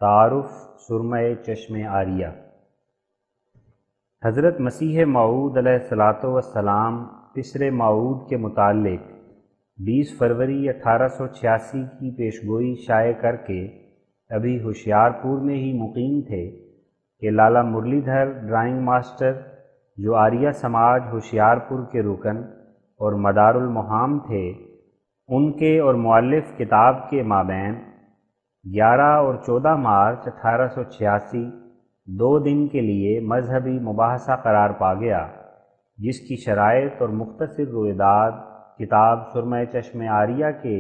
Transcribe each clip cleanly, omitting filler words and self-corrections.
تعارف سرمہ چشم آریہ۔ حضرت مسیح موعود علیہ الصلاۃ والسلام پسر موعود کے متعلق 20 فروری 1886 کی پیشگوئی شائع کر کے ابھی ہوشیار پور میں ہی مقیم تھے کہ لالا مرلی دھر ڈرائنگ ماسٹر، جو آریہ سماج ہوشیار پور کے رکن اور مدار المہام تھے، ان کے اور مؤلف کتاب کے مابین 11 اور 14 مارچ 1886 2 دن کے لیے مذہبی مباحثہ قرار پا گیا، جس کی شرائط اور مختصر رویداد کتاب سرمہ چشم آریہ کے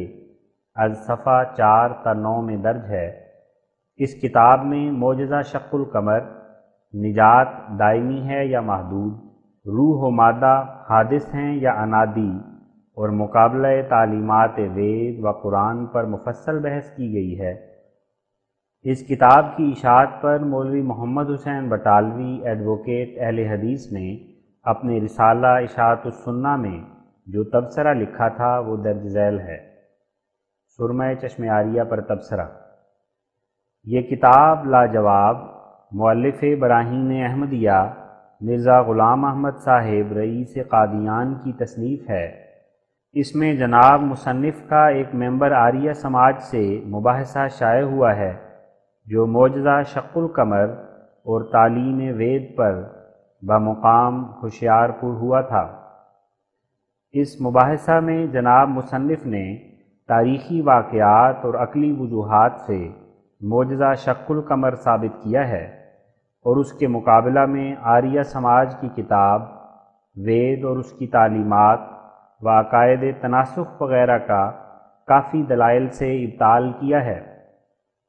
از صفحہ 4 تا 9 میں درج ہے۔ اس کتاب میں معجزہ شق القمر، نجات دائمی ہے یا محدود، روح و مادہ حادث ہیں یا انادی، اور مقابلہ تعلیمات وید و قرآن پر مفصل بحث کی گئی ہے۔ اس کتاب کی اشاعت پر مولوی محمد حسین بٹالوی ایڈوکیٹ اہل حدیث نے اپنے رسالہ اشاعت السنہ میں جو تبصرہ لکھا تھا وہ درج ذیل ہے۔ سرمہ چشم آریہ پر تبصرہ۔ یہ کتاب لاجواب مؤلف براہین احمدیہ مرزا غلام احمد صاحب رئیس قادیان کی تصنیف ہے۔ اس میں جناب مصنف کا ایک ممبر آریہ سماج سے مباحثہ شائع ہوا ہے جو معجزہ شق القمر اور تعلیم وید پر بمقام ہوشیار پور ہوا تھا۔ اس مباحثہ میں جناب مصنف نے تاریخی واقعات اور عقلی وجوہات سے معجزہ شق القمر ثابت کیا ہے، اور اس کے مقابلہ میں آریہ سماج کی کتاب وید اور اس کی تعلیمات و عقائد تناسخ وغیرہ کا کافی دلائل سے ابطال کیا ہے۔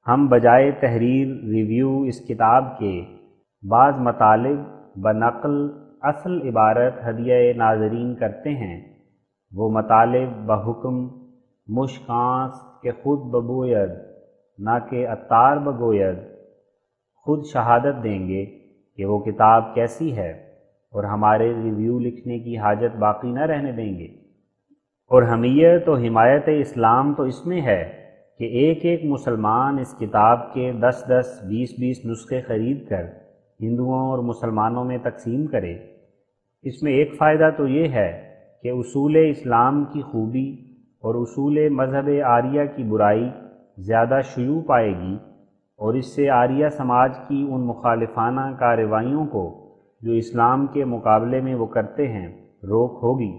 ہم بجائے تحریر ریویو اس کتاب کے بعض مطالب بنقل اصل عبارت ہدیہ ناظرین کرتے ہیں۔ وہ مطالب بحکم مشکانس کے خود ببوید نہ کہ اتار بگوید خود شہادت دیں گے کہ وہ کتاب کیسی ہے، اور ہمارے ریویو لکھنے کی حاجت باقی نہ رہنے دیں گے۔ اور حمیت و حمایت اسلام تو اس میں ہے کہ ایک ایک مسلمان اس کتاب کے 10 20 نسخے خرید کر ہندوؤں اور مسلمانوں میں تقسیم کرے۔ اس میں ایک فائدہ تو یہ ہے کہ اصول اسلام کی خوبی اور اصول مذہب آریہ کی برائی زیادہ شیوع پائے گی، اور اس سے آریہ سماج کی ان مخالفانہ کارروائیوں کو جو اسلام کے مقابلے میں وہ کرتے ہیں روک ہوگی۔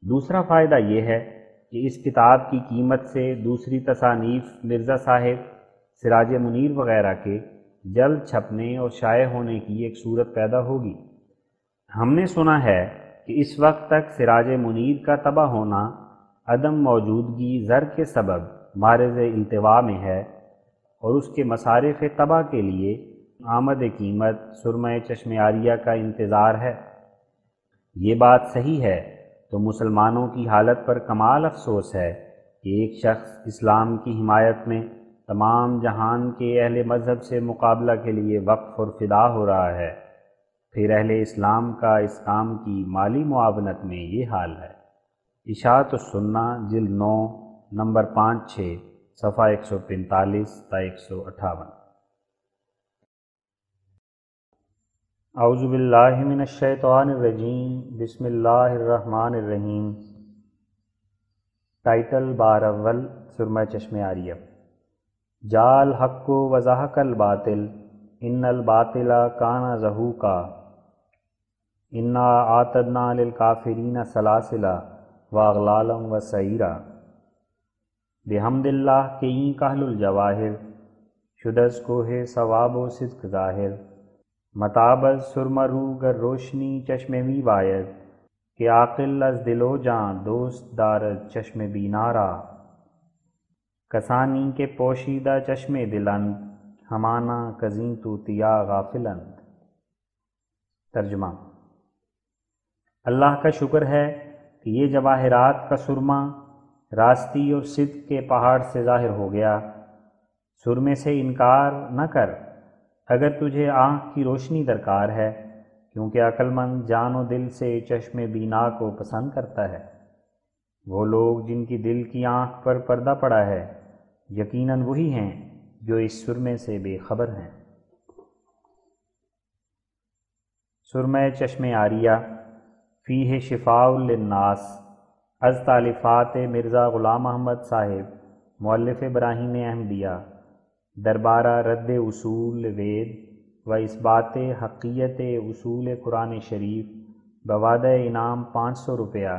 دوسرا فائدہ یہ ہے کہ اس کتاب کی قیمت سے دوسری تصانیف مرزا صاحب، سراج منیر وغیرہ کے جلد چھپنے اور شائع ہونے کی ایک صورت پیدا ہوگی۔ ہم نے سنا ہے کہ اس وقت تک سراج منیر کا تباہ ہونا عدم موجودگی زر کے سبب معرض التوا میں ہے، اور اس کے مصارف تباہ کے لیے آمد قیمت سرمہ چشم آریہ کا انتظار ہے۔ یہ بات صحیح ہے تو مسلمانوں کی حالت پر کمال افسوس ہے کہ ایک شخص اسلام کی حمایت میں تمام جہان کے اہل مذہب سے مقابلہ کے لیے وقف اور فدا ہو رہا ہے، پھر اہل اسلام کا اس کام کی مالی معاونت میں یہ حال ہے۔ اشاعت السنہ جلد 9 نمبر 5-6 صفحہ 145 تا 158۔ اعوذ باللہ من الشیطان الرجیم، بسم اللہ الرحمن الرحیم۔ ٹائٹل بار اول سرمہ چشم آریہ۔ جاء الحق وزهق الباطل ان الباطل کان زہوقا انا اعتدنا للکافرین سلاسلا واغلالا وسعیرا۔ بحمد اللہ کہ این کہل الجواہر شدز کوہ ثواب و صدق ظاہر، متابز سرمہ رو گر روشنی چشم می باید کہ عاقل از دل و جان دوست دارد چشم بینارا، کسانی کے پوشیدہ چشم دلند ہمانا کزیں توتیا غافلند۔ ترجمہ۔ اللہ کا شکر ہے کہ یہ جواہرات کا سرمہ راستی اور صدق کے پہاڑ سے ظاہر ہو گیا۔ سرمے سے انکار نہ کر اگر تجھے آنکھ کی روشنی درکار ہے، کیونکہ عقل مند جان و دل سے چشم بینا کو پسند کرتا ہے۔ وہ لوگ جن کی دل کی آنکھ پر پردہ پڑا ہے یقیناً وہی ہیں جو اس سرمے سے بے خبر ہیں۔ سرمہ چشم عاریہ فیہ شفاء للناس از تالیفات مرزا غلام محمد صاحب مؤلف براہین احمدیہ دربارہ رد اصول وید و اثبات حقیت اصول قرآن شریف بوعدہ انعام 500 روپیہ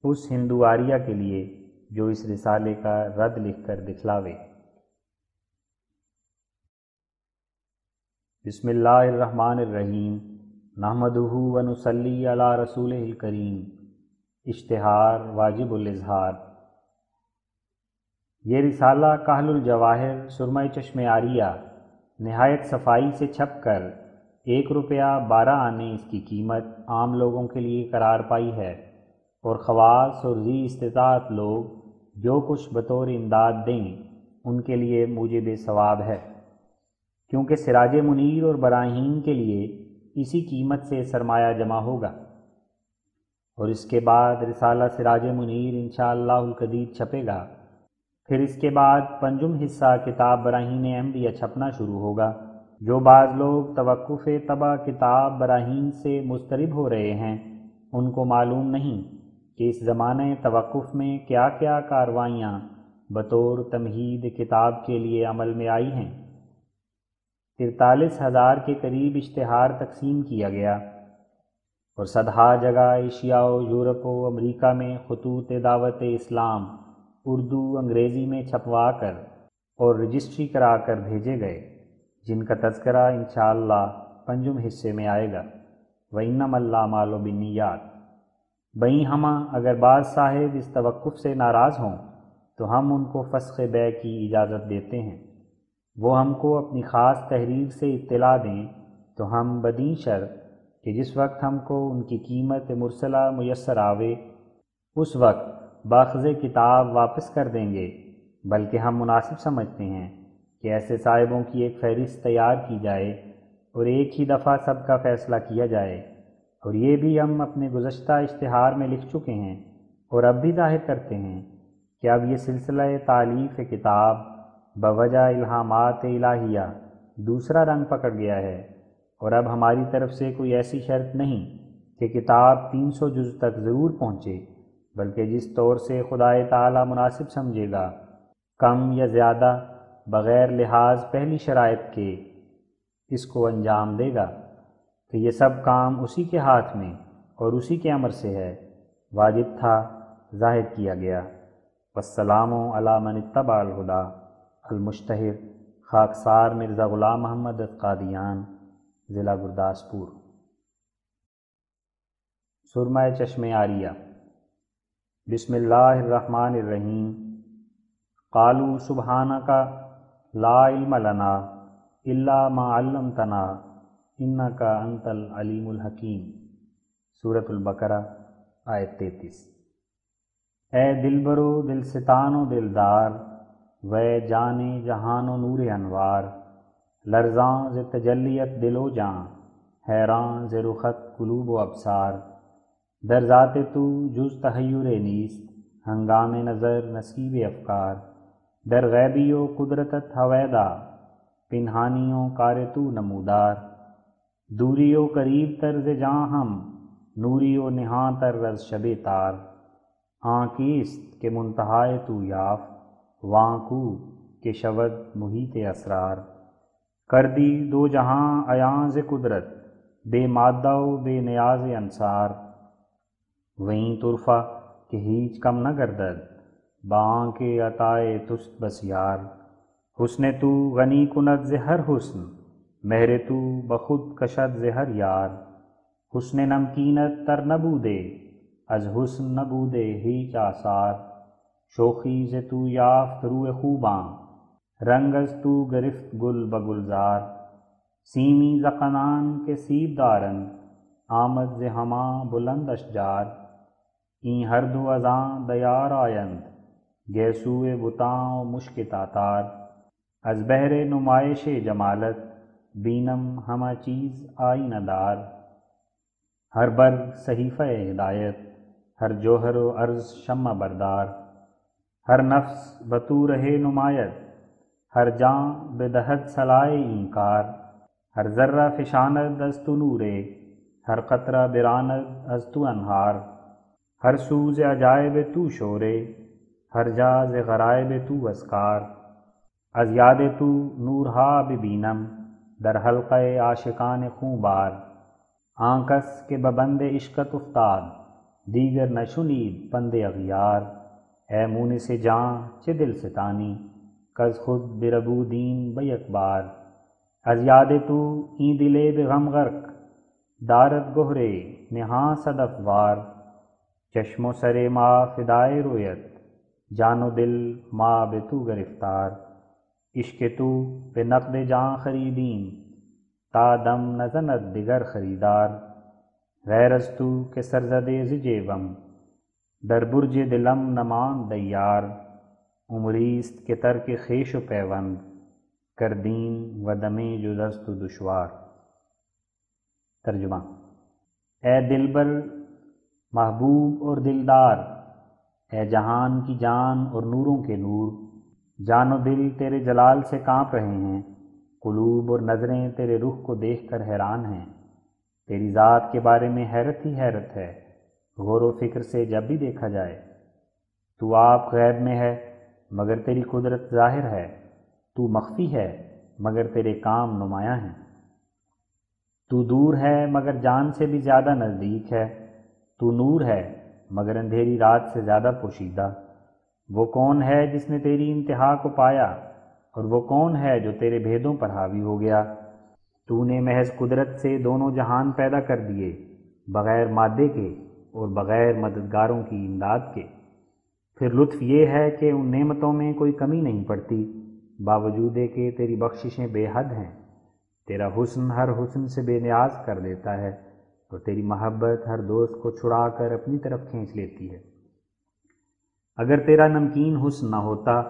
اس ہندو آریہ کے لیے جو اس رسالے کا رد لکھ کر دکھلاوے۔ بسم اللہ الرحمن الرحیم نحمدہ و نصلی علی رسولہ الکریم۔ اشتہار واجب الاظہار۔ یہ رسالہ کحل الجواہر سرمہ چشم عاریہ نہایت صفائی سے چھپ کر 1 روپیہ 12 آنے اس کی قیمت عام لوگوں کے لیے قرار پائی ہے، اور خواص اور ذی استطاعت لوگ جو کچھ بطور امداد دیں ان کے لیے موجب ثواب ہے، کیونکہ سراج منیر اور براہین کے لیے اسی قیمت سے سرمایہ جمع ہوگا، اور اس کے بعد رسالہ سراج منیر انشاءاللہ القدیر چھپے گا۔ پھر اس کے بعد 5 حصہ کتاب براہین احمدیہ چھپنا شروع ہوگا۔ جو بعض لوگ توقف طبع کتاب براہین سے مضطرب ہو رہے ہیں، ان کو معلوم نہیں کہ اس زمانے توقف میں کیا کیا کارروائیاں بطور تمہید کتاب کے لیے عمل میں آئی ہیں۔ 43,000 کے قریب اشتہار تقسیم کیا گیا، اور 100 جگہ ایشیا و یورپ و امریکہ میں خطوط دعوت اسلام اردو انگریزی میں چھپوا کر اور رجسٹری کرا کر بھیجے گئے، جن کا تذکرہ انشاءاللہ 5 حصے میں آئے گا۔ وَإِنَّمَا الْأَعْمَالُ بِالنِّيَّاتِ۔ بئیں ہم اگر بعض صاحب اس توقف سے ناراض ہوں تو ہم ان کو فسخ بیع کی اجازت دیتے ہیں۔ وہ ہم کو اپنی خاص تحریر سے اطلاع دیں تو ہم بدیں شرط کہ جس وقت ہم کو ان کی قیمت مرسلہ میسر آوے اس وقت باخذ کتاب واپس کر دیں گے، بلکہ ہم مناسب سمجھتے ہیں کہ ایسے صاحبوں کی ایک فہرست تیار کی جائے اور ایک ہی دفعہ سب کا فیصلہ کیا جائے، اور یہ بھی ہم اپنے گزشتہ اشتہار میں لکھ چکے ہیں اور اب بھی ظاہر کرتے ہیں کہ اب یہ سلسلہ تعلیف کتاب بوجہ الہامات الہیہ دوسرا رنگ پکڑ گیا ہے، اور اب ہماری طرف سے کوئی ایسی شرط نہیں کہ کتاب 300 جز تک ضرور پہنچے، بلکہ جس طور سے خدائے تعالی مناسب سمجھے گا، کم یا زیادہ بغیر لحاظ پہلی شرائط کے اس کو انجام دے گا، کہ یہ سب کام اسی کے ہاتھ میں اور اسی کے امر سے ہے، واجب تھا، ظاہر کیا گیا۔ والسلام علی من اتبع الہدی۔ المشتہر خاکسار مرزا غلام محمد قادیان، ضلع گرداسپور۔ سرمہ چشم عاریہ۔ بسم اللہ الرحمن الرحیم۔ قالوا سبحانک لا علم لنا الا ما علمتنا انک انت العلیم الحکیم۔ سورۃ البقرہ آیت 33۔ اے دلبرو دل ستان و دلدار، وے جان جہان و نور انوار، لرزاں ز تجلیت دل و جاں، حیراں ز رخت قلوب و ابصار، در ذات تو جز تحیر نیست، ہنگام نظر نصیب افکار، در غیبی و قدرتت ہویدا، پنہانی و کار تو نمودار، دوری و قریب تر ز جاں ہم، نوری و نہاں تر رز شب تار، آں کیست کہ منتہائے تو یافت، واں کو کہ شود محیط اسرار، کر دی 2 جہاں عیاں ز قدرت، بے مادہ و بے نیاز انصار، وہیں طرفہ کہ ہیچ کم نہ گردد، باں کے عطائے تست بسیار، حسن تو غنی کند ز ہر حسن، مہر تو بخود کشد ز ہر یار، حسن نمکینت تر نبودے، از حسن نبودے ہیچ آثار، شوخی ز تو یافت روح خوباں، رنگ از تو گرفت گل بگلزار، سیمی زقنان کے سیب دارند، آمد ز ہماں بلند اشجار، این ہر دو ازاں دیار آیند، گیسوئے بتاں و مشک تاتار، از بہر نمائش جمالت، بینم ہمہ چیز آئینہ دار، ہر برگ صحیفہ ہدایت، ہر جوہر و عرض شمع بردار، ہر نفس بطو رہے نمایت، ہر جاں بدہد سلائے انکار، ہر ذرہ فشاند از تو نورے، ہر قطرہ براند از تو انہار، ہر سوز عجائب تو شورے، ہر جاز غرائب تو اذکار، از یاد تو نورہا ببینم در حلقہ عاشقان خونبار، آنکس کے ببند عشقت افتاد دیگر نشنید پند اغیار، اے مونس جاں چہ دل ستانی کز خود بربودین بیک بار، از یاد تو این دلے بغم غرق دارد گہرے نہاں صدف وار، چشم و سر ما فدائے رویت جان و دل ما بے تو گرفتار، عشق تو بے نقد جاں خریدیم تا دم نزند دگر خریدار، غیر از تو کہ سرزدے ز جیبم در برج دلم نماند دیار، عمریست کہ ترک خویش و پیوند کردیم و دمِ جزست دشوار۔ ترجمہ: اے دلبر، محبوب اور دلدار، اے جہان کی جان اور نوروں کے نور، جان و دل تیرے جلال سے کانپ رہے ہیں، قلوب اور نظریں تیرے رخ کو دیکھ کر حیران ہیں، تیری ذات کے بارے میں حیرت ہی حیرت ہے، غور و فکر سے جب بھی دیکھا جائے۔ تو آپ غیب میں ہے مگر تیری قدرت ظاہر ہے، تو مخفی ہے مگر تیرے کام نمایاں ہیں، تو دور ہے مگر جان سے بھی زیادہ نزدیک ہے، تو نور ہے مگر اندھیری رات سے زیادہ پوشیدہ۔ وہ کون ہے جس نے تیری انتہا کو پایا، اور وہ کون ہے جو تیرے بھیدوں پر حاوی ہو گیا؟ تو نے محض قدرت سے دونوں جہان پیدا کر دیے، بغیر مادے کے اور بغیر مددگاروں کی امداد کے۔ پھر لطف یہ ہے کہ ان نعمتوں میں کوئی کمی نہیں پڑتی، باوجود کہ تیری بخششیں بے حد ہیں، تیرا حسن ہر حسن سے بے نیاز کر دیتا ہے، اور تیری محبت ہر دوست کو چھڑا کر اپنی طرف کھینچ لیتی ہے۔ اگر تیرا نمکین حسن نہ ہوتا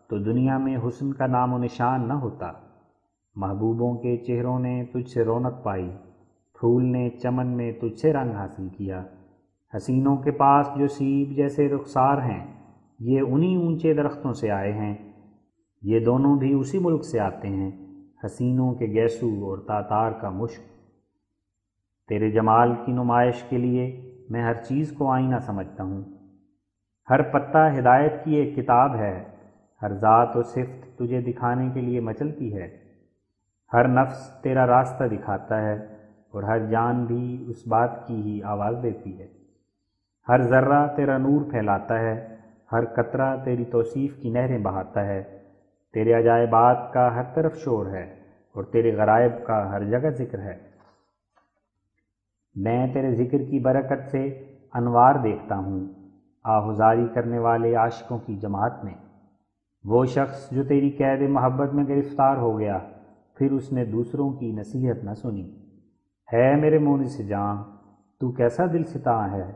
تو دنیا میں حسن کا نام و نشان نہ ہوتا۔ محبوبوں کے چہروں نے تجھ سے رونق پائی، پھول نے چمن میں تجھ سے رنگ حاصل کیا۔ حسینوں کے پاس جو سیب جیسے رخسار ہیں، یہ انہی اونچے درختوں سے آئے ہیں، یہ دونوں بھی اسی ملک سے آتے ہیں، حسینوں کے گیسو اور تاتار کا مشک۔ تیرے جمال کی نمائش کے لیے میں ہر چیز کو آئینہ سمجھتا ہوں، ہر پتا ہدایت کی ایک کتاب ہے، ہر ذات و صفت تجھے دکھانے کے لیے مچلتی ہے، ہر نفس تیرا راستہ دکھاتا ہے، اور ہر جان بھی اس بات کی ہی آواز دیتی ہے۔ ہر ذرہ تیرا نور پھیلاتا ہے، ہر قطرہ تیری توصیف کی نہریں بہاتا ہے، تیرے عجائبات کا ہر طرف شور ہے، اور تیرے غرائب کا ہر جگہ ذکر ہے۔ میں تیرے ذکر کی برکت سے انوار دیکھتا ہوں، آہوزاری کرنے والے عاشقوں کی جماعت میں۔ وہ شخص جو تیری قید محبت میں گرفتار ہو گیا، پھر اس نے دوسروں کی نصیحت نہ سنی۔ ہے میرے مونس جاں، تو کیسا دل ستاں ہے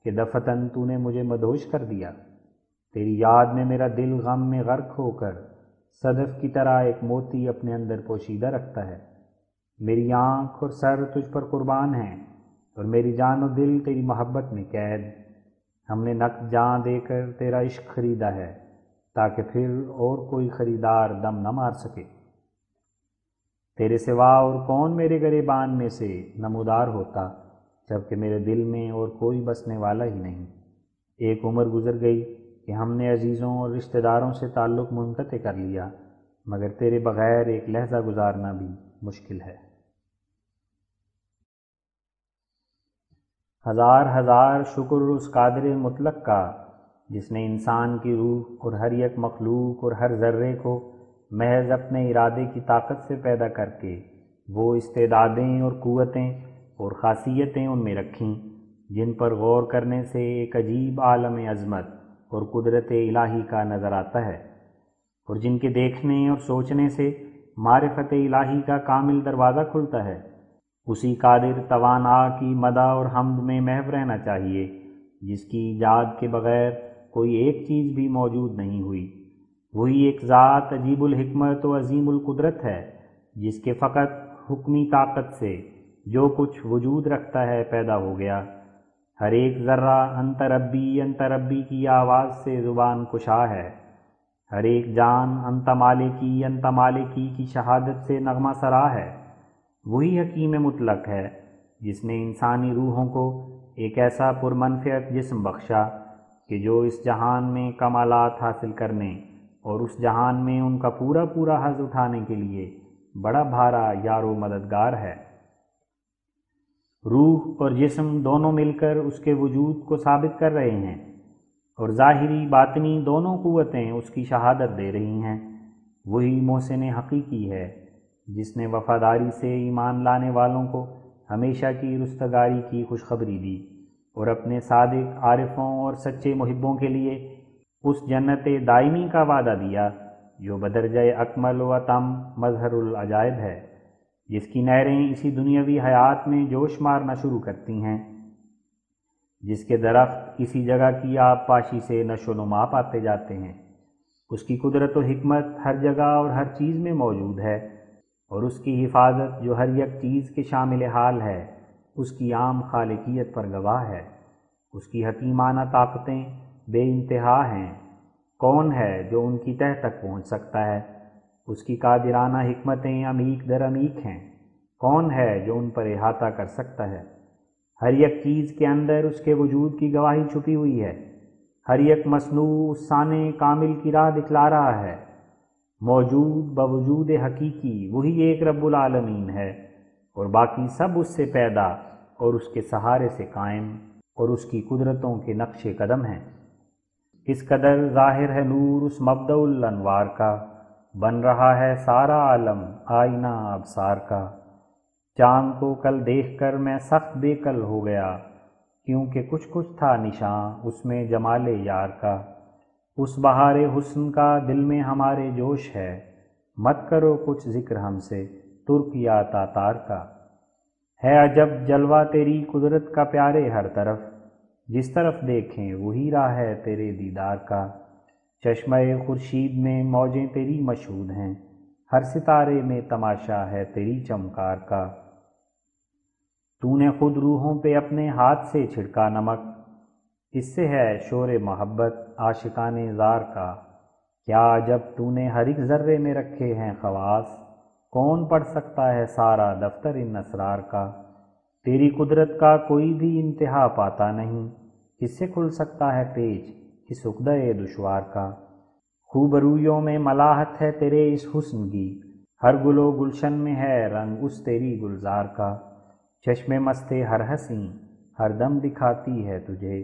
کہ دفتن تو نے مجھے مدہوش کر دیا۔ تیری یاد میں میرا دل غم میں غرق ہو کر صدف کی طرح ایک موتی اپنے اندر پوشیدہ رکھتا ہے۔ میری آنکھ اور سر تجھ پر قربان ہیں، اور میری جان و دل تیری محبت میں قید۔ ہم نے نقد جاں دے کر تیرا عشق خریدا ہے، تاکہ پھر اور کوئی خریدار دم نہ مار سکے۔ تیرے سوا اور کون میرے گریبان میں سے نمودار ہوتا، جبکہ میرے دل میں اور کوئی بسنے والا ہی نہیں۔ ایک عمر گزر گئی کہ ہم نے عزیزوں اور رشتہ داروں سے تعلق منقطع کر لیا، مگر تیرے بغیر ایک لحظہ گزارنا بھی مشکل ہے۔ ہزار ہزار شکر اس قادر مطلق کا، جس نے انسان کی روح اور ہر یک مخلوق اور ہر ذرے کو محض اپنے ارادے کی طاقت سے پیدا کر کے وہ استعدادیں اور قوتیں اور خاصیتیں ان میں رکھیں جن پر غور کرنے سے ایک عجیب عالم عظمت اور قدرت الہی کا نظر آتا ہے، اور جن کے دیکھنے اور سوچنے سے معرفت الہی کا کامل دروازہ کھلتا ہے۔ اسی قادر توانا کی مدح اور حمد میں محو رہنا چاہیے، جس کی ایجاد کے بغیر کوئی ایک چیز بھی موجود نہیں ہوئی۔ وہی ایک ذات عجیب الحکمت و عظیم القدرت ہے، جس کے فقط حکمی طاقت سے جو کچھ وجود رکھتا ہے پیدا ہو گیا۔ ہر ایک ذرہ انت ربی کی آواز سے زبان کشا ہے، ہر ایک جان انت مالکی کی شہادت سے نغمہ سرا ہے۔ وہی حکیم مطلق ہے جس نے انسانی روحوں کو ایک ایسا پرمنفعت جسم بخشا کہ جو اس جہان میں کمالات حاصل کرنے اور اس جہان میں ان کا پورا حظ اٹھانے کے لیے بڑا بھارا یار و مددگار ہے۔ روح اور جسم دونوں مل کر اس کے وجود کو ثابت کر رہے ہیں، اور ظاہری باطنی دونوں قوتیں اس کی شہادت دے رہی ہیں۔ وہی محسن حقیقی ہے جس نے وفاداری سے ایمان لانے والوں کو ہمیشہ کی رستگاری کی خوشخبری دی، اور اپنے صادق عارفوں اور سچے محبوں کے لیے اس جنت دائمی کا وعدہ دیا جو بدرجہ اکمل و اتم مظہر العجائب ہے، جس کی نہریں اسی دنیاوی حیات میں جوش مارنا شروع کرتی ہیں، جس کے درخت اسی جگہ کی آب پاشی سے نشو و نما پاتے جاتے ہیں۔ اس کی قدرت و حکمت ہر جگہ اور ہر چیز میں موجود ہے، اور اس کی حفاظت جو ہر یک چیز کے شامل حال ہے اس کی عام خالقیت پر گواہ ہے۔ اس کی حکیمانہ طاقتیں بے انتہا ہیں، کون ہے جو ان کی تہہ تک پہنچ سکتا ہے؟ اس کی قادرانہ حکمتیں عمیق در عمیق ہیں، کون ہے جو ان پر احاطہ کر سکتا ہے؟ ہر یک چیز کے اندر اس کے وجود کی گواہی چھپی ہوئی ہے، ہر یک مصنوع اس صانع کامل کی راہ دکھلا رہا ہے۔ موجود بوجود حقیقی وہی ایک رب العالمین ہے، اور باقی سب اس سے پیدا اور اس کے سہارے سے قائم اور اس کی قدرتوں کے نقش قدم ہیں۔ اس قدر ظاہر ہے نور اس مبدأ الانوار کا، بن رہا ہے سارا عالم آئینہ ابصار کا۔ چاند کو کل دیکھ کر میں سخت بے کل ہو گیا، کیونکہ کچھ تھا نشاں اس میں جمال یار کا۔ اس بہار حسن کا دل میں ہمارے جوش ہے، مت کرو کچھ ذکر ہم سے ترک یا تاتار کا۔ ہے عجب جلوہ تیری قدرت کا پیارے ہر طرف، جس طرف دیکھیں وہی راہ ہے تیرے دیدار کا۔ چشمہ خورشید میں موجیں تیری مشہود ہیں، ہر ستارے میں تماشا ہے تیری چمکار کا۔ تو نے خود روحوں پہ اپنے ہاتھ سے چھڑکا نمک، اس سے ہے شور محبت عاشقان زار کا۔ کیا عجب تو نے ہر ایک ذرے میں رکھے ہیں خواص، کون پڑھ سکتا ہے سارا دفتر ان اسرار کا۔ تیری قدرت کا کوئی بھی انتہا پاتا نہیں، کس سے کھل سکتا ہے پیچ اس عقدہ دشوار کا۔ خوبرویوں میں ملاحت ہے تیرے اس حسن کی، ہر گل و گلشن میں ہے رنگ اس تیری گلزار کا۔ چشم مست ہر حسین ہر دم دکھاتی ہے تجھے،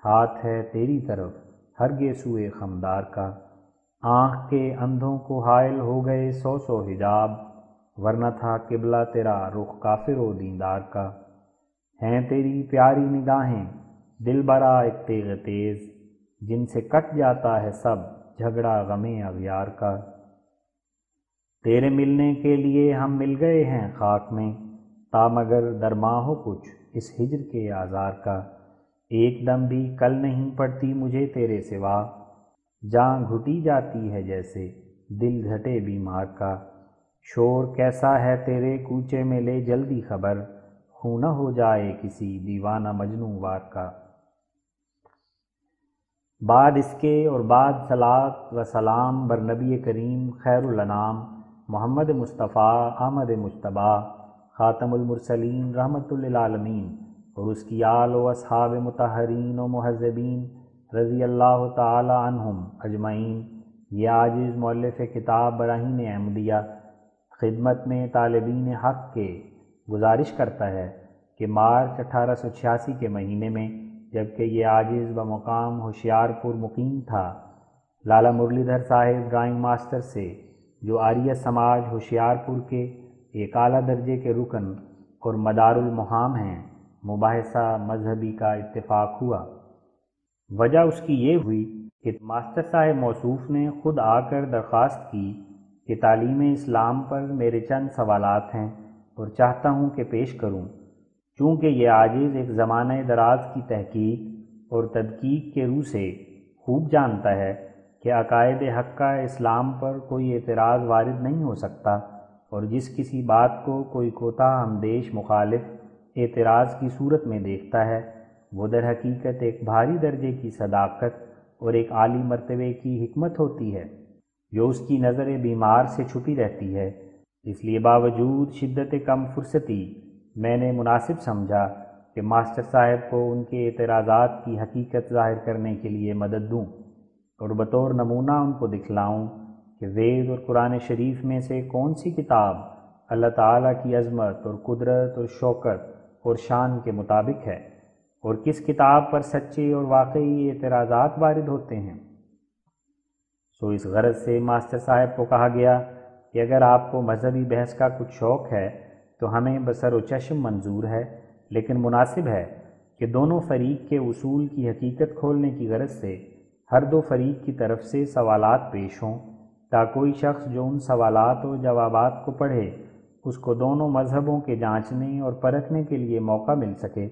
ہاتھ ہے تیری طرف ہر گیسوئے خمدار کا۔ آنکھ کے اندھوں کو حائل ہو گئے سو حجاب، ورنہ تھا قبلہ تیرا رخ کافر و دیندار کا۔ ہیں تیری پیاری نگاہیں دل برا ایک تیغ تیز، جن سے کٹ جاتا ہے سب جھگڑا غم اغیار کا۔ تیرے ملنے کے لیے ہم مل گئے ہیں خاک میں، تا مگر درماں ہو کچھ اس ہجر کے آزار کا۔ ایک دم بھی کل نہیں پڑتی مجھے تیرے سوا، جاں گھٹی جاتی ہے جیسے دل گھٹے بیمار کا۔ شور کیسا ہے تیرے کوچے میں لے جلدی خبر، خوں نہ ہو جائے کسی دیوانہ مجنوں وار کا۔ بعد اس کے اور بعد صلاۃ و سلام بر نبی کریم خیر الانام محمد مصطفیٰ احمد مجتبیٰ خاتم المرسلین رحمۃ للعالمین، اور اس کی آل و اصحاب مطہرین و مہذبین رضی اللہ تعالی عنہم اجمعین۔ یہ عاجز مؤلف کتاب براہین احمدیہ خدمت میں طالبین حق کے گزارش کرتا ہے کہ مارچ 1886 کے مہینے میں، جبکہ یہ عاجز بمقام ہوشیار پور مقیم تھا، لالا مرلی دھر صاحب ڈرائنگ ماسٹر سے، جو آریہ سماج ہوشیار پور کے ایک اعلیٰ درجے کے رکن اور مدار المہام ہیں، مباحثہ مذہبی کا اتفاق ہوا۔ وجہ اس کی یہ ہوئی کہ ماسٹر صاحب موصوف نے خود آ کر درخواست کی کہ تعلیم اسلام پر میرے چند سوالات ہیں اور چاہتا ہوں کہ پیش کروں، چونکہ یہ عاجز ایک زمانہ دراز کی تحقیق اور تدقیق کے روح سے خوب جانتا ہے کہ عقائد حق کا اسلام پر کوئی اعتراض وارد نہیں ہو سکتا، اور جس کسی بات کو کوئی کوتاہ اندیش مخالف اعتراض کی صورت میں دیکھتا ہے، وہ در حقیقت ایک بھاری درجے کی صداقت اور ایک عالی مرتبے کی حکمت ہوتی ہے۔ جو اس کی نظر بیمار سے چھپی رہتی ہے۔ اس لیے باوجود شدت کم فرصتی میں نے مناسب سمجھا کہ ماسٹر صاحب کو ان کے اعتراضات کی حقیقت ظاہر کرنے کے لیے مدد دوں اور بطور نمونہ ان کو دکھلاؤں کہ وید اور قرآن شریف میں سے کون سی کتاب اللہ تعالیٰ کی عظمت اور قدرت اور شوکت اور شان کے مطابق ہے، اور کس کتاب پر سچے اور واقعی اعتراضات وارد ہوتے ہیں۔ سو اس غرض سے ماسٹر صاحب کو کہا گیا کہ اگر آپ کو مذہبی بحث کا کچھ شوق ہے تو ہمیں بسر و چشم منظور ہے، لیکن مناسب ہے کہ دونوں فریق کے اصول کی حقیقت کھولنے کی غرض سے ہر دو فریق کی طرف سے سوالات پیش ہوں، تاکہ کوئی شخص جو ان سوالات و جوابات کو پڑھے اس کو دونوں مذہبوں کے جانچنے اور پرکھنے کے لیے موقع مل سکے۔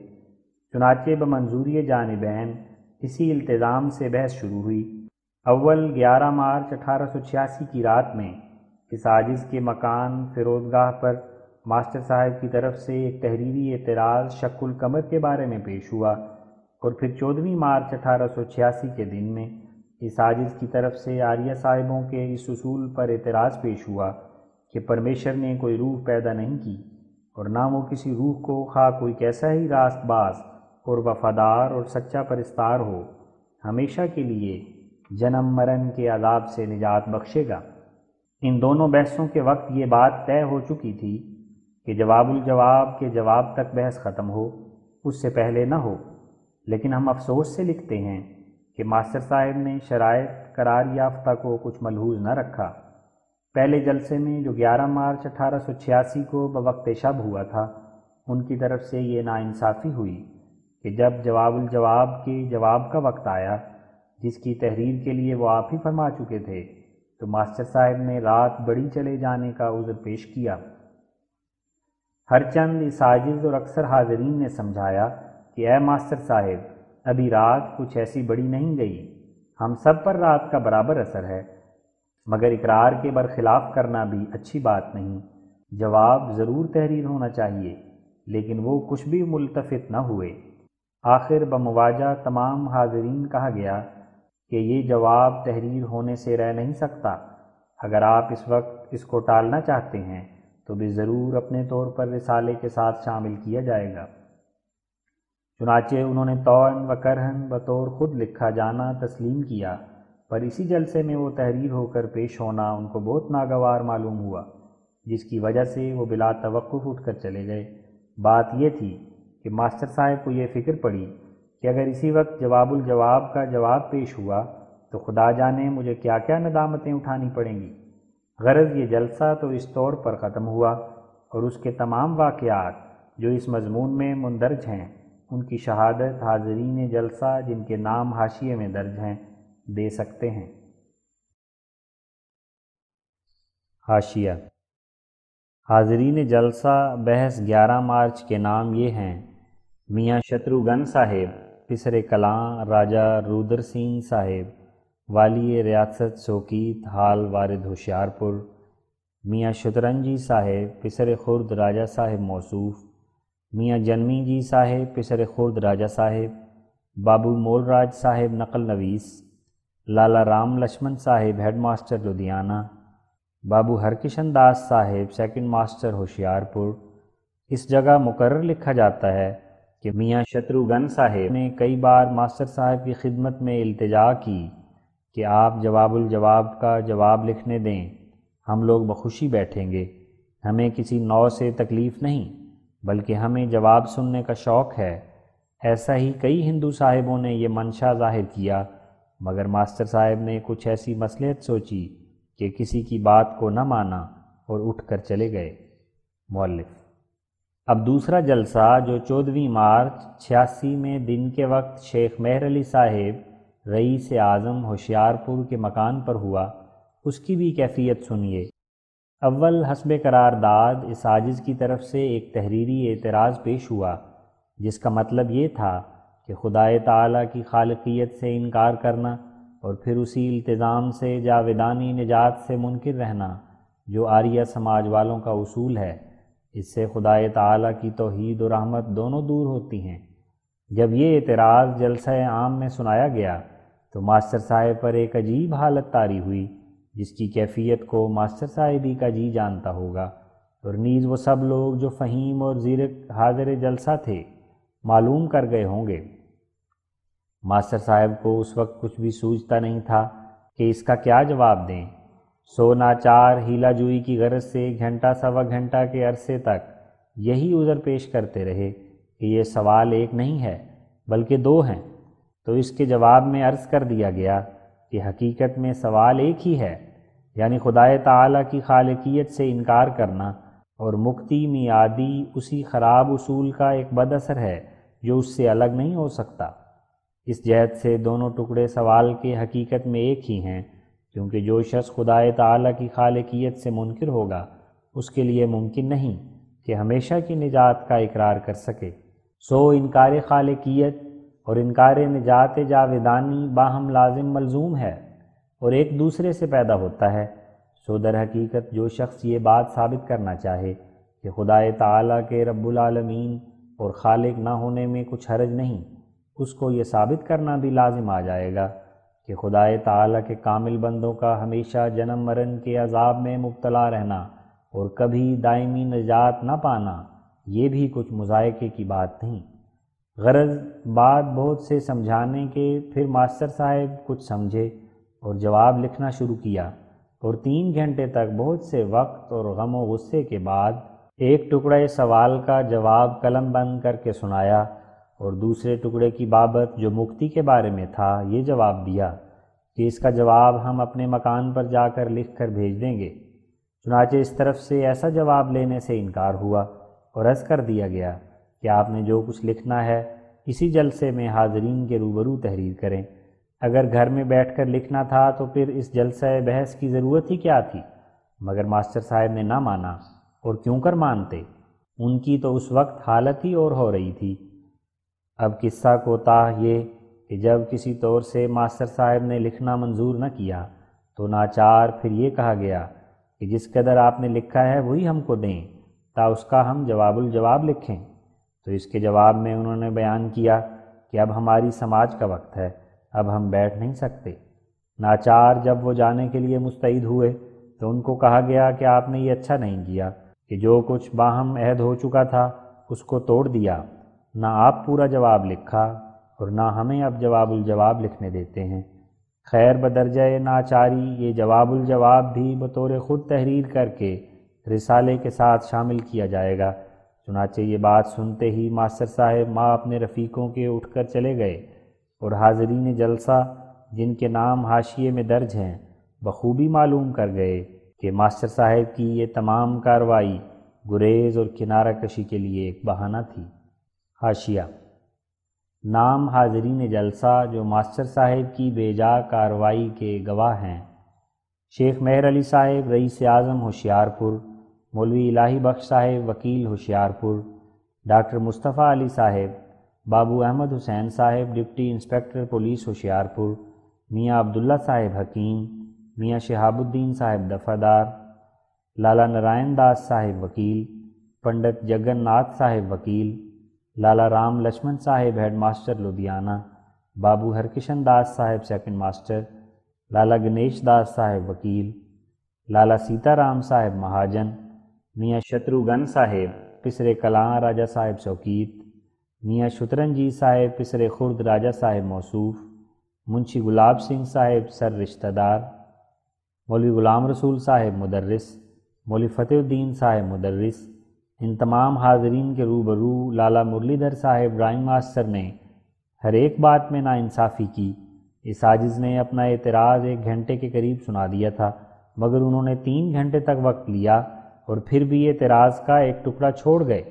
چنانچہ بمنظوری جانبین اسی التزام سے بحث شروع ہوئی۔ اول 11 مارچ 1886 کی رات میں اس عاجز کے مکان فرودگاہ پر ماسٹر صاحب کی طرف سے ایک تحریری اعتراض شق القمر کے بارے میں پیش ہوا، اور پھر 14 مارچ 1886 کے دن میں اس عاجز کی طرف سے آریہ صاحبوں کے اس اصول پر اعتراض پیش ہوا کہ پرمیشر نے کوئی روح پیدا نہیں کی، اور نہ وہ کسی روح کو خواہ کوئی کیسا ہی راست باز اور وفادار اور سچا پرستار ہو ہمیشہ کے لیے جنم مرن کے عذاب سے نجات بخشے گا۔ ان دونوں بحثوں کے وقت یہ بات طے ہو چکی تھی کہ جواب الجواب کے جواب تک بحث ختم ہو، اس سے پہلے نہ ہو، لیکن ہم افسوس سے لکھتے ہیں کہ ماسٹر صاحب نے شرائط قرار یافتہ کو کچھ ملحوظ نہ رکھا۔ پہلے جلسے میں جو 11 مارچ 1886 کو بوقت شب ہوا تھا، ان کی طرف سے یہ ناانصافی ہوئی کہ جب جواب الجواب کے جواب کا وقت آیا، جس کی تحریر کے لیے وہ آپ ہی فرما چکے تھے، تو ماسٹر صاحب نے رات بڑی چلے جانے کا عذر پیش کیا۔ ہر چند اس عاجز اور اکثر حاضرین نے سمجھایا کہ اے ماسٹر صاحب، ابھی رات کچھ ایسی بڑی نہیں گئی، ہم سب پر رات کا برابر اثر ہے، مگر اقرار کے برخلاف کرنا بھی اچھی بات نہیں۔ جواب ضرور تحریر ہونا چاہیے، لیکن وہ کچھ بھی ملتفت نہ ہوئے۔ آخر بمواجہ تمام حاضرین کہا گیا کہ یہ جواب تحریر ہونے سے رہ نہیں سکتا۔ اگر آپ اس وقت اس کو ٹالنا چاہتے ہیں تو بھی ضرور اپنے طور پر رسالے کے ساتھ شامل کیا جائے گا۔ چنانچہ انہوں نے طوعاً و کرہاً بطور خود لکھا جانا تسلیم کیا، پر اسی جلسے میں وہ تحریر ہو کر پیش ہونا ان کو بہت ناگوار معلوم ہوا، جس کی وجہ سے وہ بلا توقف اٹھ کر چلے گئے۔ بات یہ تھی کہ ماسٹر صاحب کو یہ فکر پڑی کہ اگر اسی وقت جواب الجواب کا جواب پیش ہوا تو خدا جانے مجھے کیا کیا ندامتیں اٹھانی پڑیں گی۔ غرض یہ جلسہ تو اس طور پر ختم ہوا، اور اس کے تمام واقعات جو اس مضمون میں مندرج ہیں ان کی شہادت حاضرین جلسہ جن کے نام حاشیے میں درج ہیں دے سکتے ہیں۔ حاشیہ: حاضرین جلسہ بحث 11 مارچ کے نام یہ ہیں: میاں شتروگھن صاحب پسر کلاں راجہ رودر سین صاحب والی ریاست سوکیت حال وارد ہوشیارپور، میاں شترنجی صاحب پسر خرد راجہ صاحب موصوف، میاں جنمی جی صاحب پسر خرد راجہ صاحب، بابو مول راج صاحب نقل نویس، لالا رام لچھمن صاحب ہیڈ ماسٹر لدھیانہ، بابو ہرکشن داس صاحب سیکنڈ ماسٹر ہوشیارپور۔ اس جگہ مقرر لکھا جاتا ہے کہ میاں شتروگھن صاحب نے کئی بار ماسٹر صاحب کی خدمت میں التجا کی کہ آپ جواب الجواب کا جواب لکھنے دیں، ہم لوگ بخوشی بیٹھیں گے، ہمیں کسی نوع سے تکلیف نہیں، بلکہ ہمیں جواب سننے کا شوق ہے۔ ایسا ہی کئی ہندو صاحبوں نے یہ منشا ظاہر کیا، مگر ماسٹر صاحب نے کچھ ایسی مصلحت سوچی کہ کسی کی بات کو نہ مانا اور اٹھ کر چلے گئے۔ مؤلف: اب دوسرا جلسہ جو 14 مارچ 86 میں دن کے وقت شیخ مہر علی صاحب رئیس اعظم ہوشیارپور کے مکان پر ہوا، اس کی بھی کیفیت سنیے۔ اول حسب قرارداد اس عاجز کی طرف سے ایک تحریری اعتراض پیش ہوا، جس کا مطلب یہ تھا کہ خدائے تعالیٰ کی خالقیت سے انکار کرنا اور پھر اسی التزام سے جاویدانی نجات سے منکر رہنا جو آریہ سماج والوں کا اصول ہے، اس سے خدائے تعالیٰ کی توحید و رحمت دونوں دور ہوتی ہیں۔ جب یہ اعتراض جلسہ عام میں سنایا گیا تو ماسٹر صاحب پر ایک عجیب حالت طاری ہوئی، جس کی کیفیت کو ماسٹر صاحب ہی کا جی جانتا ہوگا، اور نیز وہ سب لوگ جو فہیم اور زیرک حاضر جلسہ تھے معلوم کر گئے ہوں گے۔ ماسٹر صاحب کو اس وقت کچھ بھی سوچتا نہیں تھا کہ اس کا کیا جواب دیں، سو ناچار ہیلا جوئی کی غرض سے گھنٹہ سوا گھنٹہ کے عرصے تک یہی عذر پیش کرتے رہے کہ یہ سوال ایک نہیں ہے بلکہ دو ہیں، تو اس کے جواب میں عرض کر دیا گیا کہ حقیقت میں سوال ایک ہی ہے، یعنی خدائے تعالیٰ کی خالقیت سے انکار کرنا، اور مکتی میعادی اسی خراب اصول کا ایک بد اثر ہے جو اس سے الگ نہیں ہو سکتا۔ اس جہت سے دونوں ٹکڑے سوال کے حقیقت میں ایک ہی ہیں، کیونکہ جو شخص خدائے تعالیٰ کی خالقیت سے منکر ہوگا اس کے لیے ممکن نہیں کہ ہمیشہ کی نجات کا اقرار کر سکے۔ سو انکار خالقیت اور انکار نجات جاودانی باہم لازم ملزوم ہے اور ایک دوسرے سے پیدا ہوتا ہے۔ سو در حقیقت جو شخص یہ بات ثابت کرنا چاہے کہ خدائے تعالیٰ کے رب العالمین اور خالق نہ ہونے میں کچھ حرج نہیں، اس کو یہ ثابت کرنا بھی لازم آ جائے گا کہ خدائے تعالیٰ کے کامل بندوں کا ہمیشہ جنم مرن کے عذاب میں مبتلا رہنا اور کبھی دائمی نجات نہ پانا یہ بھی کچھ مذائقے کی بات نہیں۔ غرض بات بہت سے سمجھانے کے پھر ماسٹر صاحب کچھ سمجھے اور جواب لکھنا شروع کیا، اور 3 گھنٹے تک بہت سے وقت اور غم و غصے کے بعد ایک ٹکڑے سوال کا جواب قلم بند کر کے سنایا، اور دوسرے ٹکڑے کی بابت جو مکتی کے بارے میں تھا یہ جواب دیا کہ اس کا جواب ہم اپنے مکان پر جا کر لکھ کر بھیج دیں گے۔ چنانچہ اس طرف سے ایسا جواب لینے سے انکار ہوا اور عرض کر دیا گیا کہ آپ نے جو کچھ لکھنا ہے اسی جلسے میں حاضرین کے روبرو تحریر کریں۔ اگر گھر میں بیٹھ کر لکھنا تھا تو پھر اس جلسہ بحث کی ضرورت ہی کیا تھی؟ مگر ماسٹر صاحب نے نہ مانا، اور کیوں کر مانتے، ان کی تو اس وقت حالت ہی اور ہو رہی تھی۔ اب قصہ کوتاہ یہ کہ جب کسی طور سے ماسٹر صاحب نے لکھنا منظور نہ کیا تو ناچار پھر یہ کہا گیا کہ جس قدر آپ نے لکھا ہے وہی ہم کو دیں تا اس کا ہم جواب الجواب لکھیں۔ تو اس کے جواب میں انہوں نے بیان کیا کہ اب ہماری سماج کا وقت ہے، اب ہم بیٹھ نہیں سکتے۔ ناچار جب وہ جانے کے لیے مستعد ہوئے تو ان کو کہا گیا کہ آپ نے یہ اچھا نہیں کیا کہ جو کچھ باہم عہد ہو چکا تھا اس کو توڑ دیا، نہ آپ پورا جواب لکھا اور نہ ہمیں اب جواب الجواب لکھنے دیتے ہیں۔ خیر بدرجہ ناچاری یہ جواب الجواب بھی بطور خود تحریر کر کے رسالے کے ساتھ شامل کیا جائے گا۔ چنانچہ یہ بات سنتے ہی ماسٹر صاحب ماں اپنے رفیقوں کے اٹھ کر چلے گئے، اور حاضرین جلسہ جن کے نام حاشیے میں درج ہیں بخوبی معلوم کر گئے کہ ماسٹر صاحب کی یہ تمام کارروائی گریز اور کنارہ کشی کے لیے ایک بہانہ تھی۔ حاشیہ: نام حاضرین جلسہ جو ماسٹر صاحب کی بے جا کارروائی کے گواہ ہیں: شیخ مہر علی صاحب رئیس اعظم ہوشیارپور، مولوی الہی بخش صاحب وکیل ہوشیارپور، ڈاکٹر مصطفیٰ علی صاحب، بابو احمد حسین صاحب ڈپٹی انسپکٹر پولیس ہوشیارپور، میاں عبداللہ صاحب حکیم، میاں شہاب الدین صاحب دفعہ، لالا نارائن داس صاحب وکیل، پنڈت جگن ناتھ صاحب وکیل، لالا رام لچھمن صاحب ہیڈ ماسٹر لدھیانہ، بابو ہرکشن داس صاحب سیکنڈ ماسٹر، لالا گنیش داس صاحب وکیل، لالا سیتا رام صاحب مہاجن، میاں شتروگن صاحب پسرے کلاں راجہ صاحب سوکیت، میاں شترنجی صاحب پسرے خرد راجہ صاحب موصوف، منشی گلاب سنگھ صاحب سر رشتہ دار، مولوی غلام رسول صاحب مدرس، مولوی فتح الدین صاحب مدرس۔ ان تمام حاضرین کے روبرو لالا مرلی دھر صاحب ڈرائنگ ماسٹر نے ہر ایک بات میں ناانصافی کی۔ اس عاجز نے اپنا اعتراض 1 گھنٹے کے قریب سنا دیا تھا، مگر انہوں نے 3 گھنٹے تک وقت لیا اور پھر بھی اعتراض کا ایک ٹکڑا چھوڑ گئے۔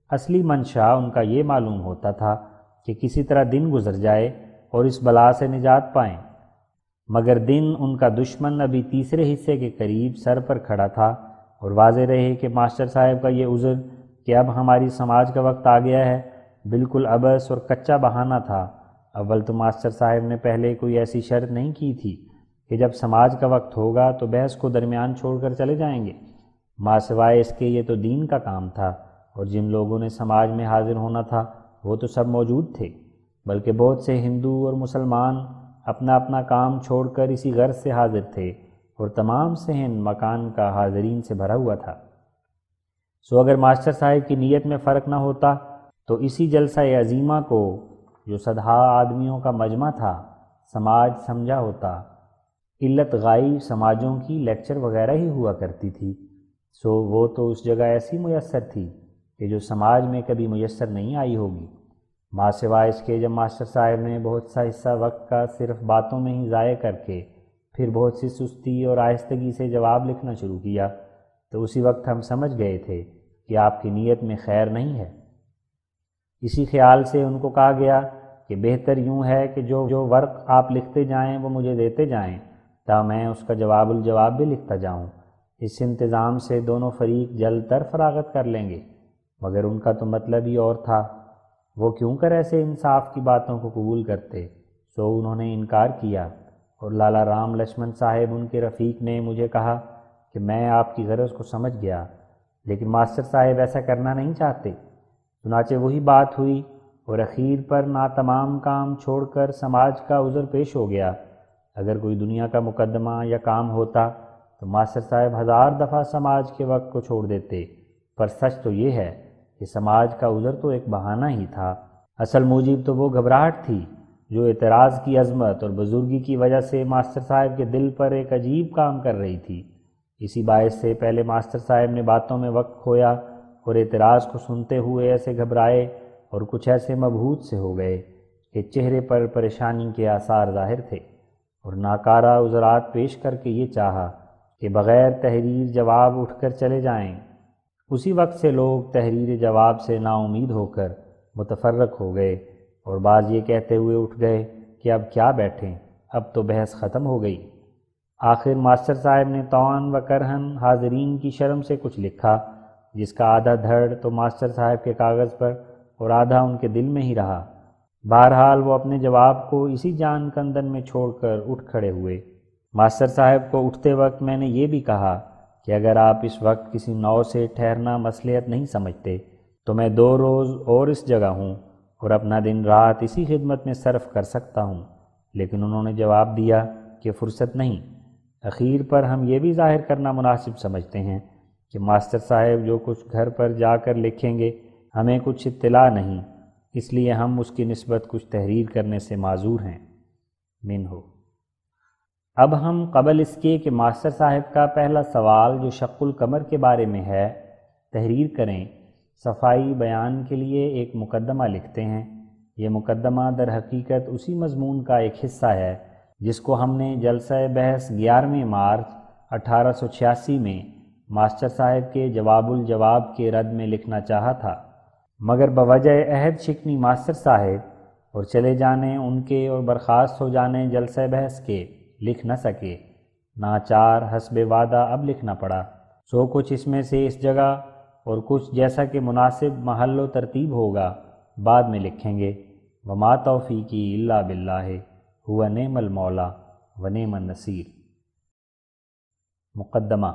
اصلی منشا ان کا یہ معلوم ہوتا تھا کہ کسی طرح دن گزر جائے اور اس بلا سے نجات پائیں، مگر دن ان کا دشمن ابھی تیسرے حصے کے قریب سر پر کھڑا تھا، اور واضح رہے کہ ماسٹر صاحب کا یہ عذر کہ اب ہماری سماج کا وقت آ گیا ہے بالکل عبث اور کچا بہانہ تھا۔ اول تو ماسٹر صاحب نے پہلے کوئی ایسی شرط نہیں کی تھی کہ جب سماج کا وقت ہوگا تو بحث کو درمیان چھوڑ کر چلے جائیں گے۔ ماں سوائے اس کے یہ تو دین کا کام تھا، اور جن لوگوں نے سماج میں حاضر ہونا تھا وہ تو سب موجود تھے، بلکہ بہت سے ہندو اور مسلمان اپنا اپنا کام چھوڑ کر اسی غرض سے حاضر تھے اور تمام صحن مکان کا حاضرین سے بھرا ہوا تھا۔ سو اگر ماسٹر صاحب کی نیت میں فرق نہ ہوتا تو اسی جلسہ عظیمہ کو، جو صدہا آدمیوں کا مجمع تھا، سماج سمجھا ہوتا۔ علت غائب سماجوں کی لیکچر وغیرہ ہی ہوا کرتی تھی، سو وہ تو اس جگہ ایسی میسر تھی کہ جو سماج میں کبھی میسر نہیں آئی ہوگی۔ ماں سوائے اس کے جب ماسٹر صاحب نے بہت سا حصہ وقت کا صرف باتوں میں ہی ضائع کر کے پھر بہت سی سستی اور آہستگی سے جواب لکھنا شروع کیا تو اسی وقت ہم سمجھ گئے تھے کہ آپ کی نیت میں خیر نہیں ہے۔ اسی خیال سے ان کو کہا گیا کہ بہتر یوں ہے کہ جو ورق آپ لکھتے جائیں وہ مجھے دیتے جائیں تا میں اس کا جواب الجواب بھی لکھتا جاؤں۔ اس انتظام سے دونوں فریق جلد تر فراغت کر لیں گے۔ مگر ان کا تو مطلب ہی اور تھا، وہ کیوں کر ایسے انصاف کی باتوں کو قبول کرتے؟ سو انہوں نے انکار کیا، اور لالا رام لکشمن صاحب ان کے رفیق نے مجھے کہا کہ میں آپ کی غرض کو سمجھ گیا، لیکن ماسٹر صاحب ایسا کرنا نہیں چاہتے۔ چنانچہ وہی بات ہوئی، اور اخیر پر ناتمام کام چھوڑ کر سماج کا عذر پیش ہو گیا۔ اگر کوئی دنیا کا مقدمہ یا کام ہوتا تو ماسٹر صاحب 1000 دفعہ سماج کے وقت کو چھوڑ دیتے، پر سچ تو یہ ہے کہ سماج کا عذر تو ایک بہانہ ہی تھا۔ اصل موجب تو وہ گھبراہٹ تھی جو اعتراض کی عظمت اور بزرگی کی وجہ سے ماسٹر صاحب کے دل پر ایک عجیب کام کر رہی تھی۔ اسی باعث سے پہلے ماسٹر صاحب نے باتوں میں وقت کھویا اور اعتراض کو سنتے ہوئے ایسے گھبرائے اور کچھ ایسے مبہوت سے ہو گئے کہ چہرے پر پریشانی کے آثار ظاہر تھے، اور ناکارہ عذرات پیش کر کے یہ چاہا کہ بغیر تحریر جواب اٹھ کر چلے جائیں۔ اسی وقت سے لوگ تحریر جواب سے نا امید ہو کر متفرق ہو گئے، اور بعض یہ کہتے ہوئے اٹھ گئے کہ اب کیا بیٹھیں، اب تو بحث ختم ہو گئی۔ آخر ماسٹر صاحب نے طوعاً و کرہاً حاضرین کی شرم سے کچھ لکھا، جس کا آدھا دھڑ تو ماسٹر صاحب کے کاغذ پر اور آدھا ان کے دل میں ہی رہا۔ بہرحال وہ اپنے جواب کو اسی جان کندن میں چھوڑ کر اٹھ کھڑے ہوئے۔ ماسٹر صاحب کو اٹھتے وقت میں نے یہ بھی کہا کہ اگر آپ اس وقت کسی نو سے ٹھہرنا مصلحت نہیں سمجھتے تو میں 2 روز اور اس جگہ ہوں اور اپنا دن رات اسی خدمت میں صرف کر سکتا ہوں، لیکن انہوں نے جواب دیا کہ فرصت نہیں۔ اخیر پر ہم یہ بھی ظاہر کرنا مناسب سمجھتے ہیں کہ ماسٹر صاحب جو کچھ گھر پر جا کر لکھیں گے ہمیں کچھ اطلاع نہیں، اس لیے ہم اس کی نسبت کچھ تحریر کرنے سے معذور ہیں۔ منہو۔ اب ہم قبل اس کے کہ ماسٹر صاحب کا پہلا سوال جو شق القمر کے بارے میں ہے تحریر کریں، صفائی بیان کے لیے ایک مقدمہ لکھتے ہیں۔ یہ مقدمہ در حقیقت اسی مضمون کا ایک حصہ ہے جس کو ہم نے جلسہ بحث 11 مارچ 1886 میں ماسٹر صاحب کے جواب الجواب کے رد میں لکھنا چاہا تھا، مگر بوجہ عہد شکنی ماسٹر صاحب اور چلے جانے ان کے اور برخاست ہو جانے جلسہ بحث کے لکھ نہ سکے۔ ناچار حسب وعدہ اب لکھنا پڑا، سو کچھ اس میں سے اس جگہ اور کچھ جیسا کہ مناسب محل و ترتیب ہوگا بعد میں لکھیں گے۔ وما توفیقی الا باللہ ہوا نعم المولا و نعم النصیر۔ مقدمہ۔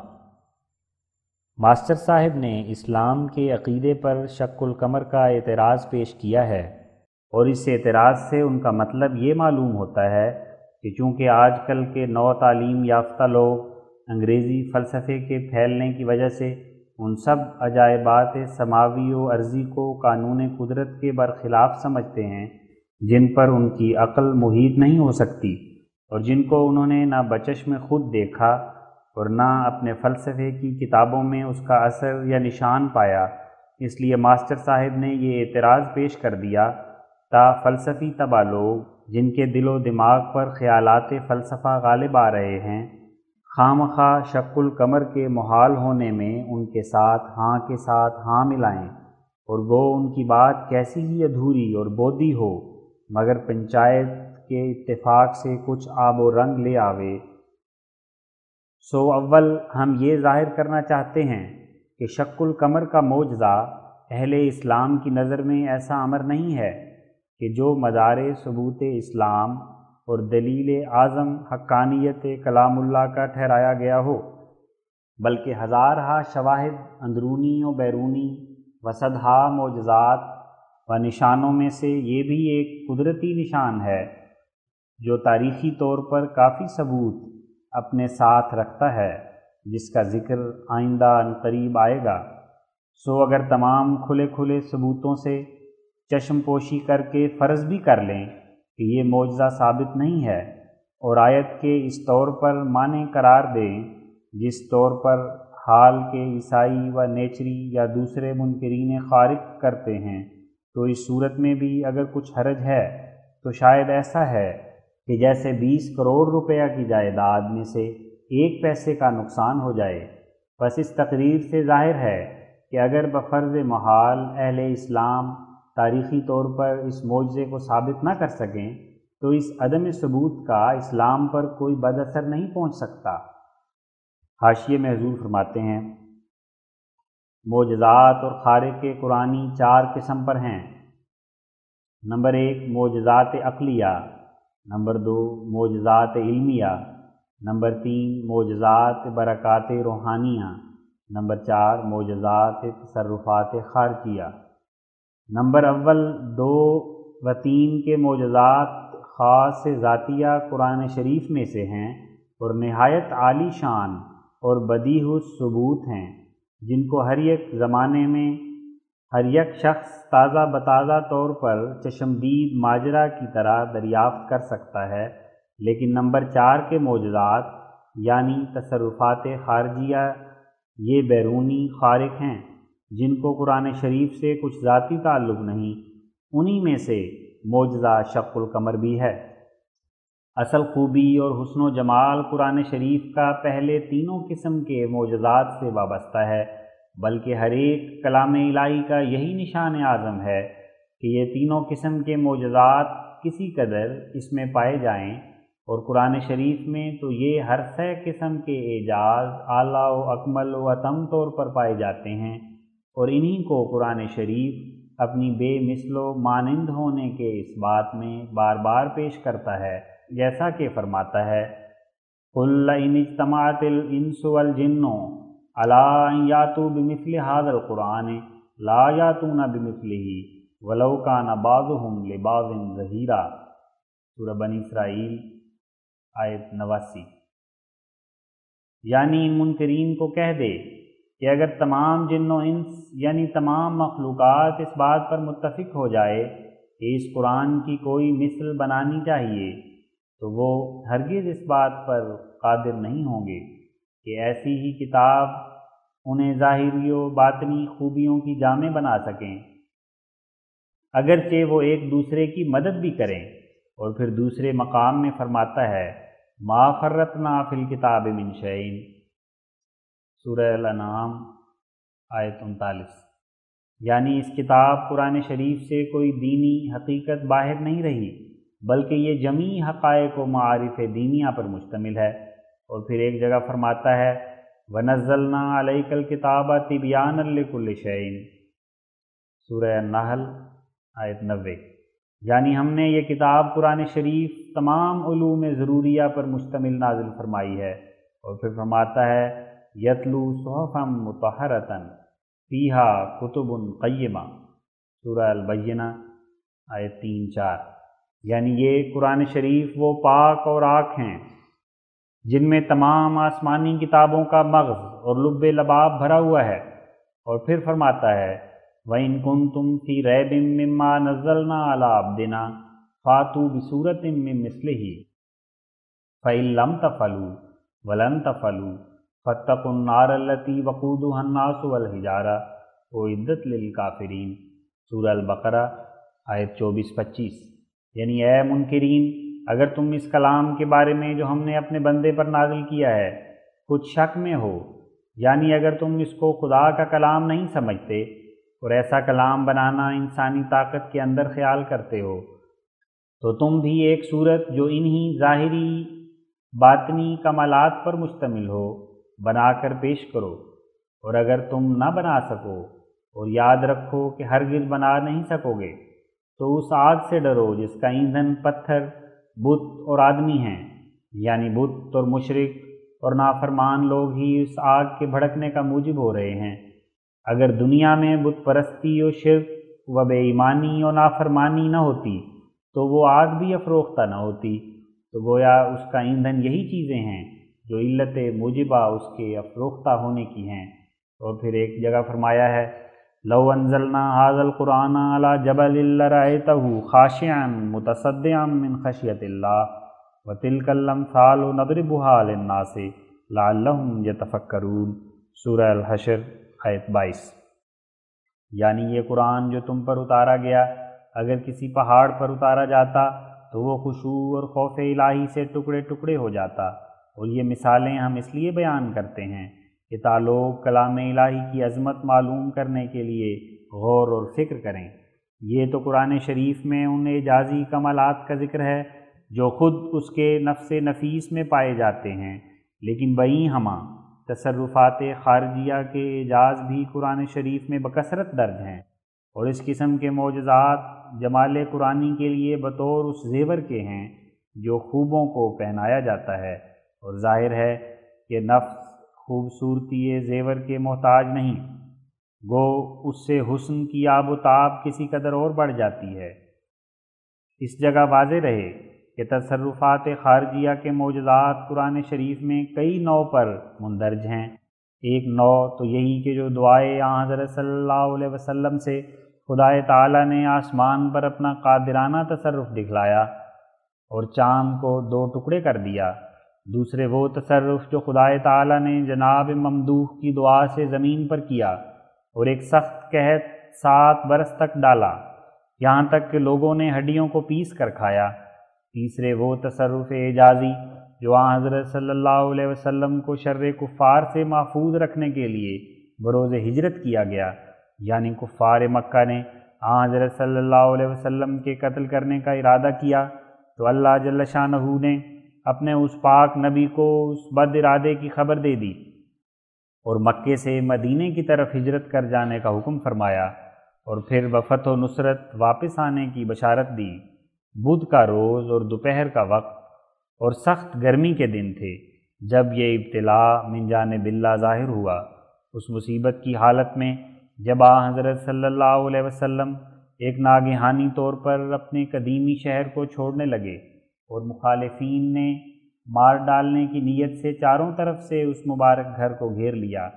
ماسٹر صاحب نے اسلام کے عقیدے پر شق القمر کا اعتراض پیش کیا ہے، اور اس اعتراض سے ان کا مطلب یہ معلوم ہوتا ہے کہ چونکہ آج کل کے نو تعلیم یافتہ لوگ انگریزی فلسفے کے پھیلنے کی وجہ سے ان سب عجائبات سماوی و ارضی کو قانون قدرت کے برخلاف سمجھتے ہیں جن پر ان کی عقل محیط نہیں ہو سکتی، اور جن کو انہوں نے نہ بچشم خود دیکھا اور نہ اپنے فلسفے کی کتابوں میں اس کا اثر یا نشان پایا، اس لیے ماسٹر صاحب نے یہ اعتراض پیش کر دیا تا فلسفی طبع لوگ جن کے دل و دماغ پر خیالات فلسفہ غالب آ رہے ہیں، خواہ مخواہ شق القمر کے محال ہونے میں ان کے ساتھ ہاں ملائیں، اور وہ ان کی بات کیسی ہی ادھوری اور بودی ہو مگر پنچایت کے اتفاق سے کچھ آب و رنگ لے آوے۔ سو اول ہم یہ ظاہر کرنا چاہتے ہیں کہ شق القمر کا معجزہ اہل اسلام کی نظر میں ایسا امر نہیں ہے کہ جو مدار ثبوت اسلام اور دلیل اعظم حقانیت کلام اللہ کا ٹھہرایا گیا ہو، بلکہ ہزارہا شواہد اندرونی و بیرونی و صدہا معجزات و نشانوں میں سے یہ بھی ایک قدرتی نشان ہے جو تاریخی طور پر کافی ثبوت اپنے ساتھ رکھتا ہے، جس کا ذکر آئندہ قریب آئے گا۔ سو اگر تمام کھلے کھلے ثبوتوں سے چشم پوشی کر کے فرض بھی کر لیں کہ یہ معجزہ ثابت نہیں ہے، اور آیت کے اس طور پر معنی قرار دیں جس طور پر حال کے عیسائی و نیچری یا دوسرے منکرین خارق کرتے ہیں، تو اس صورت میں بھی اگر کچھ حرج ہے تو شاید ایسا ہے کہ جیسے 20 کروڑ روپیہ کی جائیداد میں سے 1 پیسے کا نقصان ہو جائے۔ بس اس تقریر سے ظاہر ہے کہ اگر بفرض محال اہل اسلام تاریخی طور پر اس معجزے کو ثابت نہ کر سکیں تو اس عدم ثبوت کا اسلام پر کوئی بد اثر نہیں پہنچ سکتا۔ حاشیے میں حضور فرماتے ہیں، معجزات اور خارق قرآنی 4 قسم پر ہیں۔ نمبر 1 معجزات عقلیہ، نمبر 2 معجزات علمیہ، نمبر 3 معجزات برکات روحانیہ، نمبر 4 معجزات تصرفات خارجیہ۔ نمبر اول 2 و 3 کے معجزات خاص ذاتیہ قرآن شریف میں سے ہیں اور نہایت عالی شان اور بدیع الثبوت ہیں، جن کو ہر ایک زمانے میں ہر ایک شخص تازہ بتازہ طور پر چشمدید ماجرا کی طرح دریافت کر سکتا ہے۔ لیکن نمبر 4 کے معجزات یعنی تصرفات خارجیہ یہ بیرونی خارق ہیں، جن کو قرآن شریف سے کچھ ذاتی تعلق نہیں۔ انہی میں سے معجزہ شق القمر بھی ہے۔ اصل خوبی اور حسن و جمال قرآن شریف کا پہلے تینوں قسم کے معجزات سے وابستہ ہے، بلکہ ہر ایک کلام الہی کا یہی نشان اعظم ہے کہ یہ تینوں قسم کے معجزات کسی قدر اس میں پائے جائیں، اور قرآن شریف میں تو یہ ہر 6 قسم کے اعجاز اعلیٰ و اکمل و اتم طور پر پائے جاتے ہیں، اور انہی کو قرآن شریف اپنی بے مثل و مانند ہونے کے اس بات میں بار بار پیش کرتا ہے، جیسا کہ فرماتا ہے، قُلْ لَئِنِ اجْتَمَعَتِ الْإِنسُ وَالْجِنُّ عَلَىٰ أَن يَأْتُوا بِمِثْلِ هَٰذَا الْقُرْآنِ لَا يَأْتُونَ بِمِثْلِهِ وَلَوْ كَانَ بَعْضُهُمْ لِبَعْضٍ ظَهِيرًا۔ سورہ بنی اسرائیل آیت 89۔ یعنی ان منکرین کو کہہ دے کہ اگر تمام جن و انس یعنی تمام مخلوقات اس بات پر متفق ہو جائے کہ اس قرآن کی کوئی مثل بنانی چاہیے تو وہ ہرگز اس بات پر قادر نہیں ہوں گے کہ ایسی ہی کتاب انہیں ظاہری و باطنی خوبیوں کی جامع بنا سکیں، اگرچہ وہ ایک دوسرے کی مدد بھی کریں۔ اور پھر دوسرے مقام میں فرماتا ہے، ما فرطنا فی الکتاب من شیء، سورہ الانعام آیت 39۔ یعنی اس کتاب قرآن شریف سے کوئی دینی حقیقت باہر نہیں رہی، بلکہ یہ جمیع حقائق و معارف دینیہ پر مشتمل ہے۔ اور پھر ایک جگہ فرماتا ہے، وَنَزَّلْنَا عَلَيْكَ الْكِتَابَ تِبْيَانًا لِكُلِّ شَيْءٍ، سورہ النحل آیت 90۔ یعنی ہم نے یہ کتاب قرآن شریف تمام علوم ضروریہ پر مشتمل نازل فرمائی ہے۔ اور پھر فرماتا ہے، یتلو صحفا مطہرۃ فیہا کتب قیمہ، سورہ البینہ آیت 3-4۔ یعنی یہ قرآن شریف وہ پاک اور آک ہیں جن میں تمام آسمانی کتابوں کا مغز اور لب لباب بھرا ہوا ہے۔ اور پھر فرماتا ہے، وَإِن كُنتُمْ فِي رَيْبٍ مِّمَّا نَزَّلْنَا عَلَىٰ عَبْدِنَا فَأْتُوا بِسُورَةٍ مِّن مِّثْلِهِ فَإِن لَّمْ تَفْعَلُوا وَلَن تَفْعَلُوا فَاتَّقُوا النَّارَ الَّتِي وَقُودُهَا النَّاسُ وَالْحِجَارَةُ أُعِدَّتْ لِلْكَافِرِينَ، سورہ البقرہ آیت 24-25۔ یعنی اے منکرین، اگر تم اس کلام کے بارے میں جو ہم نے اپنے بندے پر نازل کیا ہے کچھ شک میں ہو، یعنی اگر تم اس کو خدا کا کلام نہیں سمجھتے اور ایسا کلام بنانا انسانی طاقت کے اندر خیال کرتے ہو، تو تم بھی ایک صورت جو انہی ظاہری باطنی کمالات پر مشتمل ہو بنا کر پیش کرو۔ اور اگر تم نہ بنا سکو اور یاد رکھو کہ ہرگز بنا نہیں سکو گے تو اس آگ سے ڈرو جس کا ایندھن پتھر، بت اور آدمی ہیں، یعنی بت اور مشرک اور نافرمان لوگ ہی اس آگ کے بھڑکنے کا موجب ہو رہے ہیں۔ اگر دنیا میں بت پرستی و شرک و بے ایمانی و نافرمانی نہ ہوتی تو وہ آگ بھی افروختہ نہ ہوتی۔ تو گویا اس کا ایندھن یہی چیزیں ہیں جو علت موجبہ اس کے افروختہ ہونے کی ہیں۔ اور پھر ایک جگہ فرمایا ہے لو انزلنا هذا القرآن على جبل لرأيته خاشعا متصدعا من خشیۃ اللہ وتلک الامثال نضربها للناس لعلهم یتفکرون۔ سورہ الحشر آیت 22۔ یعنی یہ قرآن جو تم پر اتارا گیا اگر کسی پہاڑ پر اتارا جاتا تو وہ خشوع اور خوف الہی سے ٹکڑے ٹکڑے ہو جاتا۔ اور یہ مثالیں ہم اس لیے بیان کرتے ہیں کہ تعلق کلام الہی کی عظمت معلوم کرنے کے لیے غور اور فکر کریں۔ یہ تو قرآن شریف میں ان اعجازی کمالات کا ذکر ہے جو خود اس کے نفس نفیس میں پائے جاتے ہیں، لیکن بئیں ہمہ تصرفات خارجیہ کے اعجاز بھی قرآن شریف میں بکثرت درج ہیں، اور اس قسم کے معجزات جمال قرآنی کے لیے بطور اس زیور کے ہیں جو خوبوں کو پہنایا جاتا ہے، اور ظاہر ہے کہ نفس خوبصورتی زیور کے محتاج نہیں، گو اس سے حسن کی آب و تاب کسی قدر اور بڑھ جاتی ہے۔ اس جگہ واضح رہے کہ تصرفات خارجیہ کے معجزات قرآن شریف میں کئی نوع پر مندرج ہیں۔ ایک نوع تو یہی کہ جو دعائے حضرت صلی اللہ علیہ وسلم سے خدا تعالیٰ نے آسمان پر اپنا قادرانہ تصرف دکھلایا اور چاند کو دو ٹکڑے کر دیا۔ دوسرے وہ تصرف جو خدا تعالیٰ نے جناب ممدوح کی دعا سے زمین پر کیا اور ایک سخت قحط 7 برس تک ڈالا، یہاں تک کہ لوگوں نے ہڈیوں کو پیس کر کھایا۔ تیسرے وہ تصرف اعجازی جو حضرت صلی اللہ علیہ وسلم کو شر کفار سے محفوظ رکھنے کے لیے بروز ہجرت کیا گیا، یعنی کفار مکہ نے حضرت صلی اللہ علیہ وسلم کے قتل کرنے کا ارادہ کیا تو اللہ جل شانہ نے اپنے اس پاک نبی کو اس بد ارادے کی خبر دے دی اور مکے سے مدینے کی طرف ہجرت کر جانے کا حکم فرمایا، اور پھر بفتح و نصرت واپس آنے کی بشارت دی۔ بدھ کا روز اور دوپہر کا وقت اور سخت گرمی کے دن تھے جب یہ ابتلا من جانب اللہ ظاہر ہوا۔ اس مصیبت کی حالت میں جب حضرت صلی اللہ علیہ وسلم ایک ناگہانی طور پر اپنے قدیمی شہر کو چھوڑنے لگے اور مخالفین نے مار ڈالنے کی نیت سے چاروں طرف سے اس مبارک گھر کو گھیر لیا،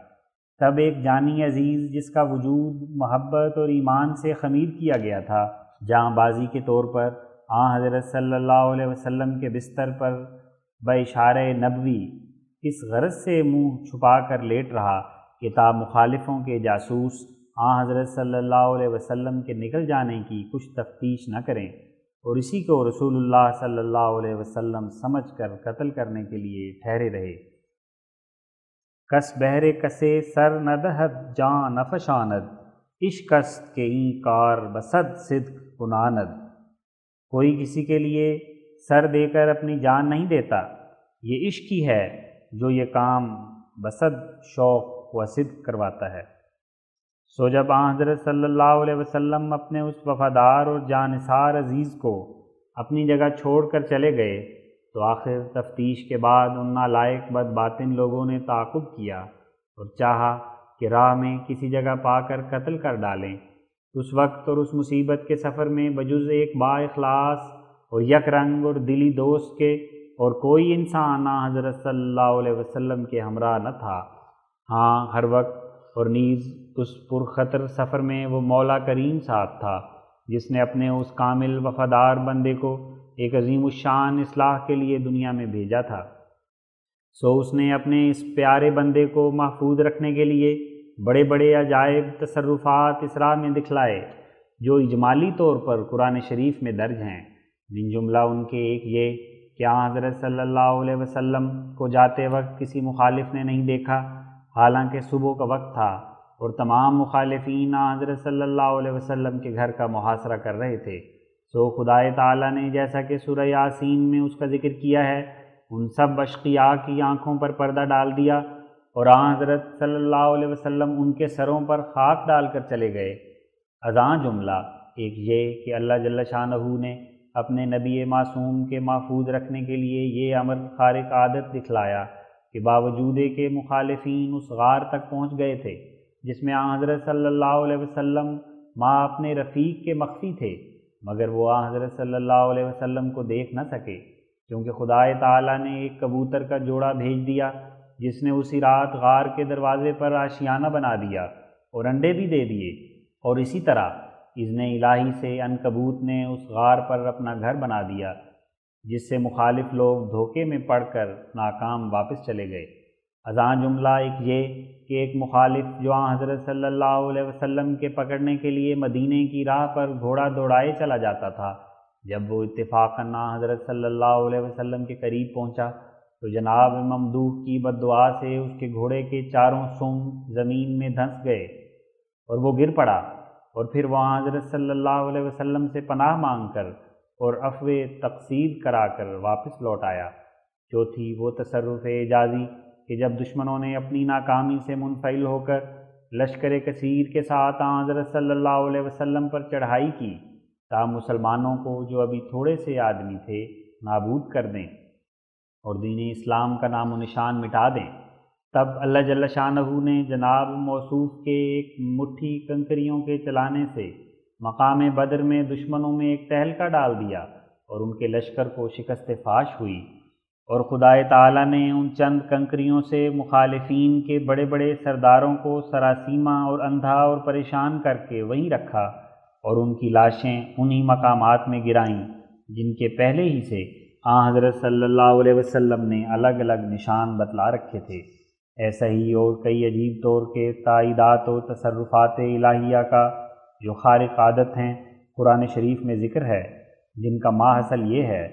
تب ایک جانی عزیز جس کا وجود محبت اور ایمان سے خمیر کیا گیا تھا، جہاں بازی کے طور پر حضرت صلی اللہ علیہ وسلم کے بستر پر باشارہ نبوی اس غرض سے منہ چھپا کر لیٹ رہا کہ تا مخالفوں کے جاسوس حضرت صلی اللہ علیہ وسلم کے نکل جانے کی کچھ تفتیش نہ کریں، اور اسی کو رسول اللہ صلی اللہ علیہ وسلم سمجھ کر قتل کرنے کے لیے ٹھہرے رہے۔ کس بہر کسے سر ندہد جان نفشاند عشق است کے این کار بصد صدق کناند۔ کوئی کسی کے لیے سر دے کر اپنی جان نہیں دیتا، یہ عشق ہی ہے جو یہ کام بصد شوق و صدق کرواتا ہے۔ سو جب حضرت صلی اللہ علیہ وسلم اپنے اس وفادار اور جانثار عزیز کو اپنی جگہ چھوڑ کر چلے گئے تو آخر تفتیش کے بعد ان نالائق بد باطن لوگوں نے تعاقب کیا اور چاہا کہ راہ میں کسی جگہ پا کر قتل کر ڈالیں۔ اس وقت اور اس مصیبت کے سفر میں بجز ایک با اخلاص اور یک رنگ اور دلی دوست کے اور کوئی انسان حضرت صلی اللہ علیہ وسلم کے ہمراہ نہ تھا۔ ہاں، ہر وقت اور نیز اس پرخطر سفر میں وہ مولا کریم ساتھ تھا جس نے اپنے اس کامل وفادار بندے کو ایک عظیم الشان اصلاح کے لیے دنیا میں بھیجا تھا۔ سو اس نے اپنے اس پیارے بندے کو محفوظ رکھنے کے لیے بڑے بڑے عجائب تصرفات اس راہ میں دکھلائے جو اجمالی طور پر قرآن شریف میں درج ہیں، من جملہ ان کے ایک یہ کہ حضرت صلی اللہ علیہ وسلم کو جاتے وقت کسی مخالف نے نہیں دیکھا، حالانکہ صبح کا وقت تھا اور تمام مخالفین حضرت صلی اللہ علیہ وسلم کے گھر کا محاصرہ کر رہے تھے۔ سو خدا تعالیٰ نے جیسا کہ سورہ یاسین میں اس کا ذکر کیا ہے، ان سب اشقیاء کی آنکھوں پر پردہ ڈال دیا اور حضرت صلی اللہ علیہ وسلم ان کے سروں پر خاک ڈال کر چلے گئے۔ ازاں جملہ ایک یہ کہ اللہ جل شانہ نے اپنے نبی معصوم کے محفوظ رکھنے کے لیے یہ امر خارق عادت دکھلایا کہ باوجود کہ مخالفین اس غار تک پہنچ گئے تھے جس میں حضرت صلی اللہ علیہ وسلم ماں اپنے رفیق کے مخفی تھے، مگر وہ حضرت صلی اللہ علیہ وسلم کو دیکھ نہ سکے، کیونکہ خدا تعالیٰ نے ایک کبوتر کا جوڑا بھیج دیا جس نے اسی رات غار کے دروازے پر آشیانہ بنا دیا اور انڈے بھی دے دیے، اور اسی طرح اذن الہی سے عنکبوت نے اس غار پر اپنا گھر بنا دیا، جس سے مخالف لوگ دھوکے میں پڑ کر ناکام واپس چلے گئے۔ ازاں جملہ ایک یہ کہ ایک مخالف جو حضرت صلی اللہ علیہ وسلم کے پکڑنے کے لیے مدینے کی راہ پر گھوڑا دوڑائے چلا جاتا تھا، جب وہ اتفاقاً حضرت صلی اللہ علیہ وسلم کے قریب پہنچا تو جناب ممدوح کی بد دعا سے اس کے گھوڑے کے چاروں سم زمین میں دھنس گئے اور وہ گر پڑا، اور پھر وہاں حضرت صلی اللہ علیہ وسلم سے پناہ مانگ کر اور عفو تقصیر کرا کر واپس لوٹ آیا۔ چوتھی وہ تصرف اعجازی کہ جب دشمنوں نے اپنی ناکامی سے منفعل ہو کر لشکر کثیر کے ساتھ حضرت صلی اللہ علیہ وسلم پر چڑھائی کی تا مسلمانوں کو جو ابھی تھوڑے سے آدمی تھے نابود کر دیں اور دین اسلام کا نام و نشان مٹا دیں، تب اللہ جل شانہ نے جناب موصوف کے ایک مٹھی کنکریوں کے چلانے سے مقام بدر میں دشمنوں میں ایک تہلکہ ڈال دیا اور ان کے لشکر کو شکست فاش ہوئی، اور خدا تعالیٰ نے ان چند کنکریوں سے مخالفین کے بڑے بڑے سرداروں کو سراسیمہ اور اندھا اور پریشان کر کے وہیں رکھا اور ان کی لاشیں انہی مقامات میں گرائیں جن کے پہلے ہی سے حضرت صلی اللہ علیہ وسلم نے الگ الگ نشان بتلا رکھے تھے۔ ایسا ہی اور کئی عجیب طور کے تائیدات و تصرفات الہیہ کا جو خارق عادت ہیں قرآن شریف میں ذکر ہے، جن کا ماحصل یہ ہے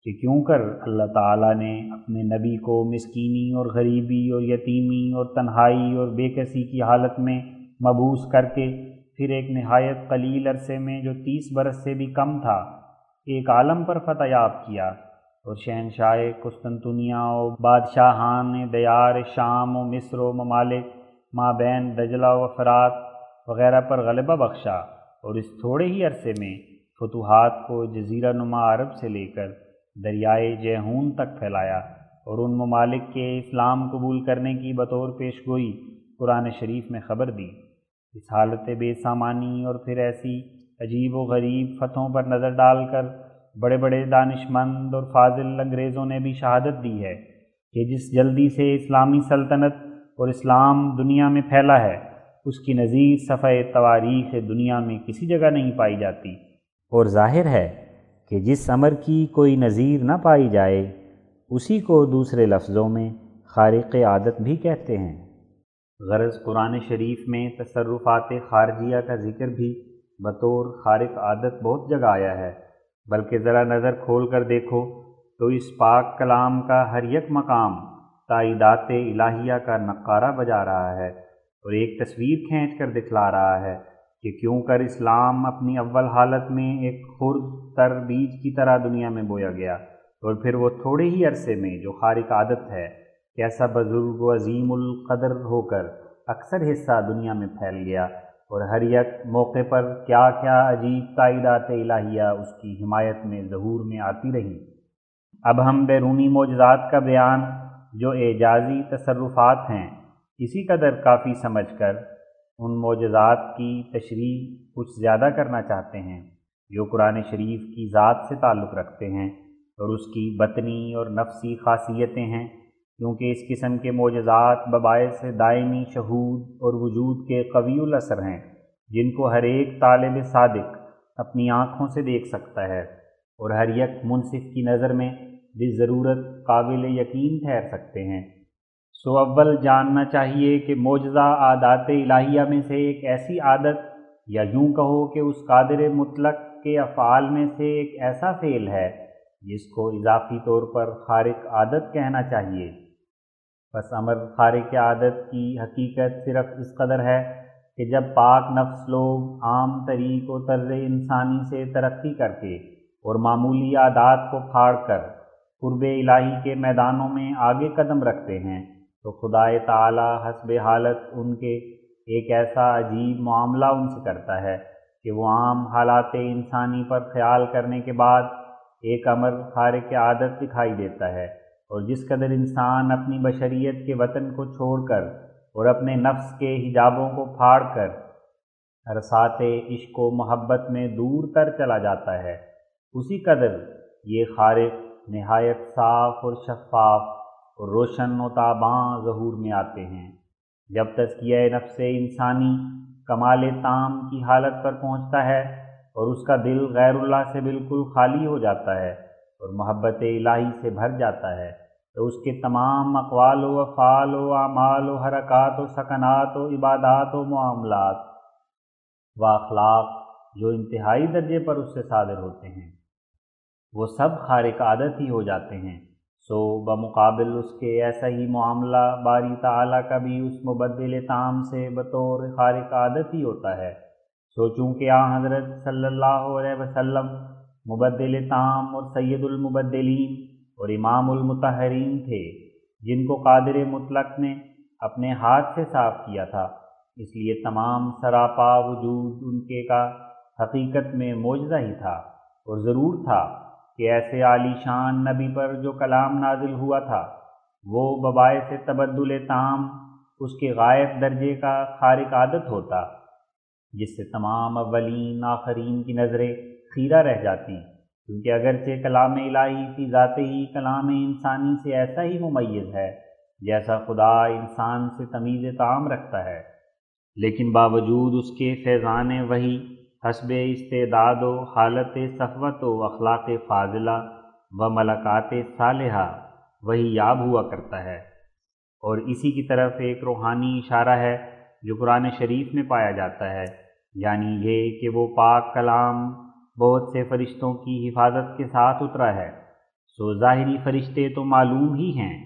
کہ کیوں کر اللہ تعالیٰ نے اپنے نبی کو مسکینی اور غریبی اور یتیمی اور تنہائی اور بے کسی کی حالت میں مبعوث کر کے پھر ایک نہایت قلیل عرصے میں جو 30 برس سے بھی کم تھا ایک عالم پر فتح یاب کیا، اور شہنشاہ قسطنطنیہ و بادشاہان دیار شام و مصر و ممالک مابین دجلہ و فرات وغیرہ پر غلبہ بخشا، اور اس تھوڑے ہی عرصے میں فتوحات کو جزیرہ نما عرب سے لے کر دریائے جیہون تک پھیلایا، اور ان ممالک کے اسلام قبول کرنے کی بطور پیش گوئی قرآن شریف میں خبر دی۔ اس حالت بے سامانی اور پھر ایسی عجیب و غریب فتحوں پر نظر ڈال کر بڑے بڑے دانشمند اور فاضل انگریزوں نے بھی شہادت دی ہے کہ جس جلدی سے اسلامی سلطنت اور اسلام دنیا میں پھیلا ہے اس کی نظیر صفحہ تواریخ دنیا میں کسی جگہ نہیں پائی جاتی، اور ظاہر ہے کہ جس امر کی کوئی نظیر نہ پائی جائے اسی کو دوسرے لفظوں میں خارق عادت بھی کہتے ہیں۔ غرض قرآن شریف میں تصرفات خارجیہ کا ذکر بھی بطور خارق عادت بہت جگہ آیا ہے، بلکہ ذرا نظر کھول کر دیکھو تو اس پاک کلام کا ہر یک مقام تائیدات الہیہ کا نقارہ بجا رہا ہے اور ایک تصویر کھینچ کر دکھلا رہا ہے کہ کیوں کر اسلام اپنی اول حالت میں ایک خرد تر بیج کی طرح دنیا میں بویا گیا، اور پھر وہ تھوڑے ہی عرصے میں جو خارق عادت ہے کیسا بزرگ و عظیم القدر ہو کر اکثر حصہ دنیا میں پھیل گیا، اور ہر یک موقع پر کیا کیا عجیب تائیدات الہیہ اس کی حمایت میں ظہور میں آتی رہیں۔ اب ہم بیرونی معجزات کا بیان جو اعجازی تصرفات ہیں اسی قدر کافی سمجھ کر ان معجزات کی تشریح کچھ زیادہ کرنا چاہتے ہیں جو قرآن شریف کی ذات سے تعلق رکھتے ہیں اور اس کی بطنی اور نفسی خاصیتیں ہیں، کیونکہ اس قسم کے معجزات بباعث دائمی شہود اور وجود کے قوی الاثر ہیں جن کو ہر ایک طالب صادق اپنی آنکھوں سے دیکھ سکتا ہے اور ہر یک منصف کی نظر میں بالضرورت قابل یقین ٹھہر سکتے ہیں۔ سو اول جاننا چاہیے کہ معجزہ عادات الہیہ میں سے ایک ایسی عادت یا یوں کہو کہ اس قادر مطلق کے افعال میں سے ایک ایسا فعل ہے جس کو اضافی طور پر خارق عادت کہنا چاہیے۔ بس امر خارق عادت کی حقیقت صرف اس قدر ہے کہ جب پاک نفس لوگ عام طریق و طرز انسانی سے ترقی کر کے اور معمولی عادات کو پھاڑ کر قرب الہی کے میدانوں میں آگے قدم رکھتے ہیں تو خدا تعالی حسب حالت ان کے ایک ایسا عجیب معاملہ ان سے کرتا ہے کہ وہ عام حالات انسانی پر خیال کرنے کے بعد ایک امر خارق عادت دکھائی دیتا ہے، اور جس قدر انسان اپنی بشریت کے وطن کو چھوڑ کر اور اپنے نفس کے حجابوں کو پھاڑ کر عرصات عشق و محبت میں دور تر چلا جاتا ہے، اسی قدر یہ خارق نہایت صاف اور شفاف اور روشن و تاباں ظہور میں آتے ہیں۔ جب تزکیہ نفس انسانی کمال تام کی حالت پر پہنچتا ہے اور اس کا دل غیر اللہ سے بالکل خالی ہو جاتا ہے اور محبت الہی سے بھر جاتا ہے، تو اس کے تمام اقوال و افعال و اعمال و حرکات و سکنات و عبادات و معاملات و اخلاق جو انتہائی درجے پر اس سے صادر ہوتے ہیں، وہ سب خارق عادت ہی ہو جاتے ہیں۔ سو بمقابل اس کے ایسا ہی معاملہ باری تعالیٰ کا بھی اس مبدل تام سے بطور خارق عادت ہی ہوتا ہے۔ سو چونکہ حضرت صلی اللہ علیہ وسلم مبدل تام اور سید المبدلین اور امام المطہرین تھے، جن کو قادر مطلق نے اپنے ہاتھ سے صاف کیا تھا، اس لیے تمام سراپا وجود ان کے کا حقیقت میں معجزہ ہی تھا، اور ضرور تھا کہ ایسے عالی شان نبی پر جو کلام نازل ہوا تھا، وہ بباعث تبدل تام اس کے غائب درجے کا خارق عادت ہوتا، جس سے تمام اولین آخرین کی نظریں خیرہ رہ جاتی، کیونکہ اگرچہ کلام الہی فی ذات ہی کلام انسانی سے ایسا ہی ممیز ہے جیسا خدا انسان سے تمیز تام رکھتا ہے، لیکن باوجود اس کے فیضان وحی حسب استعداد و حالت صفوت و اخلاق فاضلہ و ملکات صالحہ وہی یاب ہوا کرتا ہے۔ اور اسی کی طرف ایک روحانی اشارہ ہے جو قرآن شریف میں پایا جاتا ہے، یعنی یہ کہ وہ پاک کلام بہت سے فرشتوں کی حفاظت کے ساتھ اترا ہے۔ سو ظاہری فرشتے تو معلوم ہی ہیں،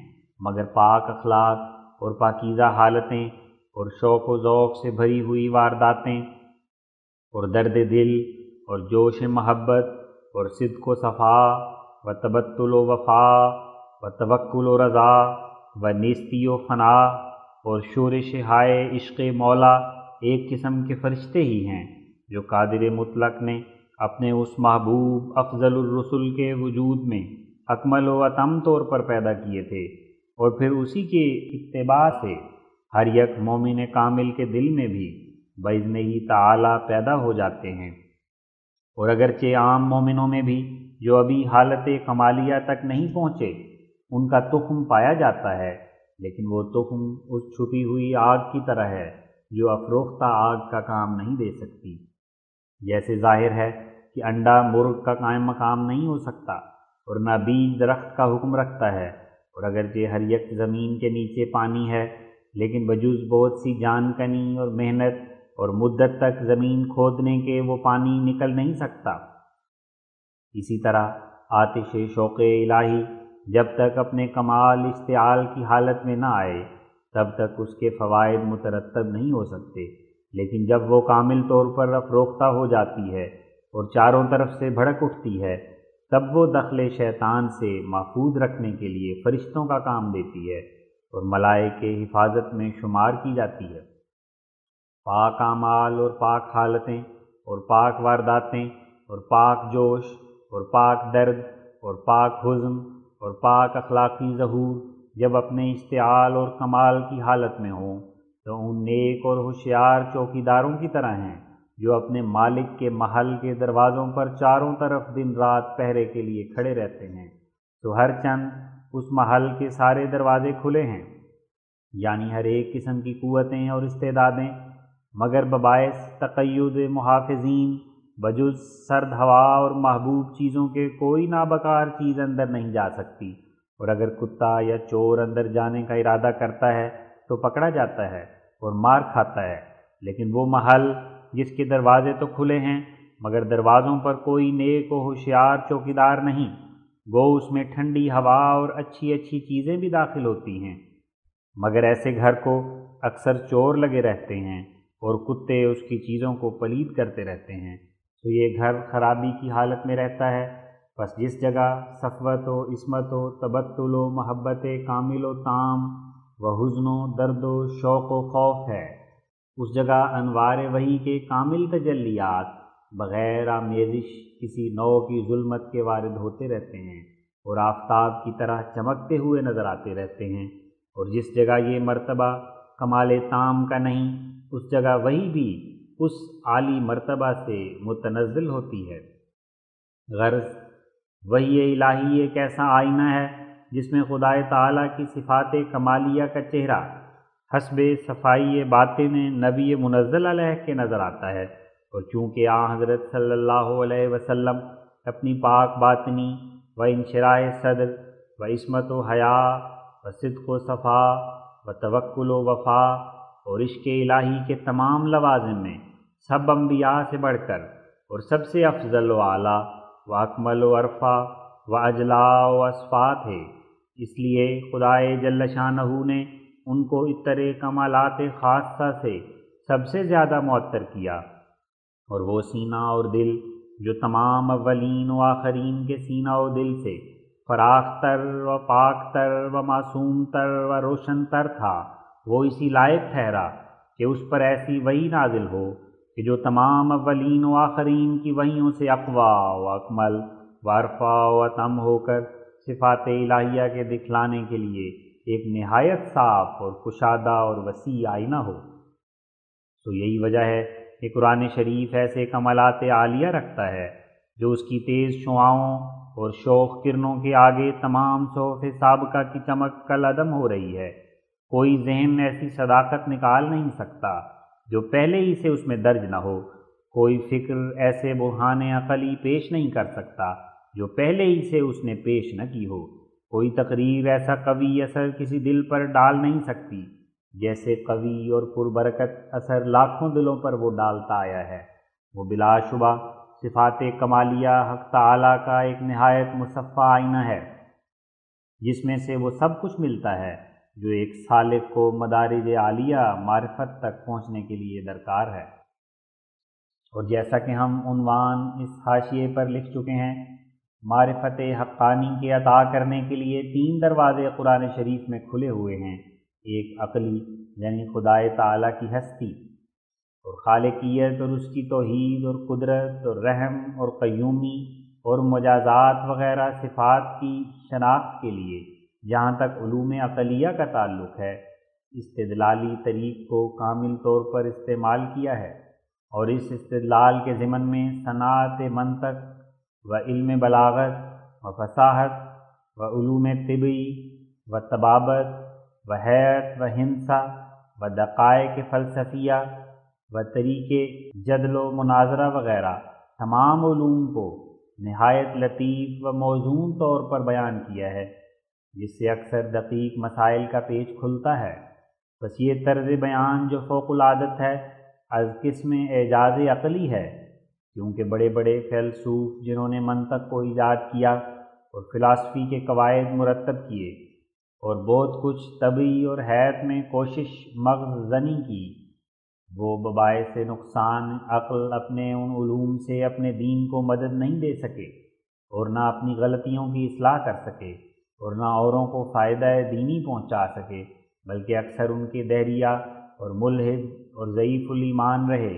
مگر پاک اخلاق اور پاکیزہ حالتیں اور شوق و ذوق سے بھری ہوئی وارداتیں اور درد دل اور جوش محبت اور صدق و صفا و تبتل و وفا و توکل و رضا و نیستی و فنا اور شورش ہائے عشق مولا ایک قسم کے فرشتے ہی ہیں جو قادر مطلق نے اپنے اس محبوب افضل الرسل کے وجود میں اکمل و اتم طور پر پیدا کیے تھے، اور پھر اسی کے اتباع سے ہر یک مومن کامل کے دل میں بھی باذن ہی تعالی پیدا ہو جاتے ہیں۔ اور اگرچہ عام مومنوں میں بھی جو ابھی حالت کمالیہ تک نہیں پہنچے ان کا تخم پایا جاتا ہے، لیکن وہ تخم اس چھپی ہوئی آگ کی طرح ہے جو افروختہ آگ کا کام نہیں دے سکتی۔ جیسے ظاہر ہے کہ انڈا مرغ کا قائم مقام نہیں ہو سکتا، اور نہ بیج درخت کا حکم رکھتا ہے، اور اگرچہ ہر یک زمین کے نیچے پانی ہے، لیکن بجز بہت سی جان کنی اور محنت اور مدت تک زمین کھودنے کے وہ پانی نکل نہیں سکتا۔ اسی طرح آتش شوق الہی جب تک اپنے کمال اشتعال کی حالت میں نہ آئے تب تک اس کے فوائد مترتب نہیں ہو سکتے، لیکن جب وہ کامل طور پر افروختہ ہو جاتی ہے اور چاروں طرف سے بھڑک اٹھتی ہے، تب وہ دخل شیطان سے محفوظ رکھنے کے لیے فرشتوں کا کام دیتی ہے اور ملائکہ کے حفاظت میں شمار کی جاتی ہے۔ پاک اعمال اور پاک حالتیں اور پاک وارداتیں اور پاک جوش اور پاک درد اور پاک حزن اور پاک اخلاقی ظہور جب اپنے اشتعال اور کمال کی حالت میں ہوں تو ان نیک اور ہوشیار چوکیداروں کی طرح ہیں جو اپنے مالک کے محل کے دروازوں پر چاروں طرف دن رات پہرے کے لیے کھڑے رہتے ہیں، تو ہر چند اس محل کے سارے دروازے کھلے ہیں، یعنی ہر ایک قسم کی قوتیں اور استعدادیں، مگر بباعث تقید محافظین بجز سرد ہوا اور محبوب چیزوں کے کوئی نابکار چیز اندر نہیں جا سکتی، اور اگر کتا یا چور اندر جانے کا ارادہ کرتا ہے تو پکڑا جاتا ہے اور مار کھاتا ہے، لیکن وہ محل جس کے دروازے تو کھلے ہیں مگر دروازوں پر کوئی نیک و ہوشیار چوکیدار نہیں، گو اس میں ٹھنڈی ہوا اور اچھی اچھی چیزیں بھی داخل ہوتی ہیں، مگر ایسے گھر کو اکثر چور لگے رہتے ہیں اور کتے اس کی چیزوں کو پلید کرتے رہتے ہیں، تو یہ گھر خرابی کی حالت میں رہتا ہے۔ بس جس جگہ صفوت و عصمت و تبتل و محبت کامل و تام و حزن و درد و شوق و خوف ہے، اس جگہ انوار وحی کے کامل تجلیات بغیر آمیزش کسی نوع کی ظلمت کے وارد ہوتے رہتے ہیں اور آفتاب کی طرح چمکتے ہوئے نظر آتے رہتے ہیں، اور جس جگہ یہ مرتبہ کمال تام کا نہیں اس جگہ وہی بھی اس عالی مرتبہ سے متنزل ہوتی ہے۔ غرض وحی الہی ایک ایسا آئینہ ہے جس میں خدائے تعالیٰ کی صفات کمالیہ کا چہرہ حسب صفائی باطن نبی منزل علیہ کے نظر آتا ہے، اور چونکہ حضرت صلی اللہ علیہ وسلم اپنی پاک باطنی و انشراح صدر و عصمت و حیا و صدق و صفا و توکل و وفا اور عشق الہی کے تمام لوازم میں سب انبیاء سے بڑھ کر اور سب سے افضل و اعلیٰ و اکمل و عرفہ و اجلا و اصفا تھے، اس لیے خدائے جل شانہ نے ان کو اتر کمالات خاصہ سے سب سے زیادہ معطر کیا، اور وہ سینہ اور دل جو تمام اولین و آخرین کے سینہ و دل سے فراخ تر و پاک تر و معصوم تر و روشن تر تھا، وہ اسی لائق ٹھہرا کہ اس پر ایسی وحی نازل ہو کہ جو تمام اولین و آخرین کی وحیوں سے اقوا و اکمل و عرفہ و اتم ہو کر صفات الہیہ کے دکھلانے کے لیے ایک نہایت صاف اور کشادہ اور وسیع آئینہ ہو۔ تو یہی وجہ ہے کہ قرآن شریف ایسے کمالات عالیہ رکھتا ہے جو اس کی تیز شعاؤں اور شوخ کرنوں کے آگے تمام صحف سابقہ کی چمک کالعدم ہو رہی ہے۔ کوئی ذہن ایسی صداقت نکال نہیں سکتا جو پہلے ہی سے اس میں درج نہ ہو، کوئی فکر ایسے برہان عقلی پیش نہیں کر سکتا جو پہلے ہی سے اس نے پیش نہ کی ہو، کوئی تقریر ایسا قوی اثر کسی دل پر ڈال نہیں سکتی جیسے قوی اور پربرکت اثر لاکھوں دلوں پر وہ ڈالتا آیا ہے۔ وہ بلا شبہ صفات کمالیہ حق تعالیٰ کا ایک نہایت مصفہ آئینہ ہے جس میں سے وہ سب کچھ ملتا ہے جو ایک سالک کو مدارج عالیہ معرفت تک پہنچنے کے لیے درکار ہے۔ اور جیسا کہ ہم عنوان اس حاشیے پر لکھ چکے ہیں، معرفت حقانی کے عطا کرنے کے لیے 3 دروازے قرآن شریف میں کھلے ہوئے ہیں، ایک عقلی یعنی خدائے تعالیٰ کی ہستی اور خالقیت اور اس کی توحید اور قدرت اور رحم اور قیومی اور مجازات وغیرہ صفات کی شناخت کے لیے جہاں تک علوم عقلیہ کا تعلق ہے استدلالی طریق کو کامل طور پر استعمال کیا ہے، اور اس استدلال کے ضمن میں صنعت منطق و علم بلاغت و فصاحت و علوم طبی و طبابت و حیات و ہندسہ و دقائق فلسفیہ و طریقے جدل و مناظرہ وغیرہ تمام علوم کو نہایت لطیف و موزون طور پر بیان کیا ہے، جس سے اکثر دقیق مسائل کا پیچ کھلتا ہے۔ بس یہ طرز بیان جو فوق العادت ہے از قسم اعجاز عقلی ہے، کیونکہ بڑے بڑے فیلسوف جنہوں نے منطق کو ایجاد کیا اور فلسفی کے قواعد مرتب کیے اور بہت کچھ طبی اور حیات میں کوشش مغز زنی کی، وہ بباعث نقصان عقل اپنے ان علوم سے اپنے دین کو مدد نہیں دے سکے اور نہ اپنی غلطیوں کی اصلاح کر سکے اور نہ اوروں کو فائدہ دینی پہنچا سکے، بلکہ اکثر ان کے دہریہ اور ملحد اور ضعیف الایمان رہے،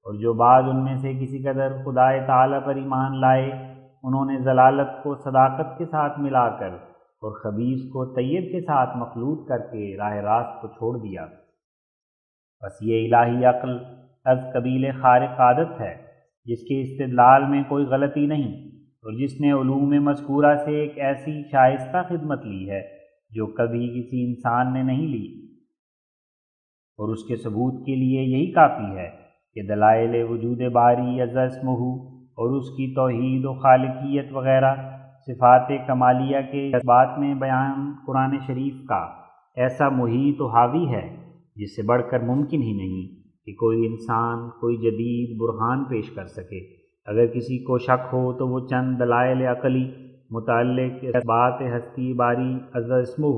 اور جو بعض ان میں سے کسی قدر خدائے تعالیٰ پر ایمان لائے انہوں نے ضلالت کو صداقت کے ساتھ ملا کر اور خبیث کو طیب کے ساتھ مخلوط کر کے راہ راست کو چھوڑ دیا۔ بس یہ الہی عقل از قبیل خارق عادت ہے جس کے استدلال میں کوئی غلطی نہیں، اور جس نے علوم مذکورہ سے ایک ایسی شائستہ خدمت لی ہے جو کبھی کسی انسان نے نہیں لی، اور اس کے ثبوت کے لیے یہی کافی ہے کہ دلائل وجود باری عز اسمہ اور اس کی توحید و خالقیت وغیرہ صفات کمالیہ کے اثبات میں بیان قرآن شریف کا ایسا محیط و حاوی ہے جس سے بڑھ کر ممکن ہی نہیں کہ کوئی انسان کوئی جدید برہان پیش کر سکے۔ اگر کسی کو شک ہو تو وہ چند دلائل عقلی متعلق اثبات ہستی باری عز اسمہ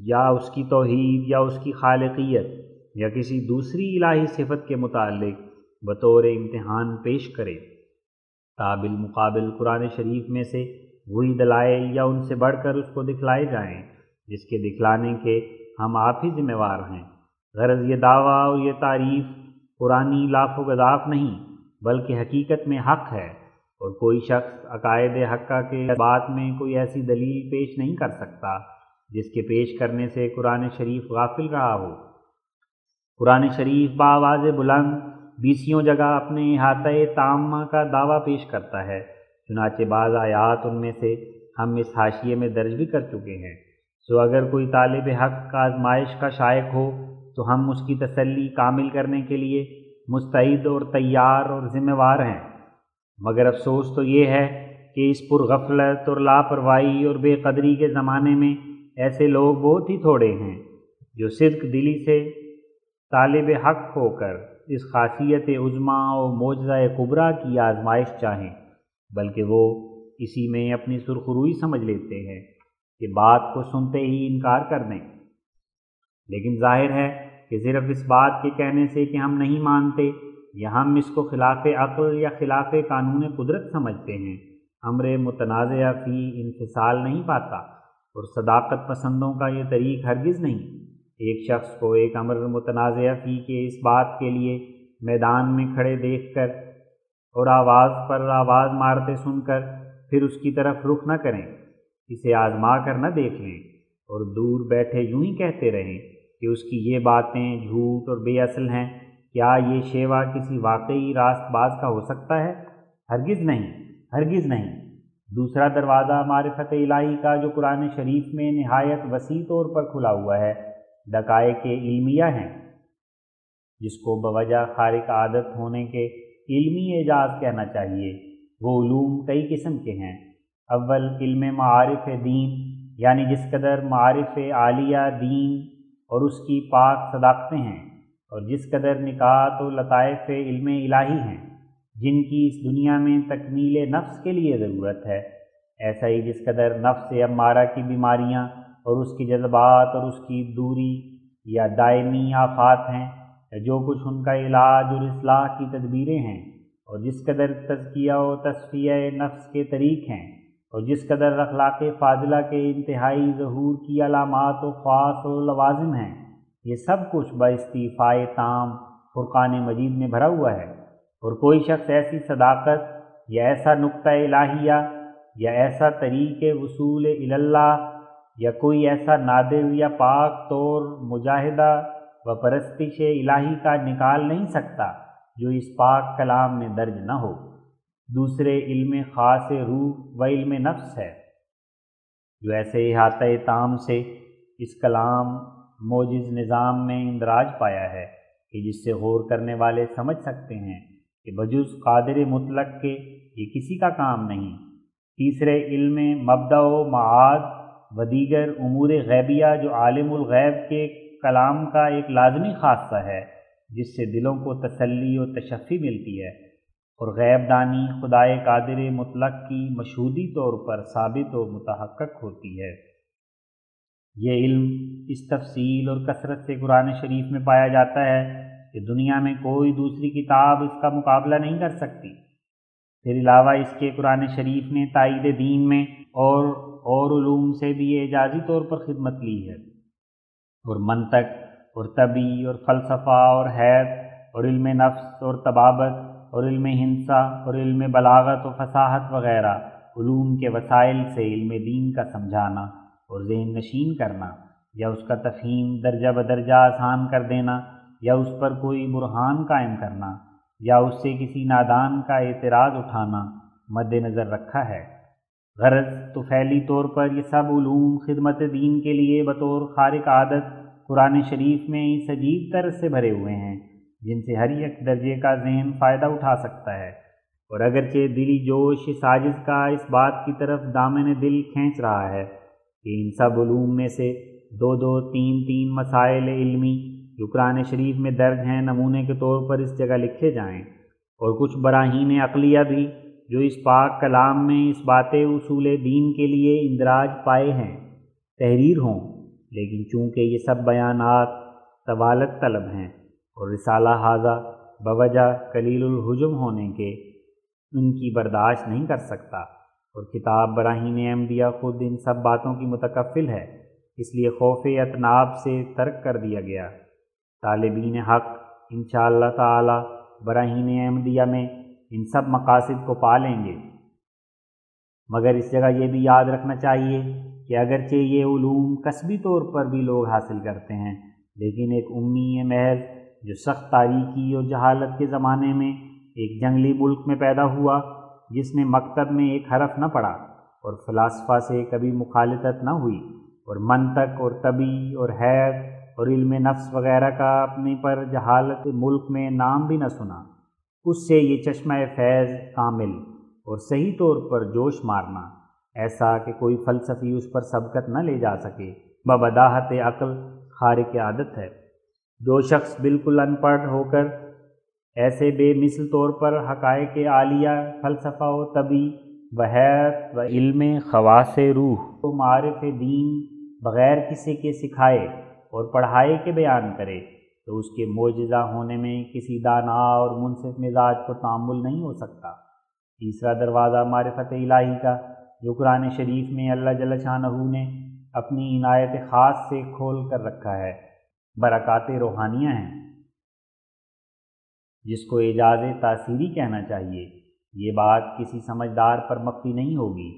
یا اس کی توحید یا اس کی خالقیت یا کسی دوسری الہی صفت کے متعلق بطور امتحان پیش کرے، بالمقابل قرآن شریف میں سے وہی دلائل یا ان سے بڑھ کر اس کو دکھلائے جائیں جس کے دکھلانے کے ہم آپ ہی ذمہ وار ہیں۔ غرض یہ دعویٰ اور یہ تعریف قرآنی لاف و گزاف نہیں بلکہ حقیقت میں حق ہے، اور کوئی شخص عقائد حقہ کے بات میں کوئی ایسی دلیل پیش نہیں کر سکتا جس کے پیش کرنے سے قرآن شریف غافل رہا ہو۔ قرآن شریف بآواز بلند بیسیوں جگہ اپنے احاطۂ تامہ کا دعویٰ پیش کرتا ہے چنانچہ بعض آیات ان میں سے ہم اس حاشیے میں درج بھی کر چکے ہیں۔ سو اگر کوئی طالب حق کا آزمائش کا شائق ہو تو ہم اس کی تسلی کامل کرنے کے لیے مستعد اور تیار اور ذمہ وار ہیں، مگر افسوس تو یہ ہے کہ اس پرغفلت اور لاپرواہی اور بے قدری کے زمانے میں ایسے لوگ بہت ہی تھوڑے ہیں جو صدق دلی سے طالب حق ہو کر اس خاصیت عظمیٰ و معجزہ کبریٰ کی آزمائش چاہیں، بلکہ وہ اسی میں اپنی سرخروئی سمجھ لیتے ہیں کہ بات کو سنتے ہی انکار کر دیں۔ لیکن ظاہر ہے کہ صرف اس بات کے کہنے سے کہ ہم نہیں مانتے یا ہم اس کو خلاف عقل یا خلاف قانون قدرت سمجھتے ہیں، امر متنازع فی انفصال نہیں پاتا، اور صداقت پسندوں کا یہ طریق ہرگز نہیں۔ ایک شخص کو ایک امر متنازع فی کے اس بات کے لیے میدان میں کھڑے دیکھ کر اور آواز پر آواز مارتے سن کر پھر اس کی طرف رخ نہ کریں، اسے آزما کر نہ دیکھ لیں اور دور بیٹھے یوں ہی کہتے رہیں کہ اس کی یہ باتیں جھوٹ اور بے اصل ہیں، کیا یہ شیوا کسی واقعی راست باز کا ہو سکتا ہے؟ ہرگز نہیں، ہرگز نہیں۔ دوسرا دروازہ معرفت الہی کا جو قرآن شریف میں نہایت وسیع طور پر کھلا ہوا ہے، دقائق علمیہ ہیں، جس کو بوجہ خارق عادت ہونے کے علمی اعجاز کہنا چاہیے۔ وہ علوم کئی قسم کے ہیں۔ اول علم معارف دین، یعنی جس قدر معارف عالیہ دین اور اس کی پاک صداقتیں ہیں، اور جس قدر نکات و لطائف علم الہی ہیں جن کی اس دنیا میں تکمیل نفس کے لیے ضرورت ہے، ایسا ہی جس قدر نفس امارہ کی بیماریاں اور اس کی جذبات اور اس کی دوری یا دائمی آفات ہیں، جو کچھ ان کا علاج اور اصلاح کی تدبیریں ہیں، اور جس قدر تزکیہ و تصفیہ نفس کے طریق ہیں، اور جس قدر اخلاق فاضلہ کے انتہائی ظہور کی علامات و خواص و لوازم ہیں، یہ سب کچھ باستیفاء تام فرقان مجید میں بھرا ہوا ہے۔ اور کوئی شخص ایسی صداقت یا ایسا نقطہ الہیہ یا ایسا طریق وصول اللہ یا کوئی ایسا نادر یا پاک طور مجاہدہ و پرستش الہی کا نکال نہیں سکتا جو اس پاک کلام میں درج نہ ہو۔ دوسرے علم خاص روح و علم نفس ہے، جو ایسے احاطہ تام سے اس کلام موجز نظام میں اندراج پایا ہے کہ جس سے غور کرنے والے سمجھ سکتے ہیں کہ بجز قادر مطلق کے یہ کسی کا کام نہیں۔ تیسرے علم مبدأ و معاد و دیگر امور غیبیہ، جو عالم الغیب کے کلام کا ایک لازمی خاصہ ہے، جس سے دلوں کو تسلی و تشفی ملتی ہے، اور غیب دانی خدائے قادر مطلق کی مشہودی طور پر ثابت و متحقق ہوتی ہے۔ یہ علم اس تفصیل اور کثرت سے قرآن شریف میں پایا جاتا ہے کہ دنیا میں کوئی دوسری کتاب اس کا مقابلہ نہیں کر سکتی۔ پھر علاوہ اس کے قرآن شریف نے تائید دین میں اور علوم سے بھی اعجازی طور پر خدمت لی ہے، اور منطق اور طبی اور فلسفہ اور حیات اور علم نفس اور طبابت اور علم ہندسہ اور علم بلاغت و فصاحت وغیرہ علوم کے وسائل سے علم دین کا سمجھانا اور ذہن نشین کرنا، یا اس کا تفہیم درجہ بدرجہ آسان کر دینا، یا اس پر کوئی برہان قائم کرنا، یا اس سے کسی نادان کا اعتراض اٹھانا مد نظر رکھا ہے۔ غرض طفیلی طور پر یہ سب علوم خدمت دین کے لیے بطور خارق عادت قرآن شریف میں اس عجیب طرز سے بھرے ہوئے ہیں جن سے ہر ایک درجے کا ذہن فائدہ اٹھا سکتا ہے، اور اگرچہ دلی جوش اس عاجز کا اس بات کی طرف دامن دل کھینچ رہا ہے کہ ان سب علوم میں سے دو دو تین تین مسائل علمی جو قرآن شریف میں درج ہیں نمونے کے طور پر اس جگہ لکھے جائیں، اور کچھ براہین عقلیہ بھی جو اس پاک کلام میں اس بات اصول دین کے لیے اندراج پائے ہیں تحریر ہوں، لیکن چونکہ یہ سب بیانات طوالت طلب ہیں اور رسالہ ھذا بوجہ قلیل الحجم ہونے کے ان کی برداشت نہیں کر سکتا، اور کتاب براہین احمدیہ خود ان سب باتوں کی متکفل ہے، اس لیے خوف اطناب سے ترک کر دیا گیا۔ طالبین حق انشاءاللہ تعالی براہین احمدیہ میں ان سب مقاصد کو پا لیں گے، مگر اس جگہ یہ بھی یاد رکھنا چاہیے کہ اگرچہ یہ علوم کسبی طور پر بھی لوگ حاصل کرتے ہیں، لیکن ایک امی محض جو سخت تاریکی اور جہالت کے زمانے میں ایک جنگلی ملک میں پیدا ہوا جس نے مکتب میں ایک حرف نہ پڑھا اور فلاسفہ سے کبھی مخالطت نہ ہوئی اور منطق اور طبی اور حیض اور علم نفس وغیرہ کا اپنے پر جہالت ملک میں نام بھی نہ سنا، اس سے یہ چشمہ فیض کامل اور صحیح طور پر جوش مارنا ایسا کہ کوئی فلسفی اس پر سبقت نہ لے جا سکے ببداہت عقل خارق عادت ہے۔ جو شخص بالکل ان پڑھ ہو کر ایسے بے مثل طور پر حقائق عالیہ، فلسفہ و طبی و حیات و علم خواص روح و معارف دین بغیر کسی کے سکھائے اور پڑھائے کے بیان کرے تو اس کے معجزہ ہونے میں کسی دانا اور منصف مزاج کو تأمل نہیں ہو سکتا۔ تیسرا دروازہ معرفت الہی کا، جو قرآن شریف میں اللہ جل شانہ نے اپنی عنایت خاص سے کھول کر رکھا ہے، برکات روحانیہ ہیں، جس کو اعجاز تاثیری کہنا چاہیے۔ یہ بات کسی سمجھدار پر مخفی نہیں ہوگی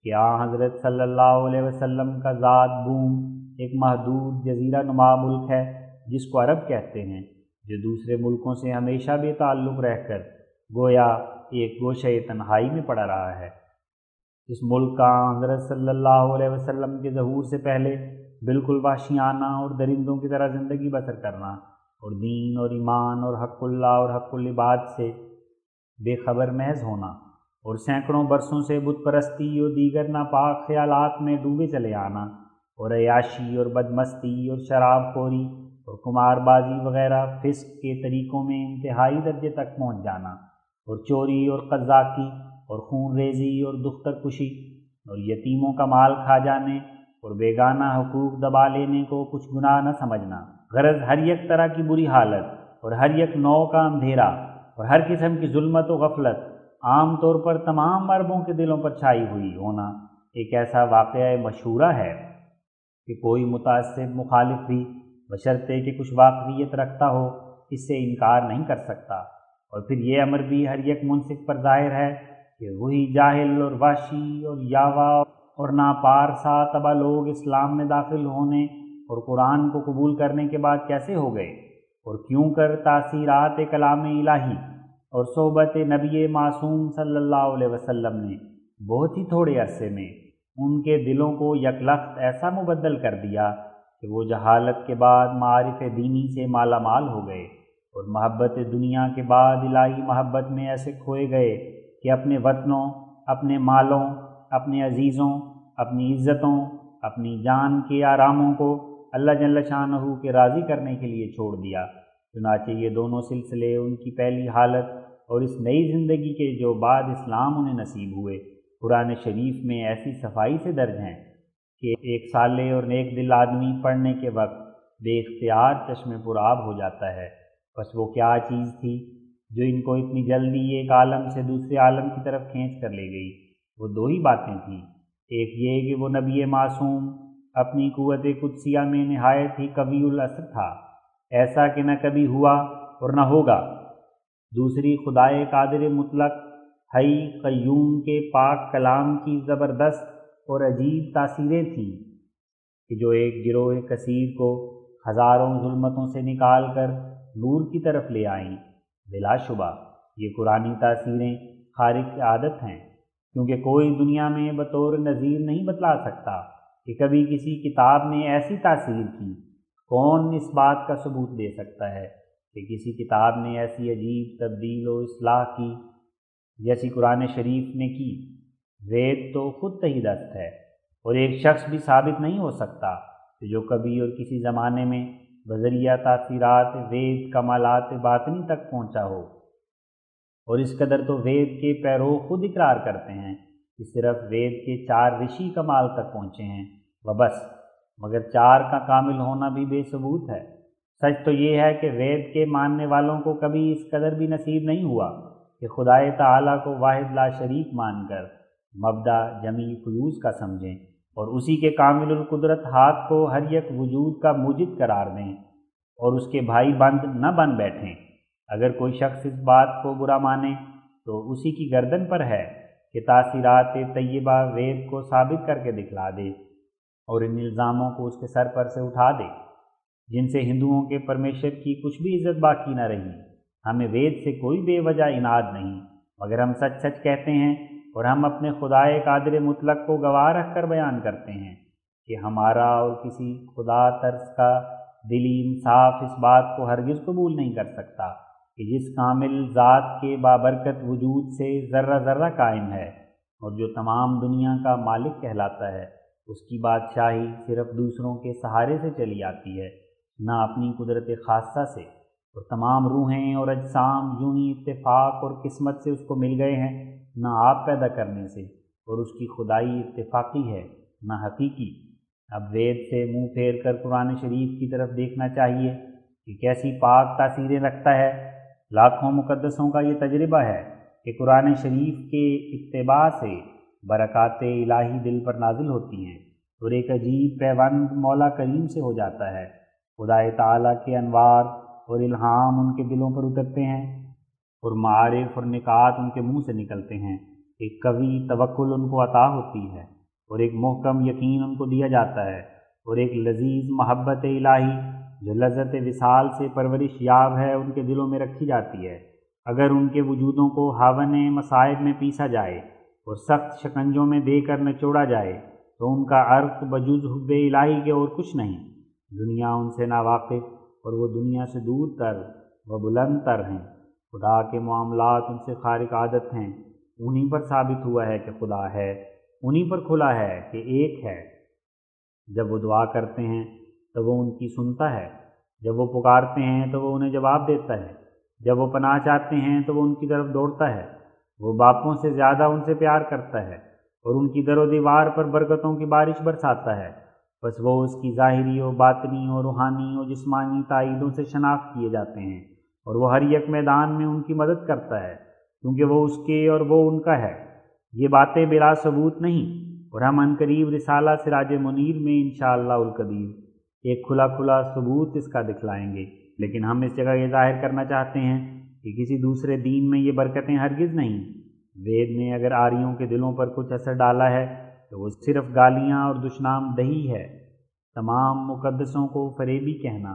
کہ حضرت صلی اللہ علیہ وسلم کا ذات بوم ایک محدود جزیرہ نما ملک ہے جس کو عرب کہتے ہیں، جو دوسرے ملکوں سے ہمیشہ بے تعلق رہ کر گویا ایک گوشہ تنہائی میں پڑا رہا ہے۔ اس ملک کا حضرت صلی اللہ علیہ وسلم کے ظہور سے پہلے بالکل وحشیانہ اور درندوں کی طرح زندگی بسر کرنا اور دین اور ایمان اور حق اللہ اور حق العباد سے بے خبر محض ہونا اور سینکڑوں برسوں سے بت پرستی اور دیگر ناپاک خیالات میں ڈوبے چلے آنا اور عیاشی اور بدمستی اور شراب خوری اور قمار بازی وغیرہ فسق کے طریقوں میں انتہائی درجے تک پہنچ جانا اور چوری اور قذاقی اور خون ریزی اور دختر کشی اور یتیموں کا مال کھا جانے اور بیگانہ حقوق دبا لینے کو کچھ گناہ نہ سمجھنا، غرض ہر یک طرح کی بری حالت اور ہر یک نوع کا اندھیرا اور ہر قسم کی ظلمت و غفلت عام طور پر تمام عربوں کے دلوں پر چھائی ہوئی ہونا ایک ایسا واقعہ مشہورہ ہے کہ کوئی متعصب مخالف بھی بشرطے کہ کچھ واقعیت رکھتا ہو اس سے انکار نہیں کر سکتا۔ اور پھر یہ امر بھی ہر یک منصف پر ظاہر ہے کہ وہی جاہل اور وحشی اور یاوا اور ناپارسا طبع لوگ اسلام میں داخل ہونے اور قرآن کو قبول کرنے کے بعد کیسے ہو گئے اور کیوں کر تاثیرات کلام الہی اور صحبت نبی معصوم صلی اللہ علیہ وسلم نے بہت ہی تھوڑے عرصے میں ان کے دلوں کو یکلخت ایسا مبدل کر دیا کہ وہ جہالت کے بعد معارف دینی سے مالا مال ہو گئے اور محبت دنیا کے بعد الہی محبت میں ایسے کھوئے گئے کہ اپنے وطنوں، اپنے مالوں، اپنے عزیزوں، اپنی عزتوں، اپنی جان کے آراموں کو اللہ جل شانہ کے راضی کرنے کے لیے چھوڑ دیا۔ چنانچہ یہ دونوں سلسلے ان کی پہلی حالت اور اس نئی زندگی کے جو بعد اسلام انہیں نصیب ہوئے قرآن شریف میں ایسی صفائی سے درج ہیں کہ ایک صالح اور نیک دل آدمی پڑھنے کے وقت بے اختیار چشم پر آب ہو جاتا ہے۔ بس وہ کیا چیز تھی جو ان کو اتنی جلدی ایک عالم سے دوسرے عالم کی طرف کھینچ کر لے گئی؟ وہ دو ہی باتیں تھیں، ایک یہ کہ وہ نبی معصوم اپنی قوت قدسیہ میں نہایت ہی قوی الاثر تھا، ایسا کہ نہ کبھی ہوا اور نہ ہوگا۔ دوسری خدائے قادر مطلق حی قیوم کے پاک کلام کی زبردست اور عجیب تاثیریں تھیں کہ جو ایک گروہ کثیر کو ہزاروں ظلمتوں سے نکال کر نور کی طرف لے آئیں۔ بلا شبہ یہ قرآنی تاثیریں خارق عادت ہیں، کیونکہ کوئی دنیا میں بطور نظیر نہیں بتلا سکتا کہ کبھی کسی کتاب نے ایسی تاثیر کی۔ کون اس بات کا ثبوت دے سکتا ہے کہ کسی کتاب نے ایسی عجیب تبدیل و اصلاح کی جیسی قرآن شریف نے کی؟ وید تو خود تہی دست ہے، اور ایک شخص بھی ثابت نہیں ہو سکتا کہ جو کبھی اور کسی زمانے میں بذریعہ تاثیرات وید کمالات باطنی تک پہنچا ہو۔ اور اس قدر تو وید کے پیرو خود اقرار کرتے ہیں کہ صرف وید کے 4 رشی کمال تک پہنچے ہیں و بس، مگر 4 کا کامل ہونا بھی بے ثبوت ہے۔ سچ تو یہ ہے کہ وید کے ماننے والوں کو کبھی اس قدر بھی نصیب نہیں ہوا کہ خدائے تعالیٰ کو واحد لا شریک مان کر مبدأ جمیع فیوز کا سمجھیں اور اسی کے کامل القدرت ہاتھ کو ہر یک وجود کا موجد قرار دیں اور اس کے بھائی بند نہ بن بیٹھیں۔ اگر کوئی شخص اس بات کو برا مانے تو اسی کی گردن پر ہے کہ تاثیرات طیبہ وید کو ثابت کر کے دکھلا دے اور ان الزاموں کو اس کے سر پر سے اٹھا دے جن سے ہندوؤں کے پرمیشر کی کچھ بھی عزت باقی نہ رہی۔ ہمیں وید سے کوئی بے وجہ اناد نہیں مگر ہم سچ سچ کہتے ہیں اور ہم اپنے خدائے قادر مطلق کو گواہ رکھ کر بیان کرتے ہیں کہ ہمارا اور کسی خدا ترس کا دلی انصاف اس بات کو ہرگز قبول نہیں کر سکتا کہ جس کامل ذات کے بابرکت وجود سے ذرہ ذرہ قائم ہے اور جو تمام دنیا کا مالک کہلاتا ہے، اس کی بادشاہی صرف دوسروں کے سہارے سے چلی آتی ہے، نہ اپنی قدرت خاصہ سے، اور تمام روحیں اور اجسام یوں ہی اتفاق اور قسمت سے اس کو مل گئے ہیں، نہ آپ پیدا کرنے سے، اور اس کی خدائی اتفاقی ہے نہ حقیقی۔ اب وید سے منہ پھیر کر قرآن شریف کی طرف دیکھنا چاہیے کہ کیسی پاک تاثیریں رکھتا ہے۔ لاکھوں مقدسوں کا یہ تجربہ ہے کہ قرآن شریف کے اتباع سے برکات الہی دل پر نازل ہوتی ہیں اور ایک عجیب پیوند مولا کریم سے ہو جاتا ہے۔ خدا تعالیٰ کے انوار اور الہام ان کے دلوں پر اترتے ہیں اور معارف اور نکات ان کے منہ سے نکلتے ہیں۔ ایک قوی توکل ان کو عطا ہوتی ہے اور ایک محکم یقین ان کو دیا جاتا ہے اور ایک لذیذ محبت الہی جو لذت وصال سے پرورش یاب ہے ان کے دلوں میں رکھی جاتی ہے۔ اگر ان کے وجودوں کو ہاون مصائب میں پیسا جائے اور سخت شکنجوں میں دے کر نچوڑا جائے تو ان کا عرق بجز حب الہی کے اور کچھ نہیں۔ دنیا ان سے ناواقف اور وہ دنیا سے دور تر و بلند تر ہیں۔ خدا کے معاملات ان سے خارق عادت ہیں۔ انہی پر ثابت ہوا ہے کہ خدا ہے، انہی پر کھلا ہے کہ ایک ہے۔ جب وہ دعا کرتے ہیں تو وہ ان کی سنتا ہے، جب وہ پکارتے ہیں تو وہ انہیں جواب دیتا ہے، جب وہ پناہ چاہتے ہیں تو وہ ان کی طرف دوڑتا ہے۔ وہ باپوں سے زیادہ ان سے پیار کرتا ہے اور ان کی در و دیوار پر برکتوں کی بارش برساتا ہے۔ بس وہ اس کی ظاہری و باطنی و روحانی و جسمانی تائیدوں سے شناخت کیے جاتے ہیں اور وہ ہر یک میدان میں ان کی مدد کرتا ہے کیونکہ وہ اس کے اور وہ ان کا ہے۔ یہ باتیں بلا ثبوت نہیں، اور ہم عنقریب رسالہ سراج منیر میں انشاءاللہ القدیر ایک کھلا کھلا ثبوت اس کا دکھلائیں گے، لیکن ہم اس جگہ یہ ظاہر کرنا چاہتے ہیں کہ کسی دوسرے دین میں یہ برکتیں ہرگز نہیں۔ وید نے اگر آریوں کے دلوں پر کچھ اثر ڈالا ہے تو وہ صرف گالیاں اور دشنام دہی ہے، تمام مقدسوں کو فریبی کہنا،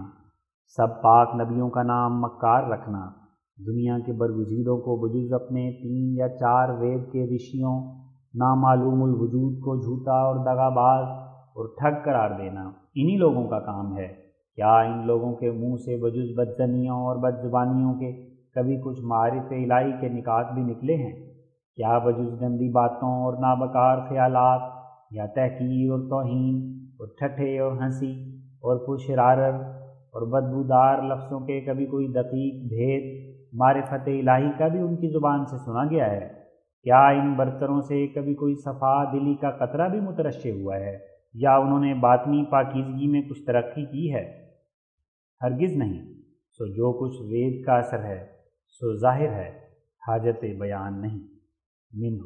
سب پاک نبیوں کا نام مکار رکھنا، دنیا کے برگزیدوں کو بجز اپنے 3 یا 4 وید کے رشیوں نامعلوم الوجود کو جھوٹا اور دغا باز اور ٹھگ قرار دینا انہی لوگوں کا کام ہے۔ کیا ان لوگوں کے منہ سے بجز بدزنیوں اور بد زبانیوں کے کبھی کچھ معارف الہی کے نکات بھی نکلے ہیں؟ کیا بجز گندی باتوں اور نابکار خیالات یا تحقیر اور توہین اور ٹھٹھے اور ہنسی اور پرشرارت اور بدبودار لفظوں کے کبھی کوئی دقیق بھید معرفت الہی کا بھی ان کی زبان سے سنا گیا ہے؟ کیا ان برتروں سے کبھی کوئی صفا دلی کا قطرہ بھی مترشح ہوا ہے یا انہوں نے باطنی پاکیزگی میں کچھ ترقی کی ہے؟ ہرگز نہیں۔ سو جو کچھ وید کا اثر ہے سو ظاہر ہے، حاجت بیان نہیں۔ منہ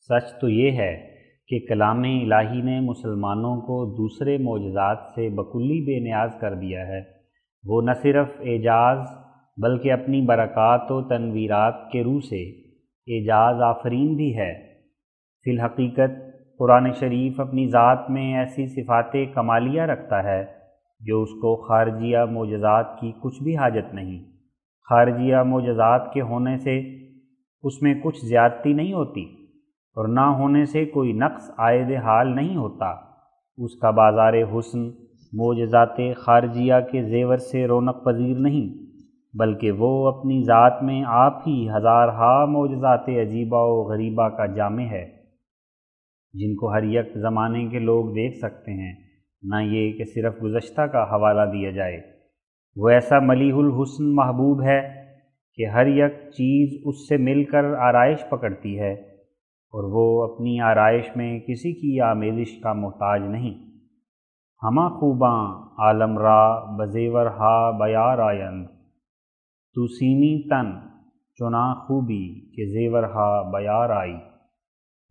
سچ تو یہ ہے کہ کلام الہی نے مسلمانوں کو دوسرے معجزات سے بکلی بے نیاز کر دیا ہے۔ وہ نہ صرف اعجاز بلکہ اپنی برکات و تنویرات کے روح سے اعجاز آفرین بھی ہے۔ فی الحقیقت قرآن شریف اپنی ذات میں ایسی صفات کمالیہ رکھتا ہے جو اس کو خارجیہ معجزات کی کچھ بھی حاجت نہیں۔ خارجیہ معجزات کے ہونے سے اس میں کچھ زیادتی نہیں ہوتی اور نہ ہونے سے کوئی نقص عائد حال نہیں ہوتا۔ اس کا بازار حسن معجزات خارجیہ کے زیور سے رونق پذیر نہیں، بلکہ وہ اپنی ذات میں آپ ہی ہزارہا معجزات عجیبہ و غریبہ کا جامع ہے، جن کو ہر یک زمانے کے لوگ دیکھ سکتے ہیں، نہ یہ کہ صرف گزشتہ کا حوالہ دیا جائے۔ وہ ایسا ملیح الحسن محبوب ہے کہ ہر یک چیز اس سے مل کر آرائش پکڑتی ہے، اور وہ اپنی آرائش میں کسی کی آمیزش کا محتاج نہیں۔ ہمہ خوباں عالم را بزیور ہا بیار آیند، تو سیمی تن چنا خوبی کہ زیور ہا بیار آئی۔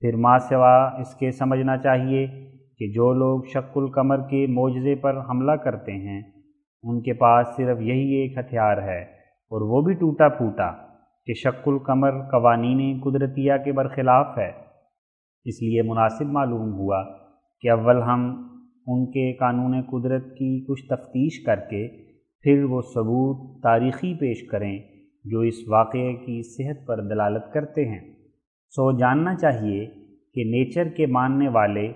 پھر ماں سوا اس کے سمجھنا چاہیے کہ جو لوگ شق القمر کے معجزے پر حملہ کرتے ہیں ان کے پاس صرف یہی ایک ہتھیار ہے، اور وہ بھی ٹوٹا پھوٹا، کہ شق القمر قوانین قدرتیہ کے برخلاف ہے۔ اس لیے مناسب معلوم ہوا کہ اول ہم ان کے قانون قدرت کی کچھ تفتیش کر کے پھر وہ ثبوت تاریخی پیش کریں جو اس واقعے کی صحت پر دلالت کرتے ہیں۔ جاننا چاہیے کہ نیچر کے ماننے والے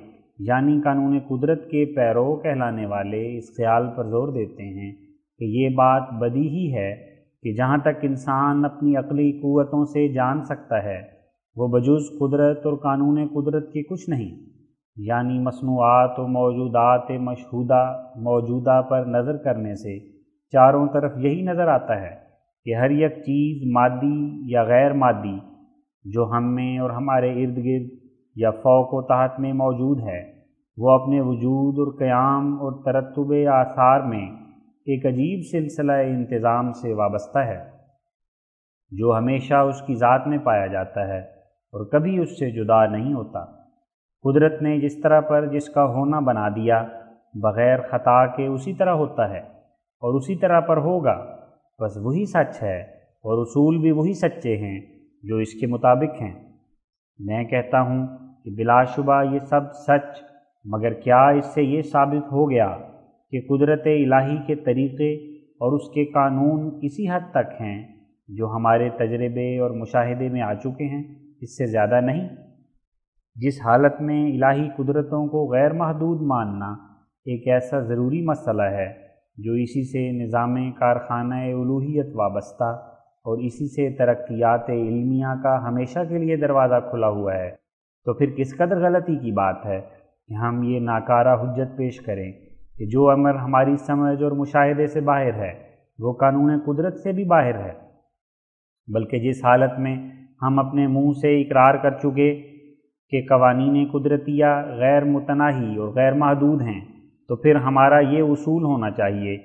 یعنی قانون قدرت کے پیرو کہلانے والے اس خیال پر زور دیتے ہیں کہ یہ بات بدیہی ہے کہ جہاں تک انسان اپنی عقلی قوتوں سے جان سکتا ہے وہ بجز قدرت اور قانون قدرت کے کچھ نہیں، یعنی مصنوعات و موجودات مشہودہ موجودہ پر نظر کرنے سے چاروں طرف یہی نظر آتا ہے کہ ہر ایک چیز مادی یا غیر مادی جو ہم میں اور ہمارے ارد گرد یا فوق و تحت میں موجود ہے وہ اپنے وجود اور قیام اور ترتب آثار میں ایک عجیب سلسلہ انتظام سے وابستہ ہے جو ہمیشہ اس کی ذات میں پایا جاتا ہے اور کبھی اس سے جدا نہیں ہوتا۔ قدرت نے جس طرح پر جس کا ہونا بنا دیا بغیر خطا کے اسی طرح ہوتا ہے اور اسی طرح پر ہوگا، بس وہی سچ ہے اور اصول بھی وہی سچے ہیں جو اس کے مطابق ہیں۔ میں کہتا ہوں کہ بلا شبہ یہ سب سچ، مگر کیا اس سے یہ ثابت ہو گیا کہ قدرت الہی کے طریقے اور اس کے قانون اسی حد تک ہیں جو ہمارے تجربے اور مشاہدے میں آ چکے ہیں، اس سے زیادہ نہیں؟ جس حالت میں الہی قدرتوں کو غیر محدود ماننا ایک ایسا ضروری مسئلہ ہے جو اسی سے نظام کارخانہ الوہیت وابستہ اور اسی سے ترقیات علمیہ کا ہمیشہ کے لیے دروازہ کھلا ہوا ہے، تو پھر کس قدر غلطی کی بات ہے کہ ہم یہ ناکارہ حجت پیش کریں کہ جو امر ہماری سمجھ اور مشاہدے سے باہر ہے وہ قانون قدرت سے بھی باہر ہے، بلکہ جس حالت میں ہم اپنے منہ سے اقرار کر چکے کہ قوانین قدرتیہ غیر متناہی اور غیر محدود ہیں، تو پھر ہمارا یہ اصول ہونا چاہیے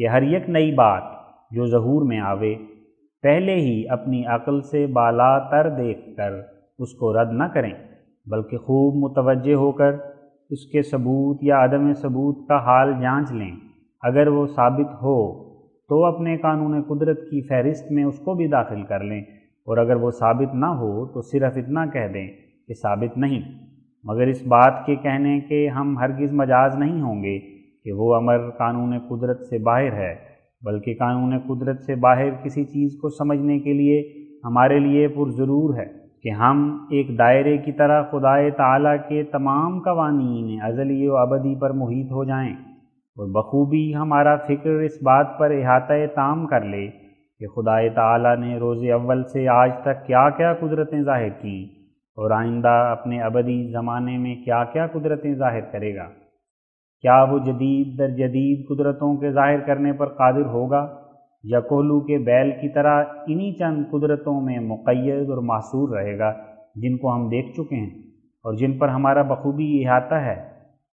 کہ ہر ایک نئی بات جو ظہور میں آوے پہلے ہی اپنی عقل سے بالا تر دیکھ کر اس کو رد نہ کریں، بلکہ خوب متوجہ ہو کر اس کے ثبوت یا عدم ثبوت کا حال جانچ لیں۔ اگر وہ ثابت ہو تو اپنے قانون قدرت کی فہرست میں اس کو بھی داخل کر لیں، اور اگر وہ ثابت نہ ہو تو صرف اتنا کہہ دیں کہ ثابت نہیں، مگر اس بات کے کہنے کے ہم ہرگز مجاز نہیں ہوں گے کہ وہ امر قانون قدرت سے باہر ہے، بلکہ قانون قدرت سے باہر کسی چیز کو سمجھنے کے لیے ہمارے لیے پرضرور ہے کہ ہم ایک دائرے کی طرح خدائے تعالیٰ کے تمام قوانین ازلی و ابدی پر محیط ہو جائیں اور بخوبی ہمارا فکر اس بات پر احاطہ تام کر لے کہ خدائے تعالیٰ نے روز اول سے آج تک کیا کیا قدرتیں ظاہر کیں اور آئندہ اپنے ابدی زمانے میں کیا کیا قدرتیں ظاہر کرے گا۔ کیا وہ جدید در جدید قدرتوں کے ظاہر کرنے پر قادر ہوگا یا کوہلو کے بیل کی طرح انہی چند قدرتوں میں مقید اور محصور رہے گا جن کو ہم دیکھ چکے ہیں اور جن پر ہمارا بخوبی احاطہ ہے؟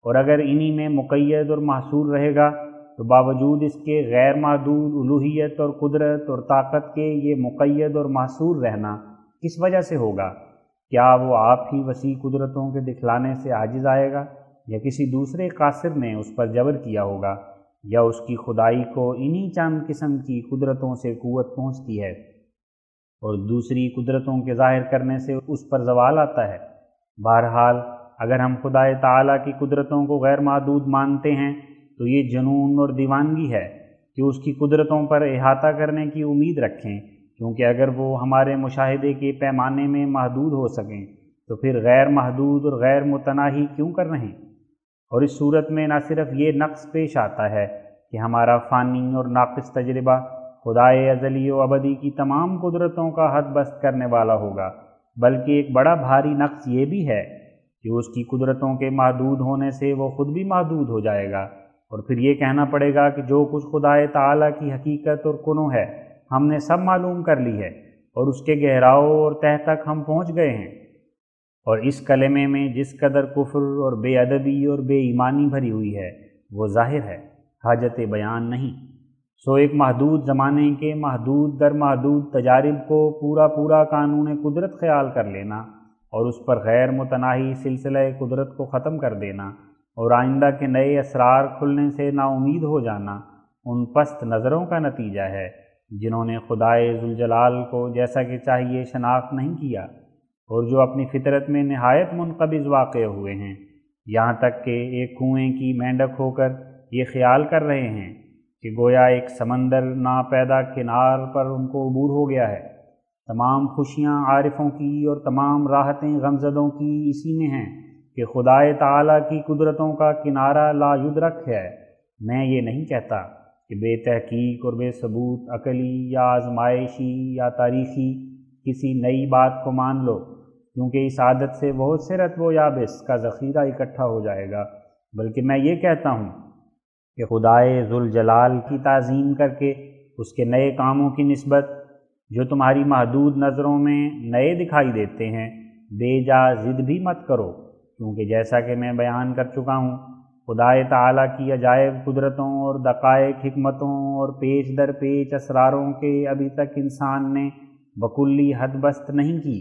اور اگر انہی میں مقید اور محصور رہے گا تو باوجود اس کے غیر محدود الوہیت اور قدرت اور طاقت کے یہ مقید اور محصور رہنا کس وجہ سے ہوگا؟ کیا وہ آپ ہی وسیع قدرتوں کے دکھلانے سے عاجز آئے گا یا کسی دوسرے قاصر نے اس پر جبر کیا ہوگا، یا اس کی خدائی کو انہی چند قسم کی قدرتوں سے قوت پہنچتی ہے اور دوسری قدرتوں کے ظاہر کرنے سے اس پر زوال آتا ہے؟ بہرحال اگر ہم خدائے تعالیٰ کی قدرتوں کو غیر محدود مانتے ہیں تو یہ جنون اور دیوانگی ہے کہ اس کی قدرتوں پر احاطہ کرنے کی امید رکھیں، کیونکہ اگر وہ ہمارے مشاہدے کے پیمانے میں محدود ہو سکیں تو پھر غیر محدود اور غیر متناہی کیوں کر رہے ہیں؟ اور اس صورت میں نہ صرف یہ نقص پیش آتا ہے کہ ہمارا فانی اور ناقص تجربہ خدائے ازلی و ابدی کی تمام قدرتوں کا حد بست کرنے والا ہوگا، بلکہ ایک بڑا بھاری نقص یہ بھی ہے کہ اس کی قدرتوں کے محدود ہونے سے وہ خود بھی محدود ہو جائے گا، اور پھر یہ کہنا پڑے گا کہ جو کچھ خدائے تعالیٰ کی حقیقت اور کنو ہے ہم نے سب معلوم کر لی ہے اور اس کے گہراؤ اور تہ تک ہم پہنچ گئے ہیں، اور اس کلمے میں جس قدر کفر اور بے ادبی اور بے ایمانی بھری ہوئی ہے وہ ظاہر ہے، حاجت بیان نہیں۔ سو ایک محدود زمانے کے محدود در محدود تجارب کو پورا قانون قدرت خیال کر لینا اور اس پر غیر متناہی سلسلہ قدرت کو ختم کر دینا اور آئندہ کے نئے اسرار کھلنے سے نا امید ہو جانا ان پست نظروں کا نتیجہ ہے جنہوں نے خدائے ذوالجلال کو جیسا کہ چاہیے شناخت نہیں کیا اور جو اپنی فطرت میں نہایت منقبض واقع ہوئے ہیں یہاں تک کہ ایک کنویں کی مینڈک ہو کر یہ خیال کر رہے ہیں کہ گویا ایک سمندر ناپیدا کنار پر ان کو عبور ہو گیا ہے۔ تمام خوشیاں عارفوں کی اور تمام راحتیں غمزدوں کی اسی میں ہیں کہ خدائے تعالیٰ کی قدرتوں کا کنارہ لا یدرک ہے۔ میں یہ نہیں کہتا کہ بے تحقیق اور بے ثبوت عقلی یا آزمائشی یا تاریخی کسی نئی بات کو مان لو، کیونکہ اس عادت سے بہت سے رتب و یابس کا ذخیرہ اکٹھا ہو جائے گا، بلکہ میں یہ کہتا ہوں کہ خدائے ذوالجلال کی تعظیم کر کے اس کے نئے کاموں کی نسبت جو تمہاری محدود نظروں میں نئے دکھائی دیتے ہیں بے جا ضد بھی مت کرو، کیونکہ جیسا کہ میں بیان کر چکا ہوں خدائے تعالیٰ کی عجائب قدرتوں اور دقائق حکمتوں اور پیچ در پیچ اسراروں کے ابھی تک انسان نے بکلی حد بست نہیں کی،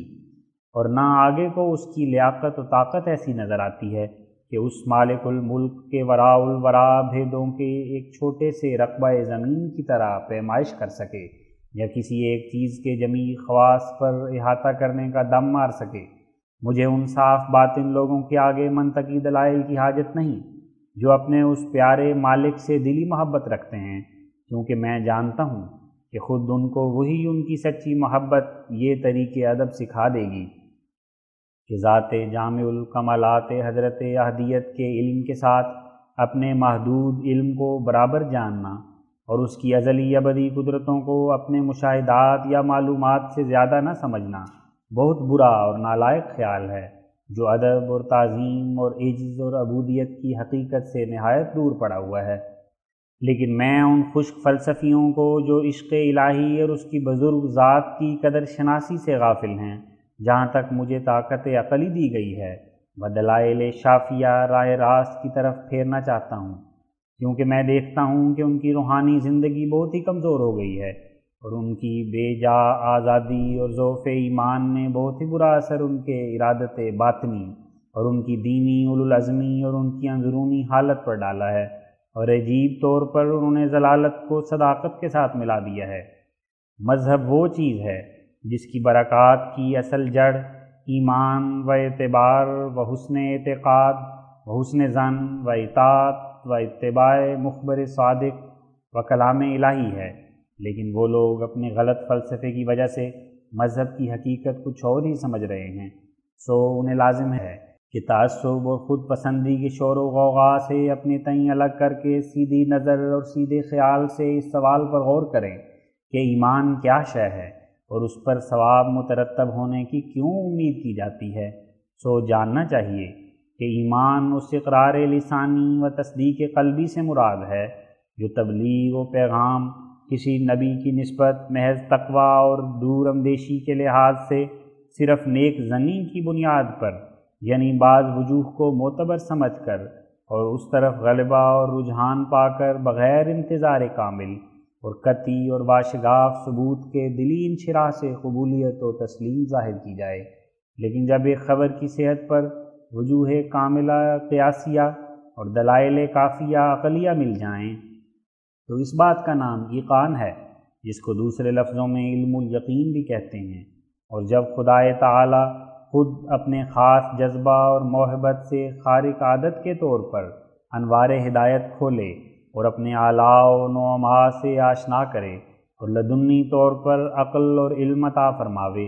اور نہ آگے کو اس کی لیاقت و طاقت ایسی نظر آتی ہے کہ اس مالک الملک کے وراء الورا بھیدوں کے ایک چھوٹے سے رقبہ زمین کی طرح پیمائش کر سکے یا کسی ایک چیز کے جمیع خواص پر احاطہ کرنے کا دم مار سکے۔ مجھے ان صاف باطن لوگوں کے آگے منطقی دلائل کی حاجت نہیں جو اپنے اس پیارے مالک سے دلی محبت رکھتے ہیں، کیونکہ میں جانتا ہوں کہ خود ان کو وہی ان کی سچی محبت یہ طریق ادب سکھا دے گی کہ ذات جامع الکمالات حضرت احدیت کے علم کے ساتھ اپنے محدود علم کو برابر جاننا اور اس کی ازلی ابدی قدرتوں کو اپنے مشاہدات یا معلومات سے زیادہ نہ سمجھنا بہت برا اور نالائق خیال ہے، جو ادب اور تعظیم اور عجز اور عبودیت کی حقیقت سے نہایت دور پڑا ہوا ہے۔ لیکن میں ان خشک فلسفیوں کو جو عشق الہی اور اس کی بزرگ ذات کی قدر شناسی سے غافل ہیں، جہاں تک مجھے طاقت عقلی دی گئی ہے بدلائل شافیہ راہ راست کی طرف پھیرنا چاہتا ہوں، کیونکہ میں دیکھتا ہوں کہ ان کی روحانی زندگی بہت ہی کمزور ہو گئی ہے اور ان کی بے جا آزادی اور ذوف ایمان نے بہت ہی برا اثر ان کے ارادت باطنی اور ان کی دینی اولوالعزمی اور ان کی اندرونی حالت پر ڈالا ہے، اور عجیب طور پر انہوں نے ضلالت کو صداقت کے ساتھ ملا دیا ہے۔ مذہب وہ چیز ہے جس کی برکات کی اصل جڑ ایمان و اعتبار و حسن اعتقاد و حسن ظن و اطاعت و اتباع مخبر صادق و کلام الہی ہے، لیکن وہ لوگ اپنے غلط فلسفے کی وجہ سے مذہب کی حقیقت کچھ اور ہی سمجھ رہے ہیں، سو انہیں لازم ہے کہ تعصب اور خود پسندی کے شور و غوغا سے اپنے تئیں الگ کر کے سیدھی نظر اور سیدھے خیال سے اس سوال پر غور کریں کہ ایمان کیا شے ہے اور اس پر ثواب مترتب ہونے کی کیوں امید کی جاتی ہے۔ سو جاننا چاہیے کہ ایمان اس اقرار لسانی و تصدیق قلبی سے مراد ہے جو تبلیغ و پیغام کسی نبی کی نسبت محض تقویٰ اور دور اندیشی کے لحاظ سے صرف نیک ظنی کی بنیاد پر، یعنی بعض وجوہ کو معتبر سمجھ کر اور اس طرف غلبہ اور رجحان پا کر بغیر انتظار کامل اور قطعی اور باشگاف ثبوت کے دلی انشراح سے قبولیت و تسلیم ظاہر کی جائے، لیکن جب ایک خبر کی صحت پر وجوہ کاملہ قیاسیہ اور دلائل کافیہ عقلیہ مل جائیں تو اس بات کا نام ایقان ہے، جس کو دوسرے لفظوں میں علم الیقین بھی کہتے ہیں۔ اور جب خدائے تعالی خود اپنے خاص جذبہ اور محبت سے خارق عادت کے طور پر انوار ہدایت کھولے اور اپنے آلاء و نعماء سے آشنا کرے اور لدنی طور پر عقل اور علم عطا فرماوے،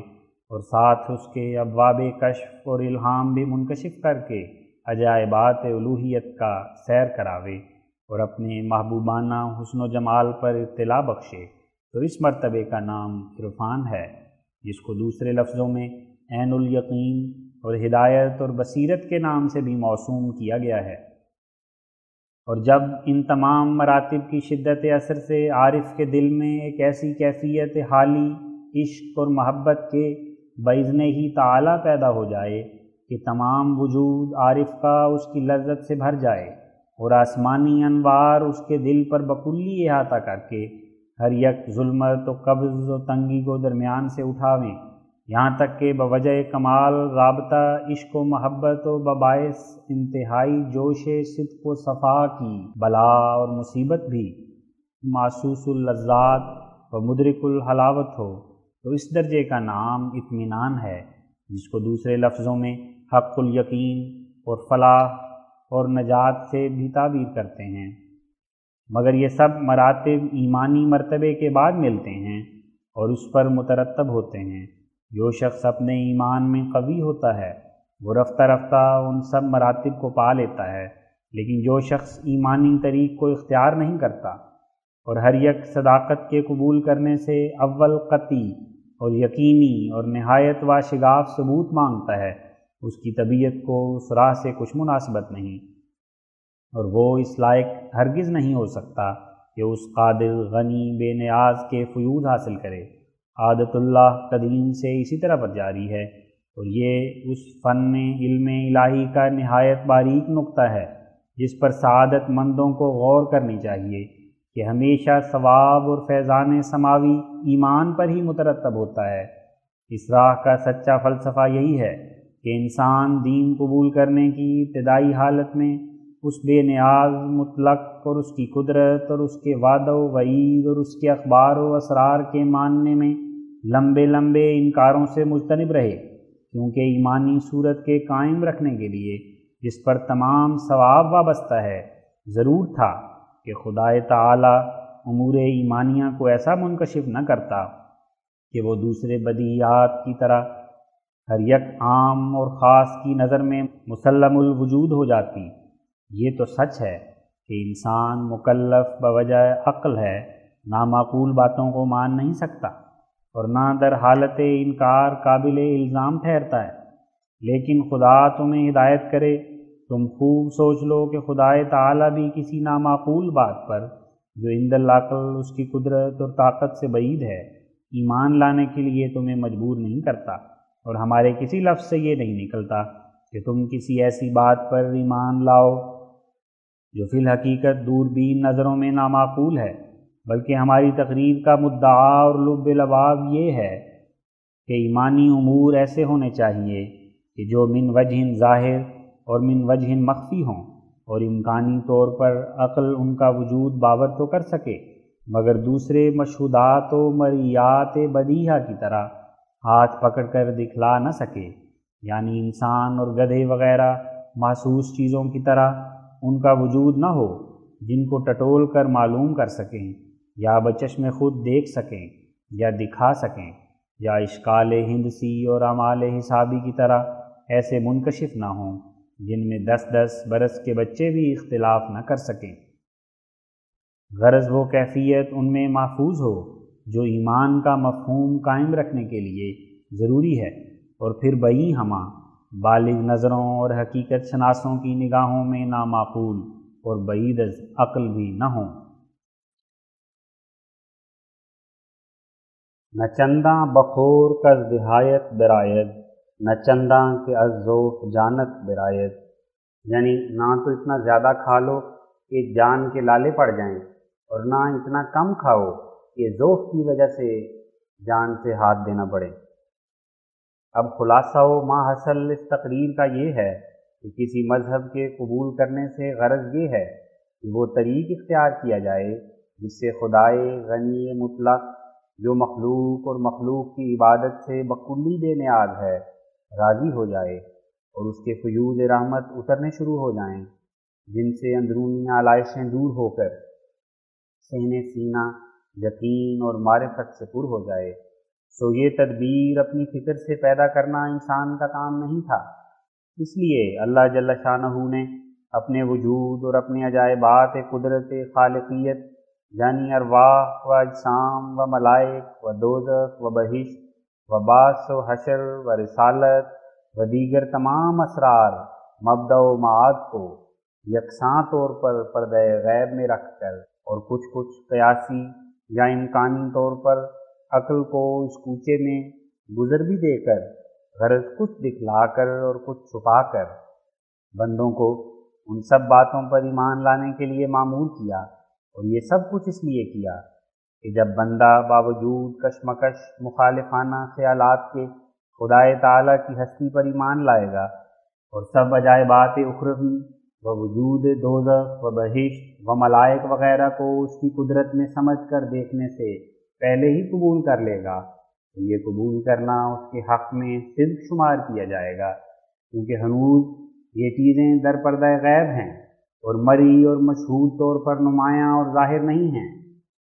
اور ساتھ اس کے ابواب کشف اور الہام بھی منکشف کر کے عجائبات الوہیت کا سیر کراوے اور اپنے محبوبانہ حسن و جمال پر اطلاع بخشے، تو اس مرتبے کا نام عرفان ہے، جس کو دوسرے لفظوں میں عین الیقین اور ہدایت اور بصیرت کے نام سے بھی موسوم کیا گیا ہے۔ اور جب ان تمام مراتب کی شدت اثر سے عارف کے دل میں ایک ایسی کیفیت حالی عشق اور محبت کے باذن ہی تعالی پیدا ہو جائے کہ تمام وجود عارف کا اس کی لذت سے بھر جائے اور آسمانی انوار اس کے دل پر بکلی احاطہ کر کے ہر یک ظلمت و قبض و تنگی کو درمیان سے اٹھاویں، یہاں تک کہ بوجہ کمال رابطہ عشق و محبت و بباعث انتہائی جوش صدق و صفا کی بلا اور مصیبت بھی محسوس اللذات و مدرک الحلاوت ہو، تو اس درجے کا نام اطمینان ہے، جس کو دوسرے لفظوں میں حق الیقین اور فلاح اور نجات سے بھی تعبیر کرتے ہیں، مگر یہ سب مراتب ایمانی مرتبے کے بعد ملتے ہیں اور اس پر مترتب ہوتے ہیں۔ جو شخص اپنے ایمان میں قوی ہوتا ہے وہ رفتہ رفتہ ان سب مراتب کو پا لیتا ہے، لیکن جو شخص ایمانی طریق کو اختیار نہیں کرتا اور ہر یک صداقت کے قبول کرنے سے اول قطعی اور یقینی اور نہایت واشگاف ثبوت مانگتا ہے، اس کی طبیعت کو اس راہ سے کچھ مناسبت نہیں، اور وہ اس لائق ہرگز نہیں ہو سکتا کہ اس قادر غنی بے نیاز کے فیوض حاصل کرے۔ عادت اللہ قدیم سے اسی طرح پر جاری ہے، اور یہ اس فن علم الہی کا نہایت باریک نقطہ ہے جس پر سعادت مندوں کو غور کرنی چاہیے کہ ہمیشہ ثواب اور فیضان سماوی ایمان پر ہی مترتب ہوتا ہے۔ اس راہ کا سچا فلسفہ یہی ہے کہ انسان دین قبول کرنے کی ابتدائی حالت میں اس بے نیاز مطلق اور اس کی قدرت اور اس کے وعد و وعید اور اس کے اخبار و اسرار کے ماننے میں لمبے لمبے انکاروں سے مجتنب رہے، کیونکہ ایمانی صورت کے قائم رکھنے کے لیے جس پر تمام ثواب وابستہ ہے، ضرور تھا کہ خدائے تعالی امور ایمانیہ کو ایسا منکشف نہ کرتا کہ وہ دوسرے بدیہیات کی طرح ہر یک عام اور خاص کی نظر میں مسلم الوجود ہو جاتی۔ یہ تو سچ ہے کہ انسان مکلف بوجہ عقل ہے، نامعقول باتوں کو مان نہیں سکتا اور نہ در حالت انکار قابل الزام ٹھہرتا ہے، لیکن خدا تمہیں ہدایت کرے، تم خوب سوچ لو کہ خدائے تعالیٰ بھی کسی نامعقول بات پر جو عند العقل اس کی قدرت اور طاقت سے بعید ہے ایمان لانے کے لیے تمہیں مجبور نہیں کرتا، اور ہمارے کسی لفظ سے یہ نہیں نکلتا کہ تم کسی ایسی بات پر ایمان لاؤ جو فی الحقیقت دوربین نظروں میں نامعقول ہے، بلکہ ہماری تقریر کا مدعا اور لب لباب یہ ہے کہ ایمانی امور ایسے ہونے چاہیے کہ جو من وجہ ظاہر اور من وجہ مخفی ہوں، اور امکانی طور پر عقل ان کا وجود باور تو کر سکے، مگر دوسرے مشہودات و مریات بدیہہ کی طرح ہاتھ پکڑ کر دکھلا نہ سکے، یعنی انسان اور گدھے وغیرہ محسوس چیزوں کی طرح ان کا وجود نہ ہو جن کو ٹٹول کر معلوم کر سکیں یا بچشم خود دیکھ سکیں یا دکھا سکیں، یا اشکال ہندسی اور اعمال حسابی کی طرح ایسے منکشف نہ ہوں جن میں 10 برس کے بچے بھی اختلاف نہ کر سکیں۔ غرض وہ کیفیت ان میں محفوظ ہو جو ایمان کا مفہوم قائم رکھنے کے لیے ضروری ہے، اور پھر بئی ہمہ بالغ نظروں اور حقیقت شناسوں کی نگاہوں میں نامعقول اور بعید از عقل بھی نہ ہوں۔ نہ چنداں بخور کز دہایت برآید، نہ چنداں کہ از ذوق جانت برآید، یعنی نہ تو اتنا زیادہ کھا لو کہ جان کے لالے پڑ جائیں، اور نہ اتنا کم کھاؤ کہ ذوق کی وجہ سے جان سے ہاتھ دینا پڑے۔ اب خلاصہ و ما حاصل اس تقریر کا یہ ہے کہ کسی مذہب کے قبول کرنے سے غرض یہ ہے کہ وہ طریق اختیار کیا جائے جس سے خدائے غنی مطلق جو مخلوق اور مخلوق کی عبادت سے بکلی بے نیاز ہے راضی ہو جائے، اور اس کے فیوض رحمت اترنے شروع ہو جائیں، جن سے اندرونی آلائشیں دور ہو کر سینہ سینہ یقین اور معرفت سے پر ہو جائے۔ سو یہ تدبیر اپنی فکر سے پیدا کرنا انسان کا کام نہیں تھا، اس لیے اللہ جل شانہ نے اپنے وجود اور اپنے عجائبات قدرت خالقیت یعنی ارواح و اجسام و ملائک و دوزخ و بہشت و بعث و حشر و رسالت و دیگر تمام اسرار مبدأ و معاد کو یکساں طور پر پردہ غیب میں رکھ کر اور کچھ قیاسی یا امکانی طور پر عقل کو اس کوچے میں گزر بھی دے کر، غرض کچھ دکھلا کر اور کچھ چھپا کر بندوں کو ان سب باتوں پر ایمان لانے کے لیے معمور کیا، اور یہ سب کچھ اس لیے کیا کہ جب بندہ باوجود کشمکش مخالفانہ خیالات کے خدائے تعالیٰ کی ہستی پر ایمان لائے گا اور سب عجائبات اخروی و وجود دوزخ و بہشت و ملائک وغیرہ کو اس کی قدرت میں سمجھ کر دیکھنے سے پہلے ہی قبول کر لے گا، تو یہ قبول کرنا اس کے حق میں صدق شمار کیا جائے گا، کیونکہ ہنوز یہ چیزیں در پردہ غیب ہیں اور مری اور مشہور طور پر نمایاں اور ظاہر نہیں ہیں،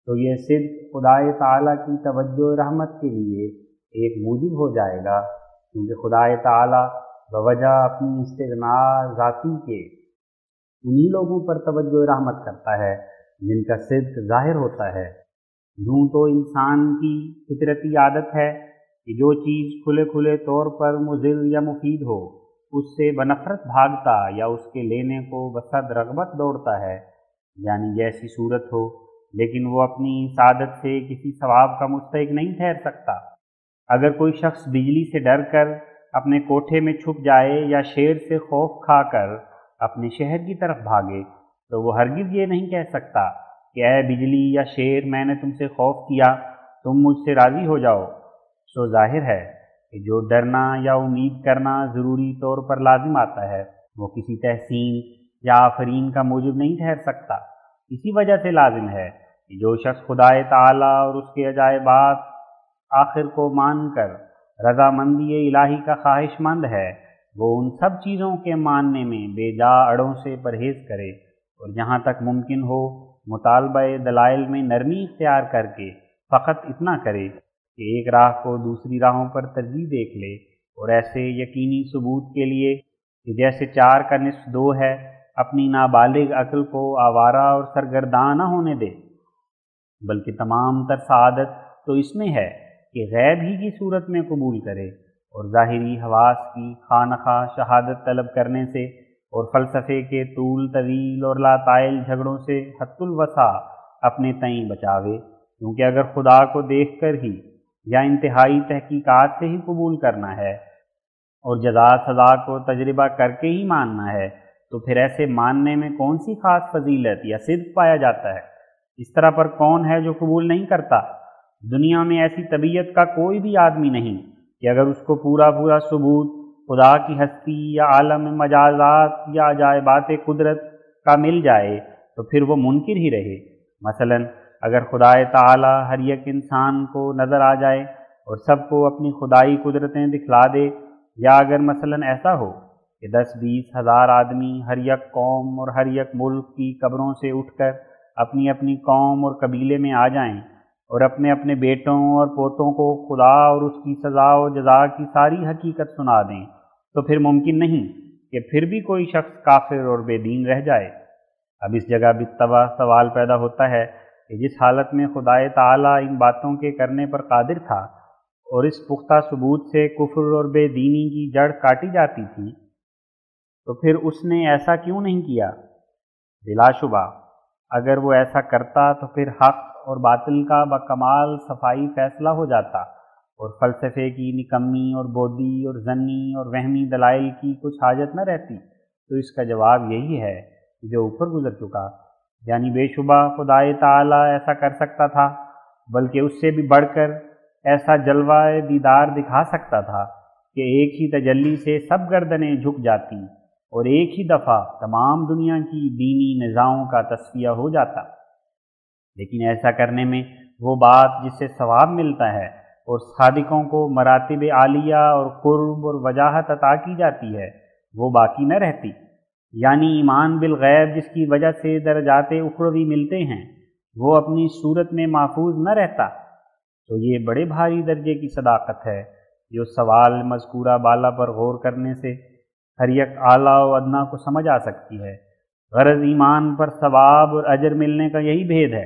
تو یہ صدق خدائے تعالیٰ کی توجہ رحمت کے لیے ایک موجب ہو جائے گا، کیونکہ خدائے تعالیٰ بوجہ اپنی استغنا ذاتی کے انہی لوگوں پر توجہ رحمت کرتا ہے جن کا صدق ظاہر ہوتا ہے۔ یوں تو انسان کی فطرتی عادت ہے کہ جو چیز کھلے کھلے طور پر مضر یا مفید ہو اس سے بنفرت بھاگتا یا اس کے لینے کو بصد رغبت دوڑتا ہے، یعنی جیسی صورت ہو، لیکن وہ اپنی سعادت سے کسی ثواب کا مستحق نہیں ٹھہر سکتا۔ اگر کوئی شخص بجلی سے ڈر کر اپنے کوٹھے میں چھپ جائے یا شیر سے خوف کھا کر اپنے شہر کی طرف بھاگے تو وہ ہرگز یہ نہیں کہہ سکتا کہ اے بجلی یا شیر، میں نے تم سے خوف کیا، تم مجھ سے راضی ہو جاؤ۔ سو ظاہر ہے کہ جو ڈرنا یا امید کرنا ضروری طور پر لازم آتا ہے وہ کسی تحسین یا آفرین کا موجب نہیں ٹھہر سکتا۔ اسی وجہ سے لازم ہے کہ جو شخص خدائے تعالیٰ اور اس کے عجائبات آخر کو مان کر رضامندی الہی کا خواہش مند ہے، وہ ان سب چیزوں کے ماننے میں بے جا اڑوں سے پرہیز کرے، اور جہاں تک ممکن ہو مطالبہ دلائل میں نرمی اختیار کر کے فقط اتنا کرے کہ ایک راہ کو دوسری راہوں پر ترجیح دیکھ لے، اور ایسے یقینی ثبوت کے لیے کہ جیسے 4 کا نصف 2 ہے، اپنی نابالغ عقل کو آوارہ اور سرگرداں نہ ہونے دے، بلکہ تمام تر سعادت تو اس میں ہے کہ غیب ہی کی صورت میں قبول کرے، اور ظاہری حواس کی خواہ نخواہ شہادت طلب کرنے سے اور فلسفے کے طول طویل اور لاتائل جھگڑوں سے حد الوسع اپنے تئیں بچاوے، کیونکہ اگر خدا کو دیکھ کر ہی یا انتہائی تحقیقات سے ہی قبول کرنا ہے اور جزا سزا کو تجربہ کر کے ہی ماننا ہے، تو پھر ایسے ماننے میں کون سی خاص فضیلت یا صدق پایا جاتا ہے؟ اس طرح پر کون ہے جو قبول نہیں کرتا؟ دنیا میں ایسی طبیعت کا کوئی بھی آدمی نہیں کہ اگر اس کو پورا ثبوت خدا کی ہستی یا عالم مجازات یا عجائبات قدرت کا مل جائے تو پھر وہ منکر ہی رہے۔ مثلا اگر خدائے تعالی ہر یک انسان کو نظر آ جائے اور سب کو اپنی خدائی قدرتیں دکھلا دے، یا اگر مثلا ایسا ہو کہ 10-20 ہزار آدمی ہر یک قوم اور ہر یک ملک کی قبروں سے اٹھ کر اپنی اپنی قوم اور قبیلے میں آ جائیں اور اپنے اپنے بیٹوں اور پوتوں کو خدا اور اس کی سزا و جزا کی ساری حقیقت سنا دیں، تو پھر ممکن نہیں کہ پھر بھی کوئی شخص کافر اور بے دین رہ جائے۔ اب اس جگہ بالطبع سوال پیدا ہوتا ہے کہ جس حالت میں خدائے تعالیٰ ان باتوں کے کرنے پر قادر تھا اور اس پختہ ثبوت سے کفر اور بے دینی کی جڑ کاٹی جاتی تھی، تو پھر اس نے ایسا کیوں نہیں کیا؟ بلا شبہ اگر وہ ایسا کرتا تو پھر حق اور باطل کا بکمال صفائی فیصلہ ہو جاتا، اور فلسفے کی نکمی اور بودی اور ظنی اور وہمی دلائل کی کچھ حاجت نہ رہتی۔ تو اس کا جواب یہی ہے جو اوپر گزر چکا، یعنی بے شبہ خدائے تعالیٰ ایسا کر سکتا تھا، بلکہ اس سے بھی بڑھ کر ایسا جلوہ دیدار دکھا سکتا تھا کہ ایک ہی تجلی سے سب گردنیں جھک جاتی اور ایک ہی دفعہ تمام دنیا کی دینی نزاعوں کا تصفیہ ہو جاتا۔ لیکن ایسا کرنے میں وہ بات جس سے ثواب ملتا ہے اور صادقوں کو مراتب عالیہ اور قرب اور وجاہت عطا کی جاتی ہے وہ باقی نہ رہتی، یعنی ایمان بالغیب جس کی وجہ سے درجات اخروی ملتے ہیں وہ اپنی صورت میں محفوظ نہ رہتا۔ تو یہ بڑے بھاری درجے کی صداقت ہے جو سوال مذکورہ بالا پر غور کرنے سے ہر یک اعلیٰ و ادنیٰ کو سمجھ آ سکتی ہے۔ غرض ایمان پر ثواب اور اجر ملنے کا یہی بھید ہے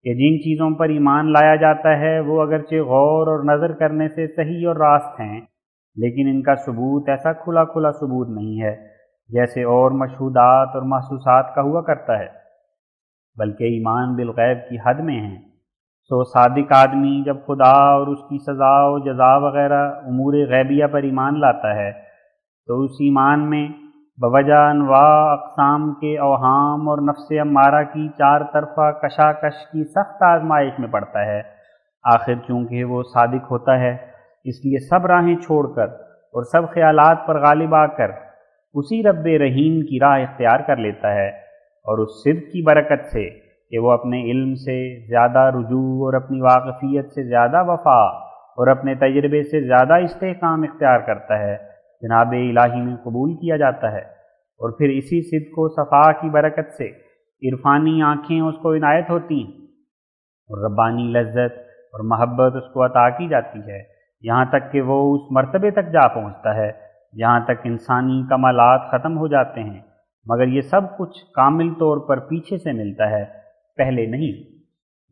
کہ جن چیزوں پر ایمان لایا جاتا ہے وہ اگرچہ غور اور نظر کرنے سے صحیح اور راست ہیں، لیکن ان کا ثبوت ایسا کھلا ثبوت نہیں ہے جیسے اور مشہودات اور محسوسات کا ہوا کرتا ہے، بلکہ ایمان بالغیب کی حد میں ہیں۔ سو صادق آدمی جب خدا اور اس کی سزا و جزا وغیرہ امور غیبیہ پر ایمان لاتا ہے تو اس ایمان میں بوجہ انواع اقسام کے اوہام اور نفس امارہ کی 4 طرفہ کشاکش کی سخت آزمائش میں پڑتا ہے۔ آخر چونکہ وہ صادق ہوتا ہے اس لیے سب راہیں چھوڑ کر اور سب خیالات پر غالب آ کر اسی رب رحیم کی راہ اختیار کر لیتا ہے، اور اس صدق کی برکت سے کہ وہ اپنے علم سے زیادہ رجوع اور اپنی واقفیت سے زیادہ وفا اور اپنے تجربے سے زیادہ استحکام اختیار کرتا ہے، جناب الہی میں قبول کیا جاتا ہے۔ اور پھر اسی صدق و صفا کی برکت سے عرفانی آنکھیں اس کو عنایت ہوتی ہیں اور ربانی لذت اور محبت اس کو عطا کی جاتی ہے، یہاں تک کہ وہ اس مرتبے تک جا پہنچتا ہے جہاں تک انسانی کمالات ختم ہو جاتے ہیں، مگر یہ سب کچھ کامل طور پر پیچھے سے ملتا ہے، پہلے نہیں۔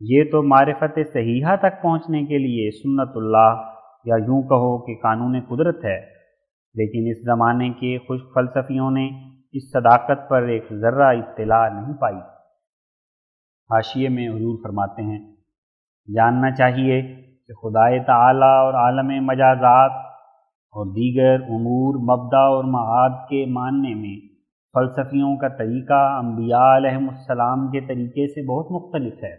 یہ تو معرفت صحیحہ تک پہنچنے کے لیے سنت اللہ یا یوں کہو کہ قانون قدرت ہے، لیکن اس زمانے کے خشک فلسفیوں نے اس صداقت پر ایک ذرہ اطلاع نہیں پائی۔ حاشیے میں حضور فرماتے ہیں، جاننا چاہیے کہ خدائے تعالی اور عالم مجازات اور دیگر امور مبدا اور معاد کے ماننے میں فلسفیوں کا طریقہ انبیاء علیہم السلام کے طریقے سے بہت مختلف ہے۔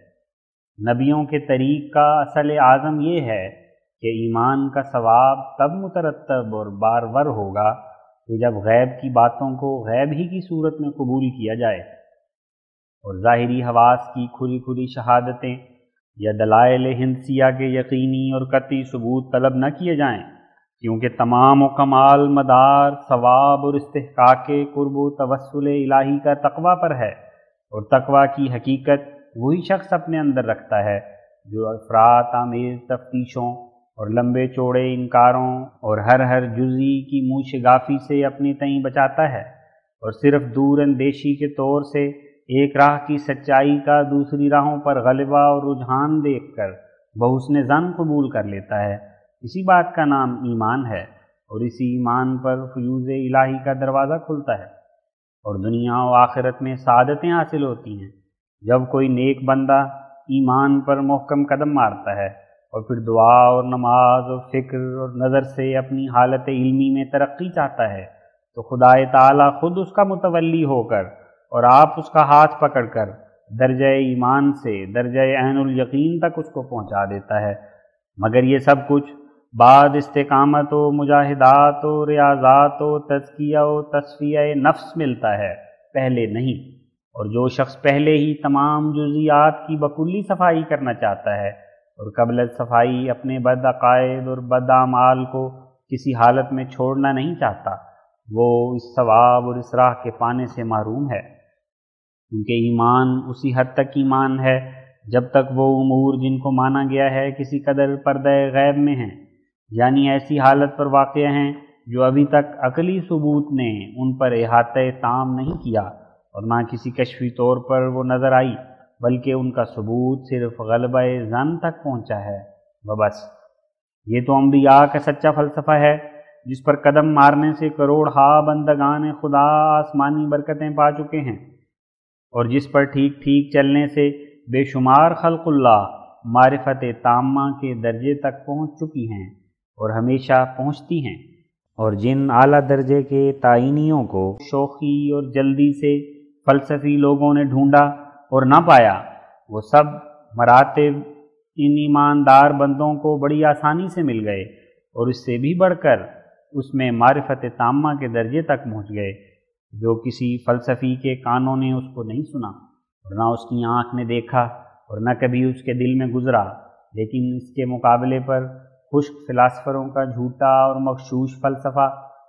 نبیوں کے طریق کا اصل اعظم یہ ہے کہ ایمان کا ثواب تب مترتب اور بارور ہوگا کہ جب غیب کی باتوں کو غیب ہی کی صورت میں قبول کیا جائے اور ظاہری حواس کی کھلی کھلی شہادتیں یا دلائل ہندسیہ کے یقینی اور قطعی ثبوت طلب نہ کیے جائیں، کیونکہ تمام و کمال مدار ثواب اور استحقاق قرب و توسل الہی کا تقویٰ پر ہے، اور تقویٰ کی حقیقت وہی شخص اپنے اندر رکھتا ہے جو افراط آمیز تفتیشوں اور لمبے چوڑے انکاروں اور ہر جزئی کی منہ شگافی سے اپنی تئیں بچاتا ہے، اور صرف دور اندیشی کے طور سے ایک راہ کی سچائی کا دوسری راہوں پر غلبہ اور رجحان دیکھ کر بحسن ظن قبول کر لیتا ہے۔ اسی بات کا نام ایمان ہے، اور اسی ایمان پر فیوض الہی کا دروازہ کھلتا ہے اور دنیا و آخرت میں سعادتیں حاصل ہوتی ہیں۔ جب کوئی نیک بندہ ایمان پر محکم قدم مارتا ہے اور پھر دعا اور نماز اور فکر اور نظر سے اپنی حالت علمی میں ترقی چاہتا ہے تو خدائے تعالی خود اس کا متولی ہو کر اور آپ اس کا ہاتھ پکڑ کر درجہ ایمان سے درجہ عین الیقین تک اس کو پہنچا دیتا ہے، مگر یہ سب کچھ بعد استقامت و مجاہدات و ریاضات و تزکیہ و تصفیہ نفس ملتا ہے، پہلے نہیں۔ اور جو شخص پہلے ہی تمام جزیات کی بکلی صفائی کرنا چاہتا ہے اور قبل صفائی اپنے بد عقائد اور بد اعمال کو کسی حالت میں چھوڑنا نہیں چاہتا، وہ اس ثواب اور اس راہ کے پانے سے محروم ہے، کیونکہ ایمان اسی حد تک ایمان ہے جب تک وہ امور جن کو مانا گیا ہے کسی قدر پردہ غیب میں ہیں، یعنی ایسی حالت پر واقع ہیں جو ابھی تک عقلی ثبوت نے ان پر احاطہ تام نہیں کیا اور نہ کسی کشفی طور پر وہ نظر آئی، بلکہ ان کا ثبوت صرف غلبہ ظن تک پہنچا ہے بس۔ یہ تو انبیاء کا سچا فلسفہ ہے جس پر قدم مارنے سے کروڑ ہا بندگان خدا آسمانی برکتیں پا چکے ہیں، اور جس پر ٹھیک ٹھیک چلنے سے بے شمار خلق اللہ معرفت تامہ کے درجے تک پہنچ چکی ہیں اور ہمیشہ پہنچتی ہیں، اور جن اعلیٰ درجے کے تعینیوں کو شوخی اور جلدی سے فلسفی لوگوں نے ڈھونڈا اور نہ پایا، وہ سب مراتب ان ایماندار بندوں کو بڑی آسانی سے مل گئے، اور اس سے بھی بڑھ کر اس میں معرفت تامہ کے درجے تک پہنچ گئے جو کسی فلسفی کے کانوں نے اس کو نہیں سنا اور نہ اس کی آنکھ نے دیکھا اور نہ کبھی اس کے دل میں گزرا، لیکن اس کے مقابلے پر خشک فلاسفروں کا جھوٹا اور مغشوش فلسفہ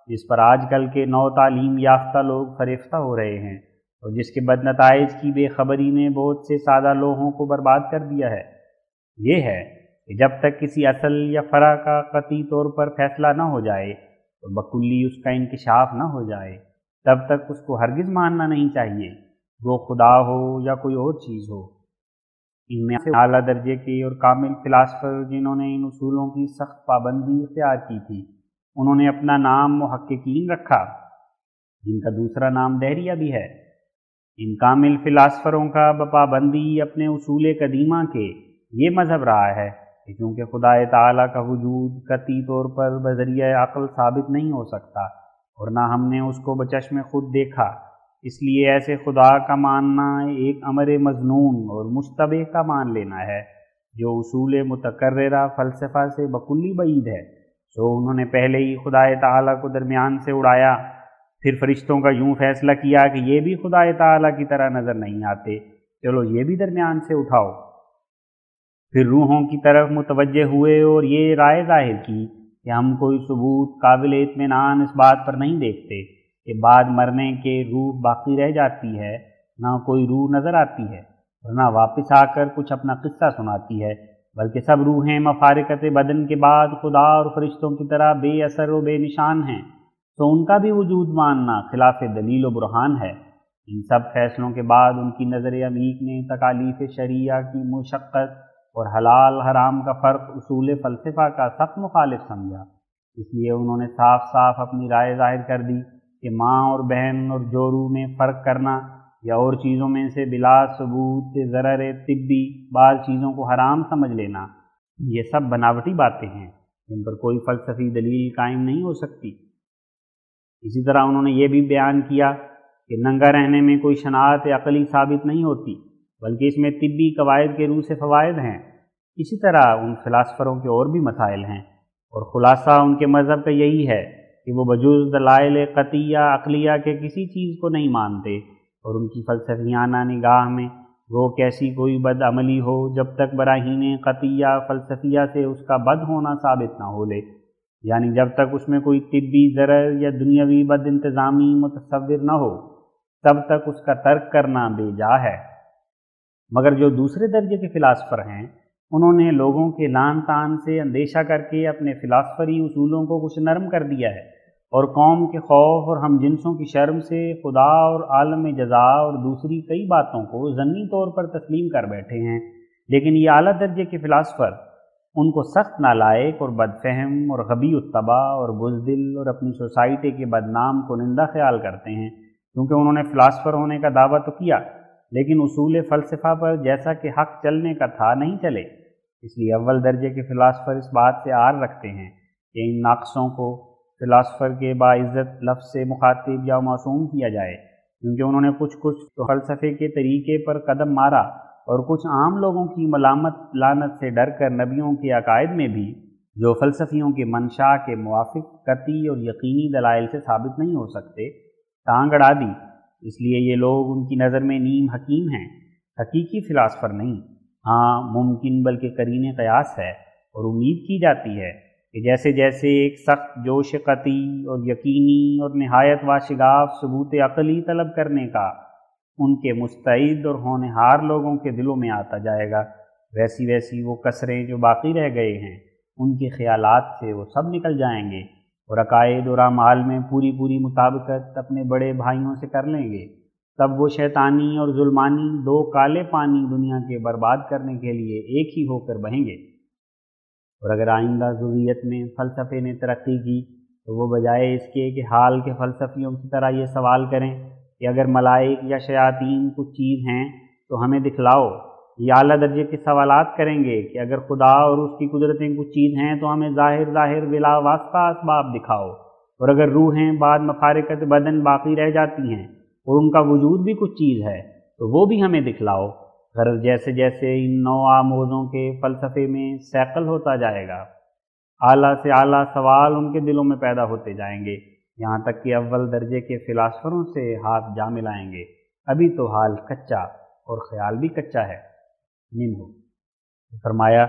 جس پر آج کل کے نو تعلیم یافتہ لوگ فریفتہ ہو رہے ہیں اور جس کے بد نتائج کی بے خبری نے بہت سے سادہ لوگوں کو برباد کر دیا ہے، یہ ہے کہ جب تک کسی اصل یا فرع کا قطعی طور پر فیصلہ نہ ہو جائے اور بکلی اس کا انکشاف نہ ہو جائے، تب تک اس کو ہرگز ماننا نہیں چاہیے، وہ خدا ہو یا کوئی اور چیز ہو۔ ان میں سے اعلیٰ درجے کے اور کامل فلاسفر جنہوں نے ان اصولوں کی سخت پابندی اختیار کی تھی، انہوں نے اپنا نام محققین رکھا، جن کا دوسرا نام دہریہ بھی ہے۔ ان کامل فلاسفروں کا بپابندی اپنے اصول قدیمہ کے یہ مذہب رہا ہے کہ چونکہ خدا تعالیٰ کا وجود قطعی طور پر بذریعہ عقل ثابت نہیں ہو سکتا اور نہ ہم نے اس کو بچشم خود دیکھا، اس لیے ایسے خدا کا ماننا ایک امر مظنون اور مشتبہ کا مان لینا ہے جو اصول متقررہ فلسفہ سے بکلی بعید ہے۔ سو انہوں نے پہلے ہی خدا تعالیٰ کو درمیان سے اڑایا، پھر فرشتوں کا یوں فیصلہ کیا کہ یہ بھی خدا تعالیٰ کی طرح نظر نہیں آتے، چلو یہ بھی درمیان سے اٹھاؤ۔ پھر روحوں کی طرف متوجہ ہوئے اور یہ رائے ظاہر کی کہ ہم کوئی ثبوت قابل اطمینان اس بات پر نہیں دیکھتے کہ بعد مرنے کے روح باقی رہ جاتی ہے، نہ کوئی روح نظر آتی ہے اور نہ واپس آ کر کچھ اپنا قصہ سناتی ہے، بلکہ سب روحیں مفارقت بدن کے بعد خدا اور فرشتوں کی طرح بے اثر و بے نشان ہیں، تو ان کا بھی وجود ماننا خلاف دلیل و برہان ہے۔ ان سب فیصلوں کے بعد ان کی نظر عمیق نے تکالیف شریعہ کی مشقت اور حلال حرام کا فرق اصول فلسفہ کا سخت مخالف سمجھا، اس لیے انہوں نے صاف صاف اپنی رائے ظاہر کر دی کہ ماں اور بہن اور جورو میں فرق کرنا یا اور چیزوں میں سے بلا ثبوت ضرر طبی بعض چیزوں کو حرام سمجھ لینا، یہ سب بناوٹی باتیں ہیں جن پر کوئی فلسفی دلیل قائم نہیں ہو سکتی۔ اسی طرح انہوں نے یہ بھی بیان کیا کہ ننگا رہنے میں کوئی شناعت عقلی ثابت نہیں ہوتی، بلکہ اس میں طبی قواعد کے روح سے فوائد ہیں۔ اسی طرح ان فلاسفروں کے اور بھی مسائل ہیں، اور خلاصہ ان کے مذہب کا یہی ہے کہ وہ بجز دلائل قطعیہ عقلیہ کے کسی چیز کو نہیں مانتے، اور ان کی فلسفیانہ نگاہ میں وہ کیسی کوئی بد عملی ہو جب تک براہین قطعیہ فلسفیہ سے اس کا بد ہونا ثابت نہ ہو لے، یعنی جب تک اس میں کوئی طبی ضرر یا دنیاوی بد انتظامی متصور نہ ہو تب تک اس کا ترک کرنا بے جا ہے۔ مگر جو دوسرے درجے کے فلاسفر ہیں، انہوں نے لوگوں کے لعن طعن سے اندیشہ کر کے اپنے فلاسفری اصولوں کو کچھ نرم کر دیا ہے، اور قوم کے خوف اور ہم جنسوں کی شرم سے خدا اور عالم جزا اور دوسری کئی باتوں کو ضمنی طور پر تسلیم کر بیٹھے ہیں۔ لیکن یہ اعلیٰ درجے کے فلاسفر ان کو سخت نالائق اور بد فہم اور غبی الطبع اور بزدل اور اپنی سوسائٹی کے بدنام کنندہ خیال کرتے ہیں، کیونکہ انہوں نے فلاسفر ہونے کا دعویٰ تو کیا لیکن اصول فلسفہ پر جیسا کہ حق چلنے کا تھا نہیں چلے۔ اس لیے اول درجے کے فلاسفر اس بات سے عار رکھتے ہیں کہ ان ناقصوں کو فلاسفر کے باعزت لفظ سے مخاطب یا معصوم کیا جائے، کیونکہ انہوں نے کچھ تو فلسفے کے طریقے پر قدم مارا اور کچھ عام لوگوں کی ملامت لعنت سے ڈر کر نبیوں کے عقائد میں بھی جو فلسفیوں کے منشا کے موافق قطعی اور یقینی دلائل سے ثابت نہیں ہو سکتے ٹانگ اڑا دی۔ اس لیے یہ لوگ ان کی نظر میں نیم حکیم ہیں، حقیقی فلاسفر نہیں۔ ہاں ممکن بلکہ قرین قیاس ہے، اور امید کی جاتی ہے کہ جیسے جیسے ایک سخت جوش قطعی اور یقینی اور نہایت واشگاف ثبوت عقلی طلب کرنے کا ان کے مستعد اور ہونہار لوگوں کے دلوں میں آتا جائے گا، ویسی ویسی وہ کسریں جو باقی رہ گئے ہیں ان کے خیالات سے وہ سب نکل جائیں گے، اور عقائد اور اعمال میں پوری مطابقت اپنے بڑے بھائیوں سے کر لیں گے۔ تب وہ شیطانی اور ظلمانی دو کالے پانی دنیا کے برباد کرنے کے لیے ایک ہی ہو کر بہیں گے۔ اور اگر آئندہ ضروریت میں فلسفے نے ترقی کی تو وہ بجائے اس کے کہ حال کے فلسفیوں کی طرح یہ سوال کریں کہ اگر ملائک یا شیاطین کچھ چیز ہیں تو ہمیں دکھلاؤ، یہ اعلیٰ درجے کے سوالات کریں گے کہ اگر خدا اور اس کی قدرتیں کچھ چیز ہیں تو ہمیں ظاہر بلا واسطہ اسباب دکھاؤ، اور اگر روحیں بعد مفارقت بدن باقی رہ جاتی ہیں اور ان کا وجود بھی کچھ چیز ہے تو وہ بھی ہمیں دکھلاؤ۔ غرض جیسے جیسے ان نو آموزوں کے فلسفے میں سیقل ہوتا جائے گا، اعلیٰ سے اعلیٰ سوال ان کے دلوں میں پیدا ہوتے جائیں گے، یہاں تک کہ اول درجے کے فلاسفروں سے ہاتھ جا ملائیں گے۔ ابھی تو حال کچا اور خیال بھی کچا ہے۔ ہو فرمایا،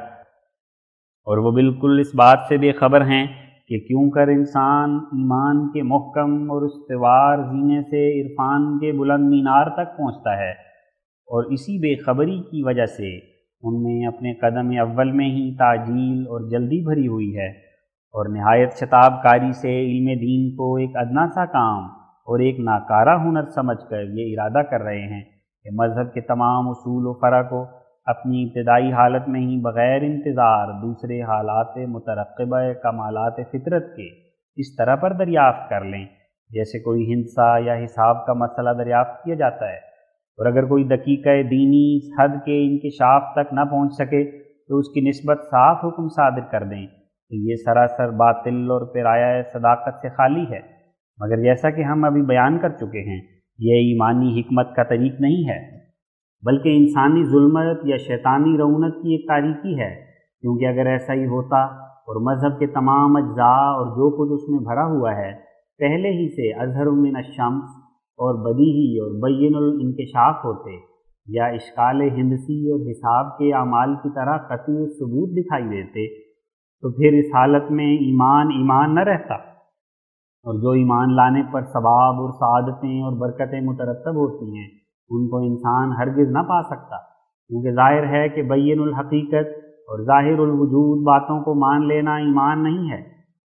اور وہ بالکل اس بات سے بے خبر ہیں کہ کیوں کر انسان ایمان کے محکم اور استوار زینے سے عرفان کے بلند مینار تک پہنچتا ہے، اور اسی بے خبری کی وجہ سے ان میں اپنے قدم اول میں ہی تعجیل اور جلدی بھری ہوئی ہے، اور نہایت شتاب کاری سے علم دین کو ایک ادنا سا کام اور ایک ناکارہ ہنر سمجھ کر یہ ارادہ کر رہے ہیں کہ مذہب کے تمام اصول و فرع کو اپنی ابتدائی حالت میں ہی بغیر انتظار دوسرے حالات مترقبہ کمالات فطرت کے اس طرح پر دریافت کر لیں جیسے کوئی ہندسہ یا حساب کا مسئلہ دریافت کیا جاتا ہے، اور اگر کوئی دقیقہ دینی اس حد کے انکشاف تک نہ پہنچ سکے تو اس کی نسبت صاف حکم صادر کر دیں کہ یہ سراسر باطل اور پرایہ صداقت سے خالی ہے۔ مگر جیسا کہ ہم ابھی بیان کر چکے ہیں، یہ ایمانی حکمت کا طریق نہیں ہے، بلکہ انسانی ظلمت یا شیطانی رعونت کی ایک تاریکی ہے، کیونکہ اگر ایسا ہی ہوتا اور مذہب کے تمام اجزاء اور جو کچھ اس میں بھرا ہوا ہے پہلے ہی سے اظہر من الشمس اور بدیہی اور بین الانکشاف ہوتے، یا اشکال ہندسی اور حساب کے اعمال کی طرح قطعی ثبوت دکھائی دیتے، تو پھر اس حالت میں ایمان نہ رہتا، اور جو ایمان لانے پر ثواب اور سعادتیں اور برکتیں مترتب ہوتی ہیں ان کو انسان ہرگز نہ پا سکتا، کیونکہ ظاہر ہے کہ بین الحقیقت اور ظاہر الوجود باتوں کو مان لینا ایمان نہیں ہے۔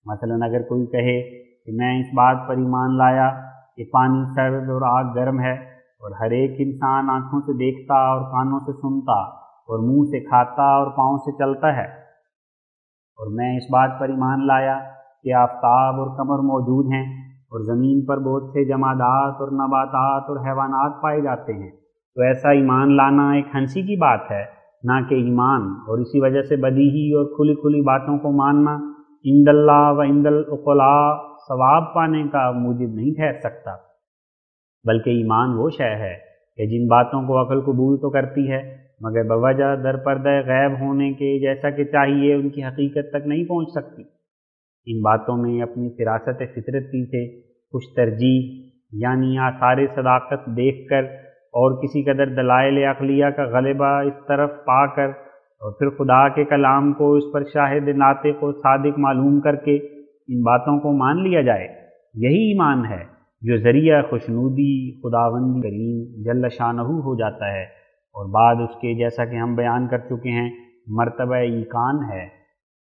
مثلا اگر کوئی کہے کہ میں اس بات پر ایمان لایا کہ پانی سرد اور آگ گرم ہے، اور ہر ایک انسان آنکھوں سے دیکھتا اور کانوں سے سنتا اور منہ سے کھاتا اور پاؤں سے چلتا ہے، اور میں اس بات پر ایمان لایا کہ آفتاب اور قمر موجود ہیں اور زمین پر بہت سے جمادات اور نباتات اور حیوانات پائے جاتے ہیں، تو ایسا ایمان لانا ایک ہنسی کی بات ہے، نہ کہ ایمان، اور اسی وجہ سے بدیہی اور کھلی کھلی باتوں کو ماننا عند اللہ و عند العقلاء ثواب پانے کا موجب نہیں ٹھہر سکتا، بلکہ ایمان وہ شے ہے کہ جن باتوں کو عقل قبول تو کرتی ہے مگر بوجہ در پردہ غیب ہونے کے جیسا کہ چاہیے ان کی حقیقت تک نہیں پہنچ سکتی۔ ان باتوں میں اپنی فراست فطرتی سے کچھ ترجیح یعنی آثار صداقت دیکھ کر اور کسی قدر دلائل عقلیہ کا غلبہ اس طرف پا کر اور پھر خدا کے کلام کو اس پر شاہد ناطق و صادق معلوم کر کے ان باتوں کو مان لیا جائے، یہی ایمان ہے جو ذریعہ خوشنودی خداوند کریم جل شانہ ہو جاتا ہے، اور بعد اس کے جیسا کہ ہم بیان کر چکے ہیں مرتبہ ایقان ہے،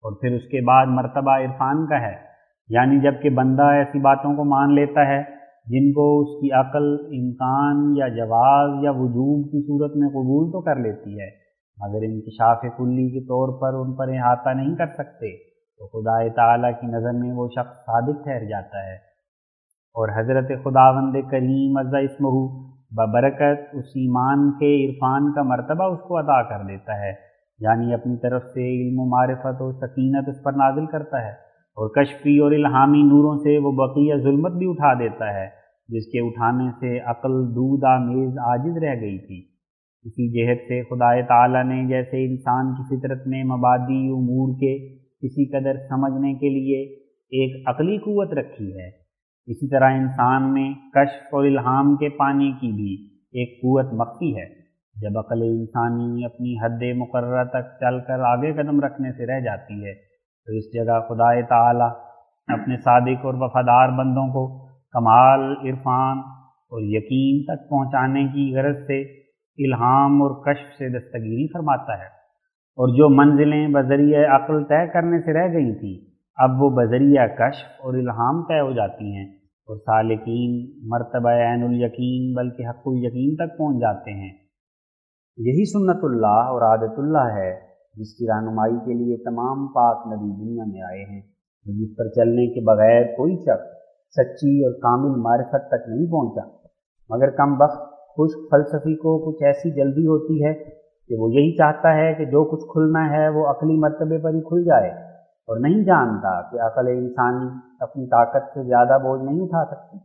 اور پھر اس کے بعد مرتبہ عرفان کا ہے، یعنی جب کہ بندہ ایسی باتوں کو مان لیتا ہے جن کو اس کی عقل امکان یا جواز یا وجوب کی صورت میں قبول تو کر لیتی ہے مگر انکشاف کلی کے طور پر ان پر احاطہ نہیں کر سکتے، تو خدا تعالیٰ کی نظر میں وہ شخص صادق ٹھہر جاتا ہے، اور حضرت خداوند کریم عز اسمہ ببرکت اس ایمان کے عرفان کا مرتبہ اس کو عطا کر دیتا ہے، یعنی اپنی طرف سے علم و معرفت و سکینت اس پر نازل کرتا ہے، اور کشفی اور الہامی نوروں سے وہ بقیہ ظلمت بھی اٹھا دیتا ہے جس کے اٹھانے سے عقل دود آمیز عاجز رہ گئی تھی۔ اسی جہت سے خدا تعالیٰ نے جیسے انسان کی فطرت میں مبادی امور کے کسی قدر سمجھنے کے لیے ایک عقلی قوت رکھی ہے، اسی طرح انسان میں کشف اور الہام کے پانے کی بھی ایک قوت مخفی ہے۔ جب عقل انسانی اپنی حد مقررہ تک چل کر آگے قدم رکھنے سے رہ جاتی ہے تو اس جگہ خدا تعالیٰ اپنے صادق اور وفادار بندوں کو کمال عرفان اور یقین تک پہنچانے کی غرض سے الہام اور کشف سے دستگیری فرماتا ہے، اور جو منزلیں بذریعہ عقل طے کرنے سے رہ گئی تھیں اب وہ بذریعہ کشف اور الہام طے ہو جاتی ہیں، اور سالکین مرتبہ عین الیقین بلکہ حق الیقین تک پہنچ جاتے ہیں۔ یہی سنت اللہ اور عادت اللہ ہے جس کی رہنمائی کے لیے تمام پاک نبی دنیا میں آئے ہیں، جس پر چلنے کے بغیر کوئی شخص سچی اور کامل معرفت تک نہیں پہنچا، مگر کم بخت خشک فلسفی کو کچھ ایسی جلدی ہوتی ہے کہ وہ یہی چاہتا ہے کہ جو کچھ کھلنا ہے وہ عقلی مرتبے پر ہی کھل جائے، اور نہیں جانتا کہ عقل انسانی اپنی طاقت سے زیادہ بوجھ نہیں اٹھا سکتی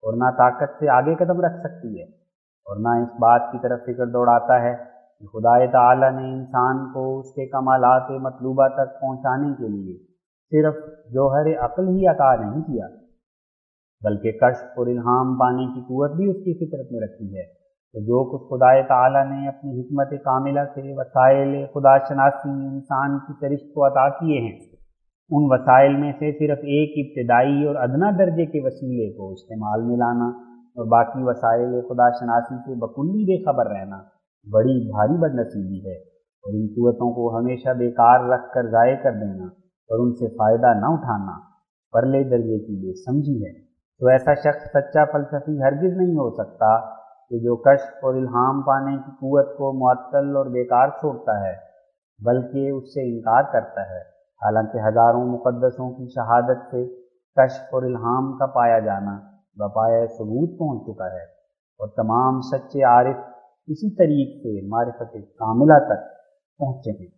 اور نہ طاقت سے آگے قدم رکھ سکتی ہے، اور نہ اس بات کی طرف فکر دوڑاتا ہے کہ خدا تعالیٰ نے انسان کو اس کے کمالات مطلوبہ تک پہنچانے کے لیے صرف جوہر عقل ہی عطا نہیں کیا بلکہ کشف اور الہام پانے کی قوت بھی اس کی فطرت میں رکھی ہے، تو جو کچھ خدا تعالیٰ نے اپنی حکمت کاملہ سے وسائل خدا شناسی انسان کی سرشت کو عطا کیے ہیں، ان وسائل میں سے صرف ایک ابتدائی اور ادنا درجے کے وسیلے کو استعمال میں لانا اور باقی وسائل خدا شناسی سے بکلی بے خبر رہنا بڑی بھاری بد نصیبی ہے، اور ان قوتوں کو ہمیشہ بیکار رکھ کر ضائع کر دینا اور ان سے فائدہ نہ اٹھانا پرلے درجے کی بے سمجھی ہے۔ تو ایسا شخص سچا فلسفی ہرگز نہیں ہو سکتا کہ جو کشف اور الہام پانے کی قوت کو معطل اور بیکار چھوڑتا ہے بلکہ اس سے انکار کرتا ہے، حالانکہ ہزاروں مقدسوں کی شہادت سے کشف اور الہام کا پایا جانا بپایہ ثبوت پہنچ چکا ہے، اور تمام سچے عارف اسی طریق سے معرفت کاملہ تک پہنچے ہیں۔